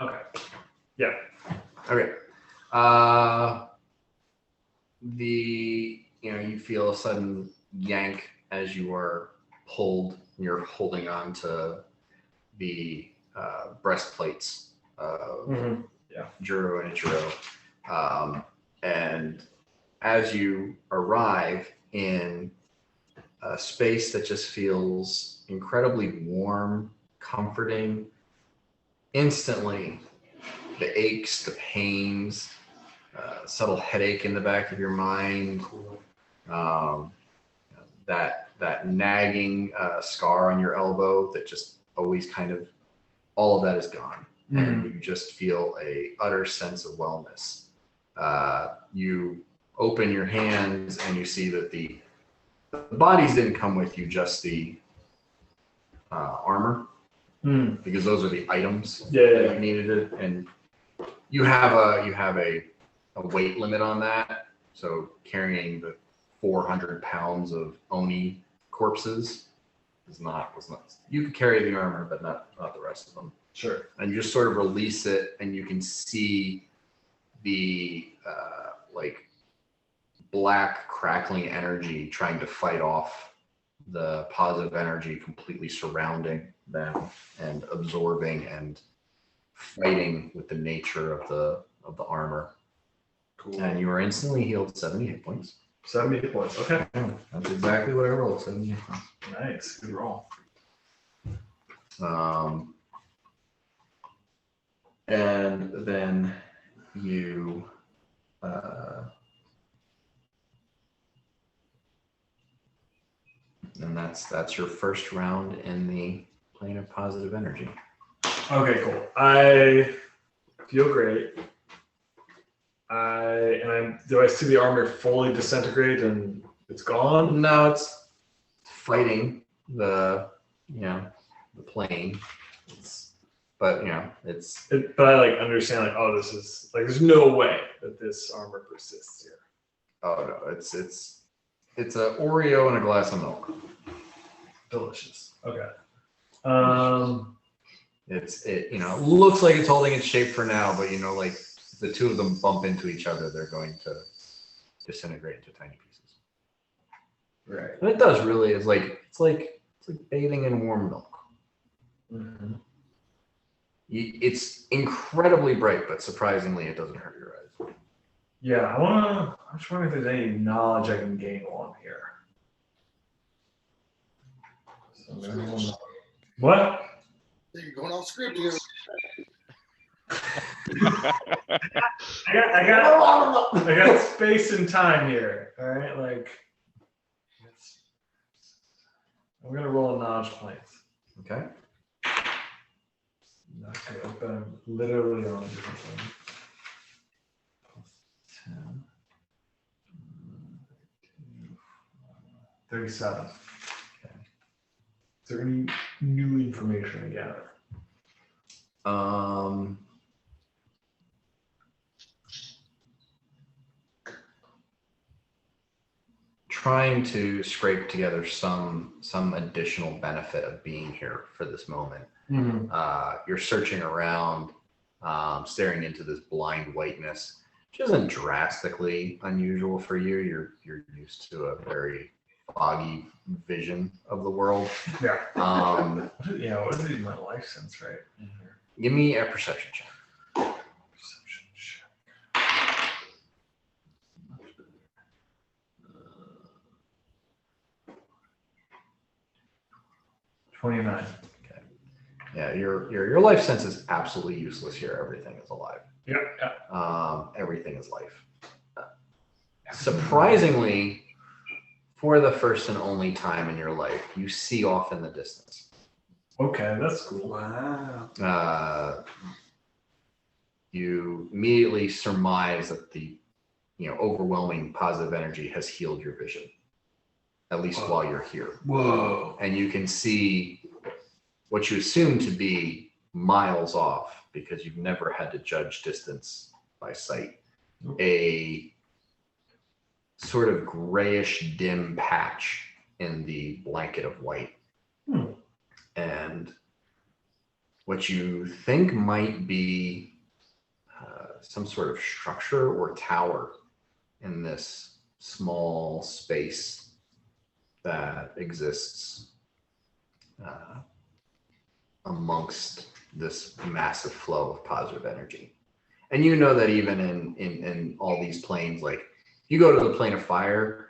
Okay. Yeah. Okay. You feel a sudden yank as you are pulled. You're holding on to the breastplates of Juro and Ichiro. And as you arrive in a space that just feels incredibly warm, comforting. Instantly, the aches, the pains, subtle headache in the back of your mind, that nagging scar on your elbow that just always kind of, all of that is gone. And you just feel a utter sense of wellness. You open your hands and you see that the bodies didn't come with you, just the armor, because those are the items that you needed. And you have a weight limit on that. So carrying the 400 pounds of Oni corpses was not. You could carry the armor, but not the rest of them. Sure. And you just sort of release it, and you can see the like black crackling energy trying to fight off the positive energy completely surrounding them and absorbing and fighting with the nature of the armor. Cool. And you are instantly healed 70 hit points. 70 hit points. Okay. That's exactly what I rolled. 70 hit points. Nice. Good roll. And then you and that's your first round in the plane of positive energy. Okay, cool. I feel great. Do I see the armor fully disintegrate and it's gone? No, it's fighting the plane. But I like understand like, oh, this is like, there's no way that this armor persists here. Oh no, it's a Oreo and a glass of milk. Delicious. Okay. It looks like it's holding its shape for now, but like the two of them bump into each other, they're going to disintegrate into tiny pieces. Right. And it does really. It's like bathing in warm milk. Mm-hmm. It's incredibly bright, but surprisingly, it doesn't hurt your eyes. Yeah, I'm just wondering if there's any knowledge I can gain on here. So what? You're going off script here. I got space and time here. All right, like I'm gonna roll a knowledge points. Okay. Not good, but I'm literally on a different one. 10. 37. Okay. Is there any new information to gather? Trying to scrape together some additional benefit of being here for this moment. You're searching around, staring into this blind whiteness, which isn't drastically unusual for you. You're used to a very foggy vision of the world. Yeah. What is my life sense right in here? Give me a perception check. Perception check. 29. Okay. Yeah, your life sense is absolutely useless here. Everything is alive. Yep. Everything is life. Surprisingly, for the first and only time in your life, you see off in the distance. Okay, that's cool. Wow. You immediately surmise that the overwhelming positive energy has healed your vision, at least while you're here. Whoa. And you can see what you assume to be miles off, because you've never had to judge distance by sight, a sort of grayish dim patch in the blanket of white. And what you think might be some sort of structure or tower in this small space that exists amongst this massive flow of positive energy. And you know that even in all these planes, like you go to the plane of fire,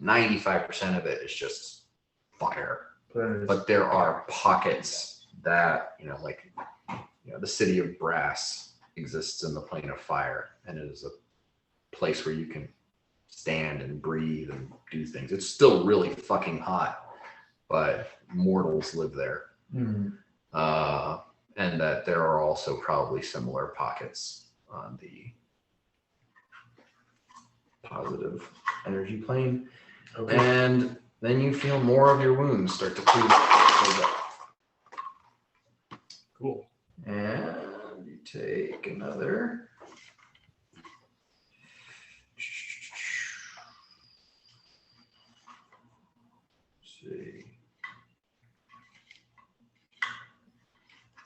95% of it is just fire. But But there are pockets that, the city of Brass exists in the plane of fire, and it is a place where you can stand and breathe and do things. It's still really fucking hot, but mortals live there. And that there are also probably similar pockets on the positive energy plane. okay. And then you feel more of your wounds start to clear. Cool. And you take another. Let's see.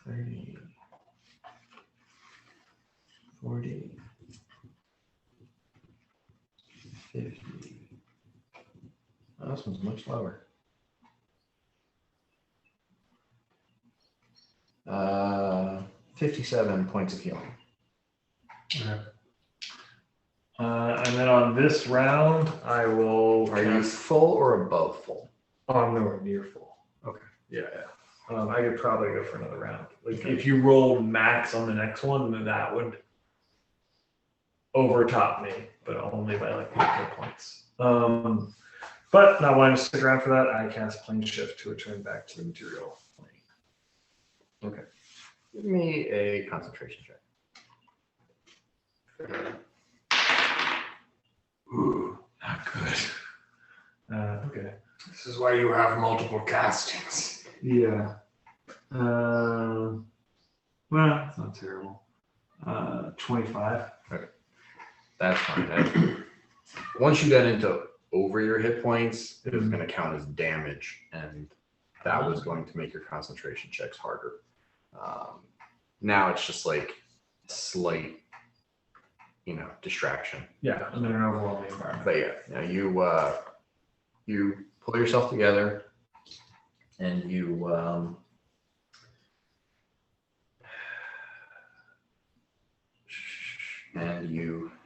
30, 40, 50. Oh, this one's much lower. 57 points of healing. Okay. And then on this round, I will. Are you full or above full? Oh, I'm nowhere near full. Okay. Yeah. I could probably go for another round. Like if you roll max on the next one, then that would overtop me, but only by like 8 hit points. But not wanting to stick around for that, I cast Plane Shift to return back to the material plane. Okay. Give me a concentration check. Ooh, not good. Okay. This is why you have multiple castings. Yeah. Well, it's not terrible. 25. That's fine. Once you get into over your hit points, it is going to count as damage, and that was going to make your concentration checks harder. Now it's just like slight, distraction. Yeah, and then an overwhelming environment. But yeah, now you pull yourself together, and you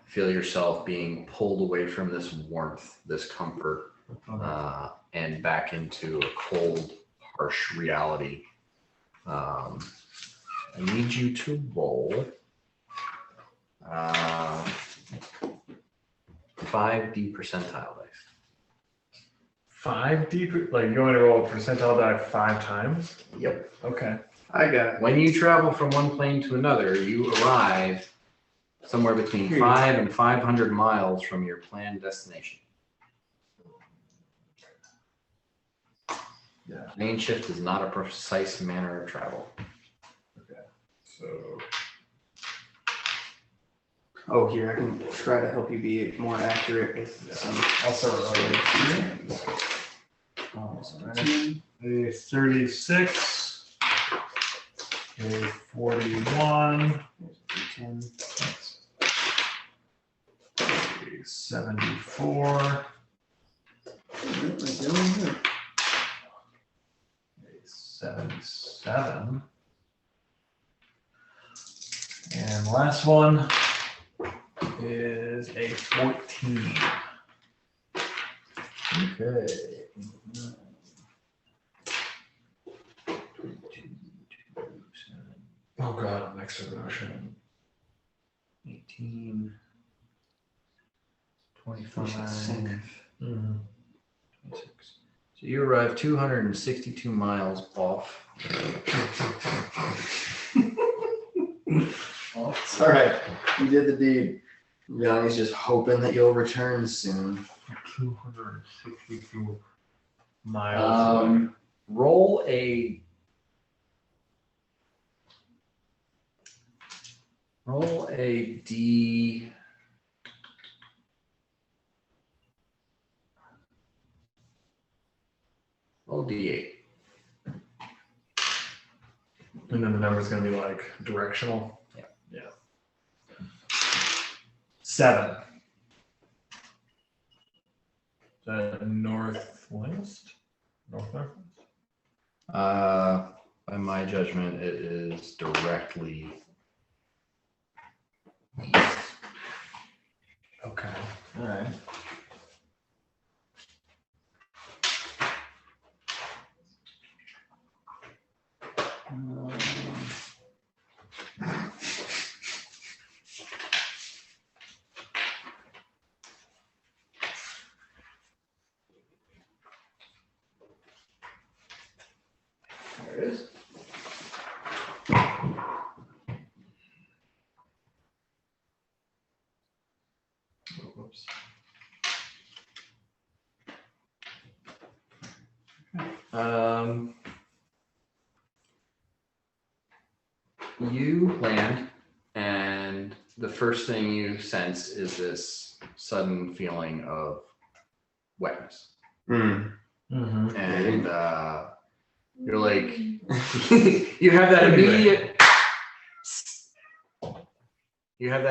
feel yourself being pulled away from this warmth, this comfort, and back into a cold, harsh reality. I need you to roll 5D percentile dice. 5D, like you're going to roll a percentile die 5 times? Yep. Okay. I got it. When you travel from one plane to another, you arrive somewhere between 5 and 500 miles from your planned destination. Yeah. Main shift is not a precise manner of travel. So. Oh, here, I can try to help you be more accurate with some. I'll start a 36, a 41, a 74, a 77, and last one is a 14. Okay. 22, Oh god, I'm next to the ocean. 18, 25, Mm-hmm. 26. So you arrive 262 miles off. It's all right. You did the deed. Johnny's just hoping that you'll return soon. 262 miles. Roll a D. Roll D8. And then the number's going to be like directional. Yeah. Yeah. 7. Northwest? Northwest? By my judgment, it is directly east. Okay. All right. There it is. Oh, whoops. You land, and the first thing you sense is this sudden feeling of wetness. Mm. And you're like, you have that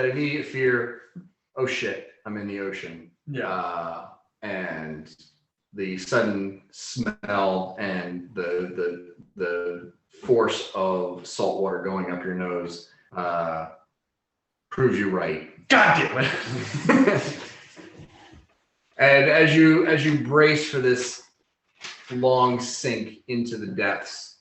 immediate fear. Oh shit, I'm in the ocean. Yeah. And the sudden smell and the force of salt water going up your nose proves you right. God damn it. And as you brace for this long sink into the depths,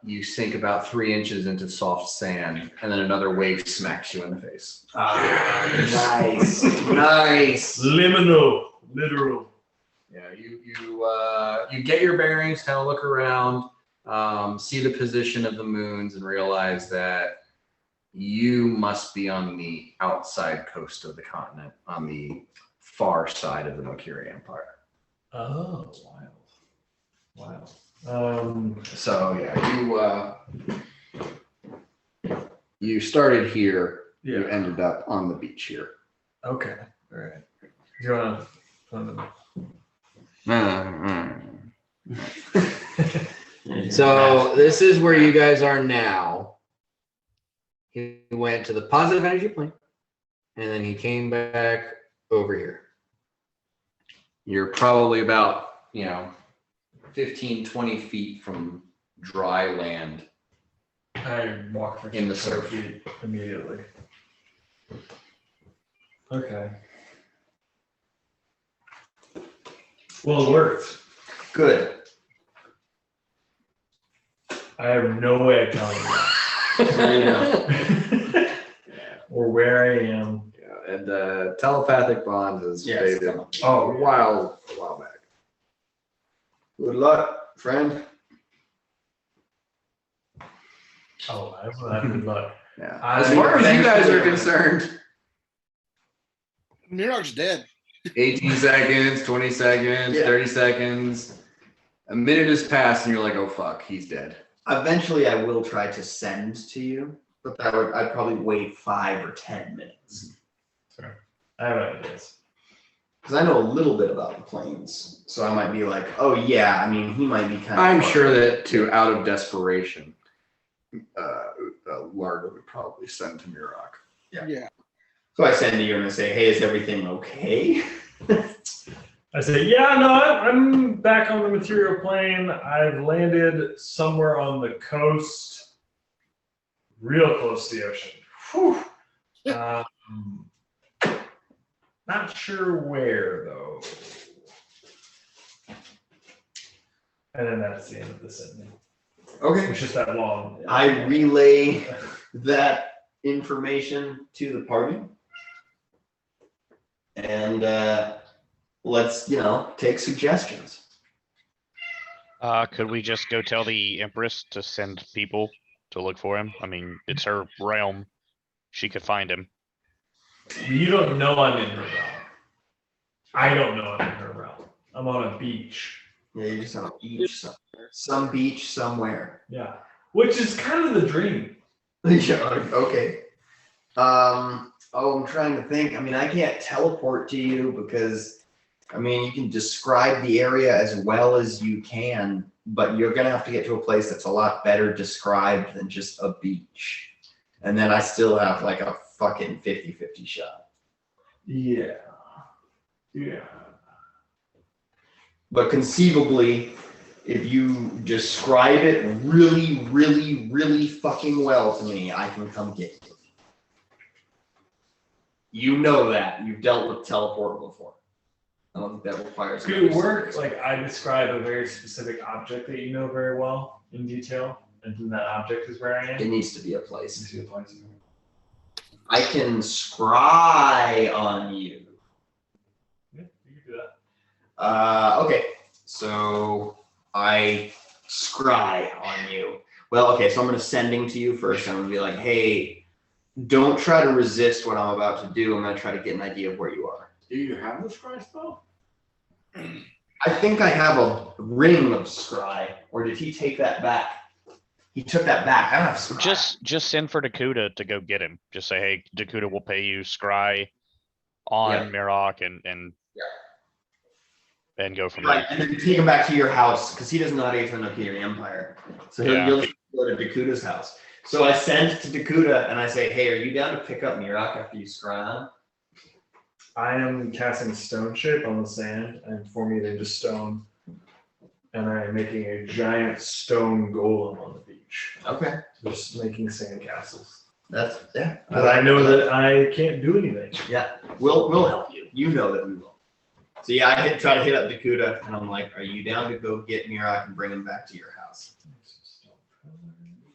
you sink about 3 inches into soft sand, and then another wave smacks you in the face. Nice. Nice. Liminal. Literal. Yeah, you get your bearings, kind of look around, see the position of the moons, and realize that you must be on the outside coast of the continent, on the far side of the Makiri Empire. Oh, wild. So yeah, you started here. Yeah. You ended up on the beach here. Okay. All right. Do you wanna So this is where you guys are now. He went to the positive energy plane, and then he came back over here. You're probably about, 15, 20 feet from dry land. I walk for In the 4 surf. feet immediately. Okay. Well, it worked. Good. I have no way of telling you There you go. that. Or where I am. Yeah, and telepathic bonds is Yes. faded a while back. Good luck, friend. Oh, I will have good luck. Yeah. I- As far as you Thanks guys for- are concerned, Mirag's dead. 18 seconds, 20 seconds, Yeah. 30 seconds. A minute has passed, and you're like, oh fuck, he's dead. Eventually, I will try to send to you, but I'd probably wait 5 or 10 minutes. I have ideas. Because I know a little bit about the planes, so I might be like, oh yeah, I mean, he might be kind of. I'm sure that out of desperation, Largo would probably send to Mirok. Yeah. So I send to you and I say, hey, is everything okay? I say, yeah, no, I'm back on the material plane. I've landed somewhere on the coast, real close to the ocean. Whew. Not sure where, though. And then that's the end of the sentence. Okay. It's just that long. I relay that information to the party. And let's, take suggestions. Could we just go tell the Empress to send people to look for him? I mean, it's her realm. She could find him. You don't know I'm in her realm. I don't know I'm in her realm. I'm on a beach. Yeah, you're just on a beach somewhere. Some beach somewhere. Yeah. Which is kind of the dream. Yeah, okay. I'm trying to think. I mean, I can't teleport to you because, you can describe the area as well as you can, but you're going to have to get to a place that's a lot better described than just a beach. And then I still have like a fucking 50-50 shot. Yeah. Yeah. But conceivably, if you describe it really, really, really fucking well to me, I can come get you. You know that. You've dealt with teleport before. I don't think that requires. Could it work like I describe a very specific object that you know very well in detail, And then that object is wearing It it? needs to be a place. You see the place? I can scry on you. Yeah, you can do that. Okay, so I scry on you. Well, okay, so I'm gonna sending to you first. I'm gonna be like, hey, don't try to resist what I'm about to do. I'm gonna try to get an idea of where you are. Do you have the scry spell? I think I have a ring of scry, or did he take that back? He took that back. I don't have scry. Just send for Dakuta to go get him. Just say, hey, Dakuta will pay you scry on Mirok and go from Right, there. and then you take him back to your house because he doesn't know how to get to the Nokia Empire. So you'll go to Dakuta's house. So I send to Dakuta and I say, hey, are you down to pick up Mirok after you scry on him? I am casting stone shape on the sand and forming it into stone. And I am making a giant stone golem on the beach. Okay. Just making sand castles. That's But I know that I can't do anything. Yeah, we'll help you. You know that we will. So yeah, I try to hit up Dakuta and I'm like, are you down to go get Mirok and bring him back to your house?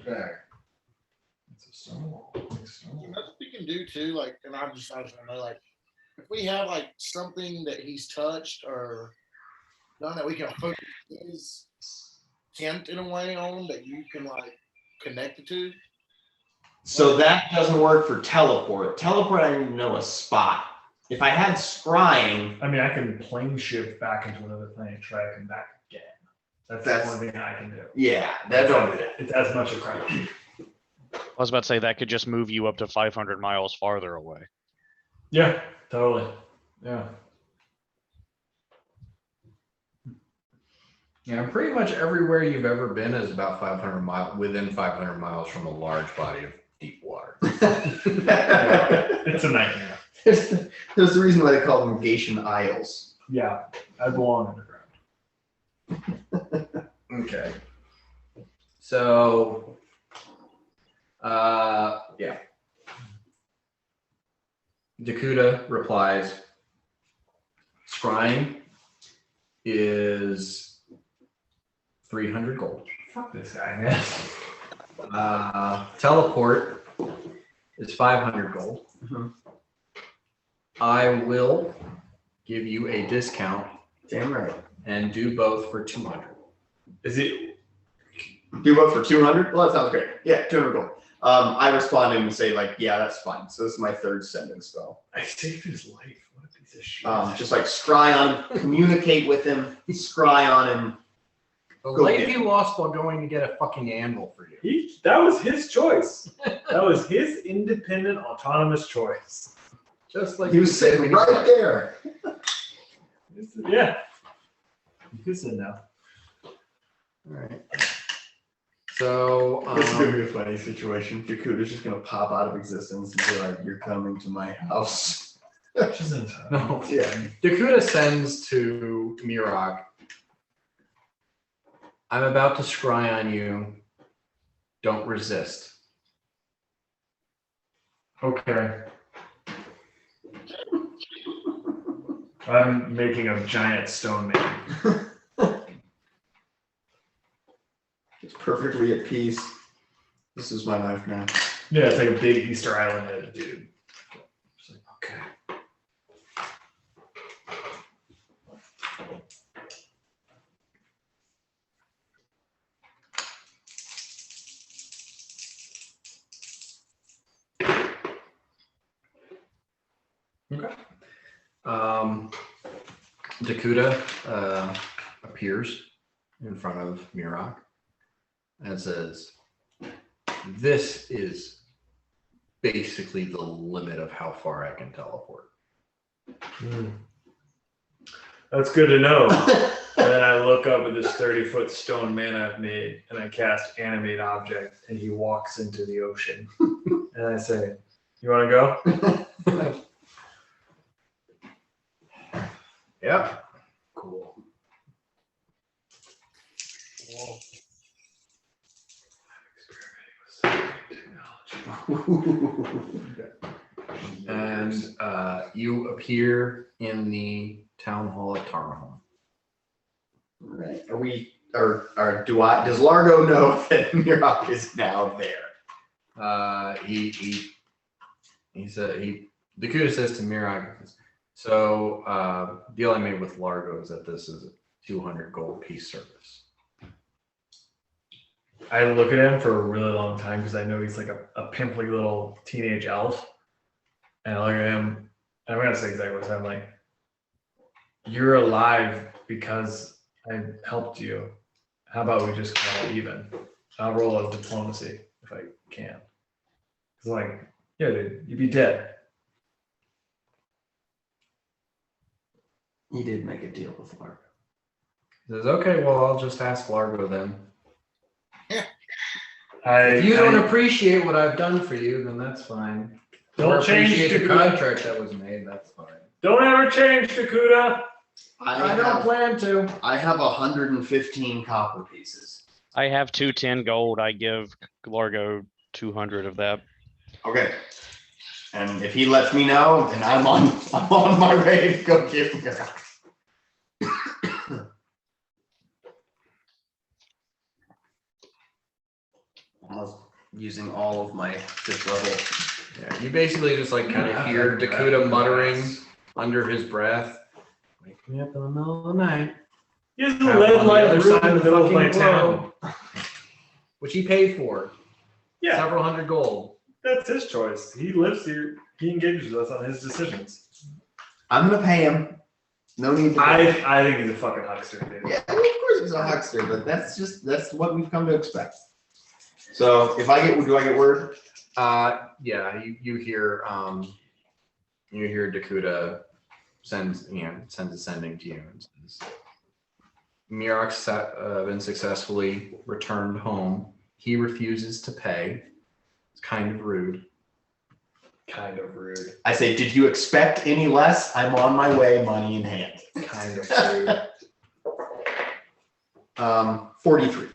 There. It's a stone wall. It's a stone wall. That's what we can do too, like, and I just want to know, like, if we have like something that he's touched or done that we can focus his tent in a way on that you can like connect it to. So that doesn't work for teleport. Teleport, I need to know a spot. If I had scrying, I mean, I can plane shift back into another plane and try to come back again. That's the only thing I can do. yeah, that don't do it. It's as much a crap. I was about to say that could just move you up to 500 miles farther away. Yeah, totally. Yeah. Yeah, pretty much everywhere you've ever been is about 500 miles, within 500 miles from a large body of deep water. It's a nightmare. There's the reason why they call them Gatian Isles. Yeah, I belong underground. Okay. So, yeah. Dakuta replies, scrying is 300 gold. Fuck this guy, man. Teleport is 500 gold. Mhm. I will give you a discount Damn right. and do both for 200. Is it? Do what for 200? Well, that sounds great. Yeah, 200 gold. I respond to him and say like, yeah, that's fine. So this is my third sending spell. I saved his life. What a piece of shit. Just like scry on him, communicate with him, scry on him. The Go life get he lost while going to get a fucking anvil for you. That was his choice. That was his independent, autonomous choice. Just like He was sitting right there. Yeah. You could sit now. All right. So, This is gonna be a funny situation. Dakuta's just gonna pop out of existence and be like, "You're coming to my house." She's in time. no. Yeah. Dakuta sends to Mirok, I'm about to scry on you. Don't resist. Okay. I'm making a giant stone man. It's perfectly at peace. This is my life now. Yeah, it's like a big Easter Island head dude. It's like, okay. Okay. Dakuta appears in front of Mirok and says, this is basically the limit of how far I can teleport. That's good to know. And then I look up at this 30-foot stone man I've made, and I cast animate object, and he walks into the ocean. And I say, "You want to go?" Yep. Cool. Whoa. And you appear in the town hall at Tarahome. Right. Does Largo know that Mirok is now there? Dakuda says to Mirok, so deal I made with Largo is that this is a 200 gold piece service. I look at him for a really long time because I know he's like a pimply little teenage elf. And I look at him, and I'm gonna say exactly what I'm like. You're alive because I helped you. How about we just call it even? I'll roll a diplomacy if I can. Cause like, yeah, dude, you'd be dead. He did make a deal with Largo. He says, okay, well, I'll just ask Largo then. If If you don't appreciate what I've done for you, then that's fine. Don't change appreciate the Dakuda. contract that was made, that's fine. Don't ever change, Dakuda. I don't plan to. I have 115 copper pieces. I have 210 gold. I give Largo 200 of that. Okay. And if he lets me know, then I'm on my way to go give Mirok. I was using all of my 5th level. Yeah, you basically just like kind of hear Dakuda muttering under his breath, "Wake me up in the middle of the night." He has a Have lead on the light other room side in of the the middle of my fucking town. globe. Which he paid for. Yeah, Several hundred gold. that's his choice. He lives here. He engages with us on his decisions. I'm gonna pay him. No need to. I think he's a fucking huckster, dude. Yeah, of course he's a huckster, but that's what we've come to expect. So if I get, do I get word? Yeah, you hear Dakuda sends a sending to you and says, Mirok's been successfully returned home. He refuses to pay. It's kind of rude. Kind of rude. I say, did you expect any less? I'm on my way, money in hand. Kind of rude. 43.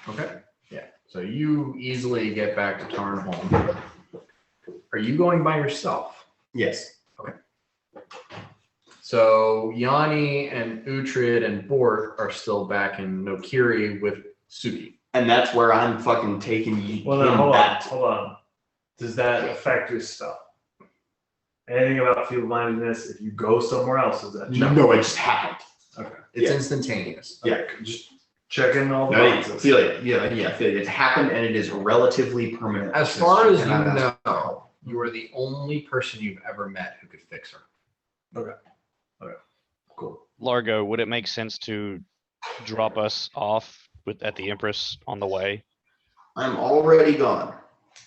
Okay. Yeah. So you easily get back to Tarnholm. Are you going by yourself? Yes. So Yanni and Uhtred and Bort are still back in Nokiri with Suki. And that's where I'm fucking taking you. Well, then hold on. Does that affect your stuff? Anything about feeble-mindedness? If you go somewhere else, is that No, it just happened. Okay. It's Yeah. instantaneous. Yeah. Just checking all the No, boxes. feel it. Yeah, feel it. It's happened and it is relatively permanent. As far as you Cannot ask- know, you are the only person you've ever met who could fix her. Cool. Largo, would it make sense to drop us off at the Empress on the way? I'm already gone.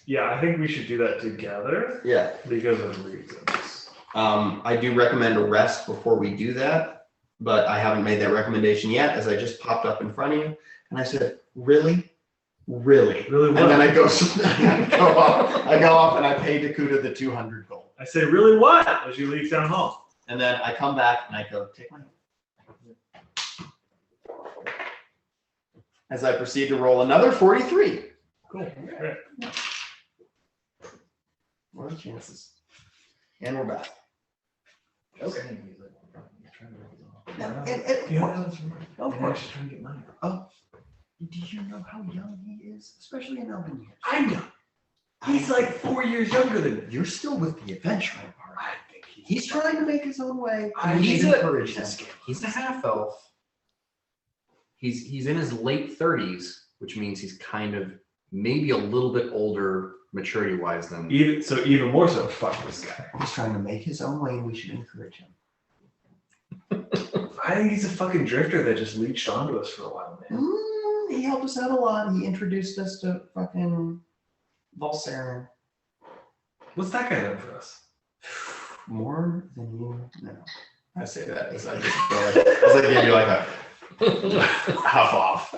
Yeah, I think we should do that together Yeah. because of reasons. I do recommend a rest before we do that, but I haven't made that recommendation yet as I just popped up in front of you. And I said, really? Really? Really what? And then I go off and I pay Dakuda the 200 gold. I say, really what? As you leave town hall. And then I come back and I go, take my hand. As I proceed to roll another 43. Cool. Great. What are the chances? And we're back. Okay. Of course. Oh, do you know how young he is? Especially in elven years. I know. He's like 4 years younger than me. You're still with the adventuring part. I think He's trying to make his own way. He's encourage him. He's a half elf. He's in his late 30s, which means he's kind of maybe a little bit older maturity wise than even more so. Fuck this guy. He's trying to make his own way, and we should encourage him. I think he's a fucking drifter that just leached onto us for a while, man. He helped us out a lot. He introduced us to fucking Valsaren. What's that guy done for us? More than you know. I say that as I just as I give you like a huff off.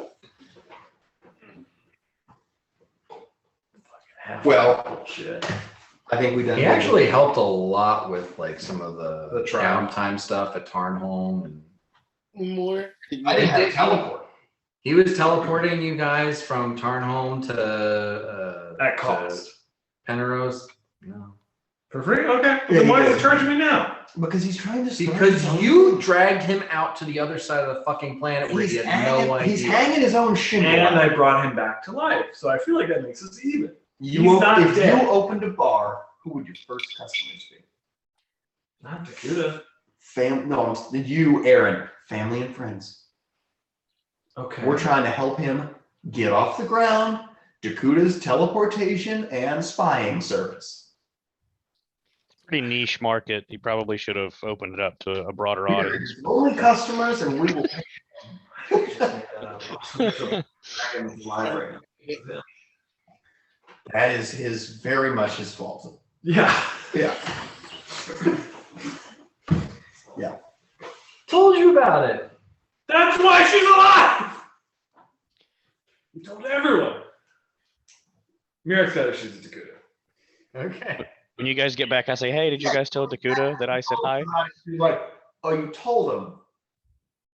Well, Shit. I think we done. he actually helped a lot with like some of The the trial. downtime stuff at Tarnholm, and More. I didn't have to teleport. he was teleporting you guys from Tarnholm to At cost. Penrose. No, For free? Okay. Then why is he charging me now? Because he's trying to start Because his own you thing. dragged him out to the other side of the fucking planet where he had no idea. He's hanging his own shingle. And I brought him back to life. So I feel like that makes us even. You He's not if dead. you opened a bar, who would your first customers be? Not Dakota. You, Aaron. Family and friends. Okay. We're trying to help him get off the ground. Dakota's teleportation and spying service. Pretty niche market. He probably should have opened it up to a broader audience. Only customers, and we will That is very much his fault. Yeah. Yeah. Told you about it. That's why she's alive! You told everyone. Mirac's got she's a Dakota. Okay. When you guys get back, I say, hey, did you guys tell Dakota that I said hi? She's like, oh, you told him.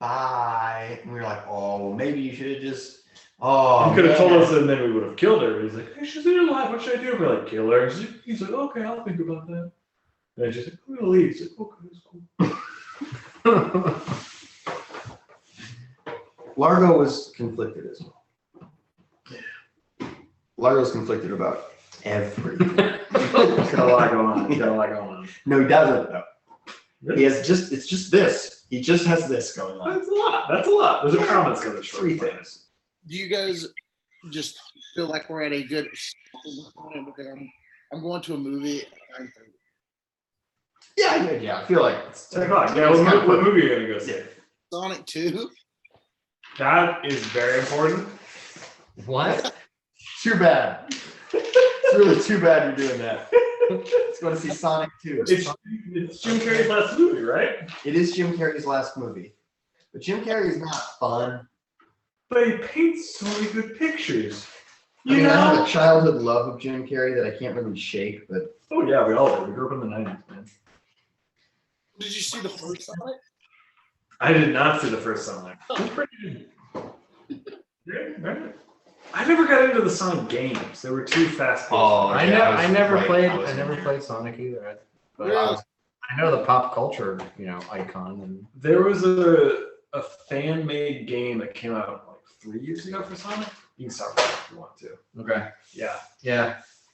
Bye. And we were like, oh, maybe you should have just. Oh, You could have man. told us and then we would have killed her. But he's like, hey, she's alive. What should I do? We're like, kill her. He's like, okay, I'll think about that. And she's like, I'm going to leave. He's like, okay, that's cool. Largo was conflicted as well. Largo's conflicted about everything. He's got a lot going on. He's got a lot going on. No, he doesn't though. Really? He has it's just this. He just has this going on. That's a lot. That's a lot. Those are comments going to show. Three things. Do you guys just feel like we're at a good point because I'm going to a movie? Yeah. I feel like it's 10 o'clock. Yeah, what movie are you going to go see? Sonic 2. That is very important. What? Too bad. It's really too bad you're doing that. Let's go to see Sonic 2. It's Jim Carrey's last movie, right? It is Jim Carrey's last movie. But Jim Carrey is not fun. But he paints so many good pictures. I have a childhood love of Jim Carrey that I can't really shake, but Oh yeah, we all did. We grew up in the 90s, man. Did you see the first Sonic? I did not see the first Sonic. It was pretty good. Yeah, right. I never got into the Sonic games. They were too fast paced. I never played Sonic either. But Really? I know the pop culture, icon. And There was a fan made game that came out like 3 years ago for Sonic. You can start with it if you want to. okay. Yeah. Yeah.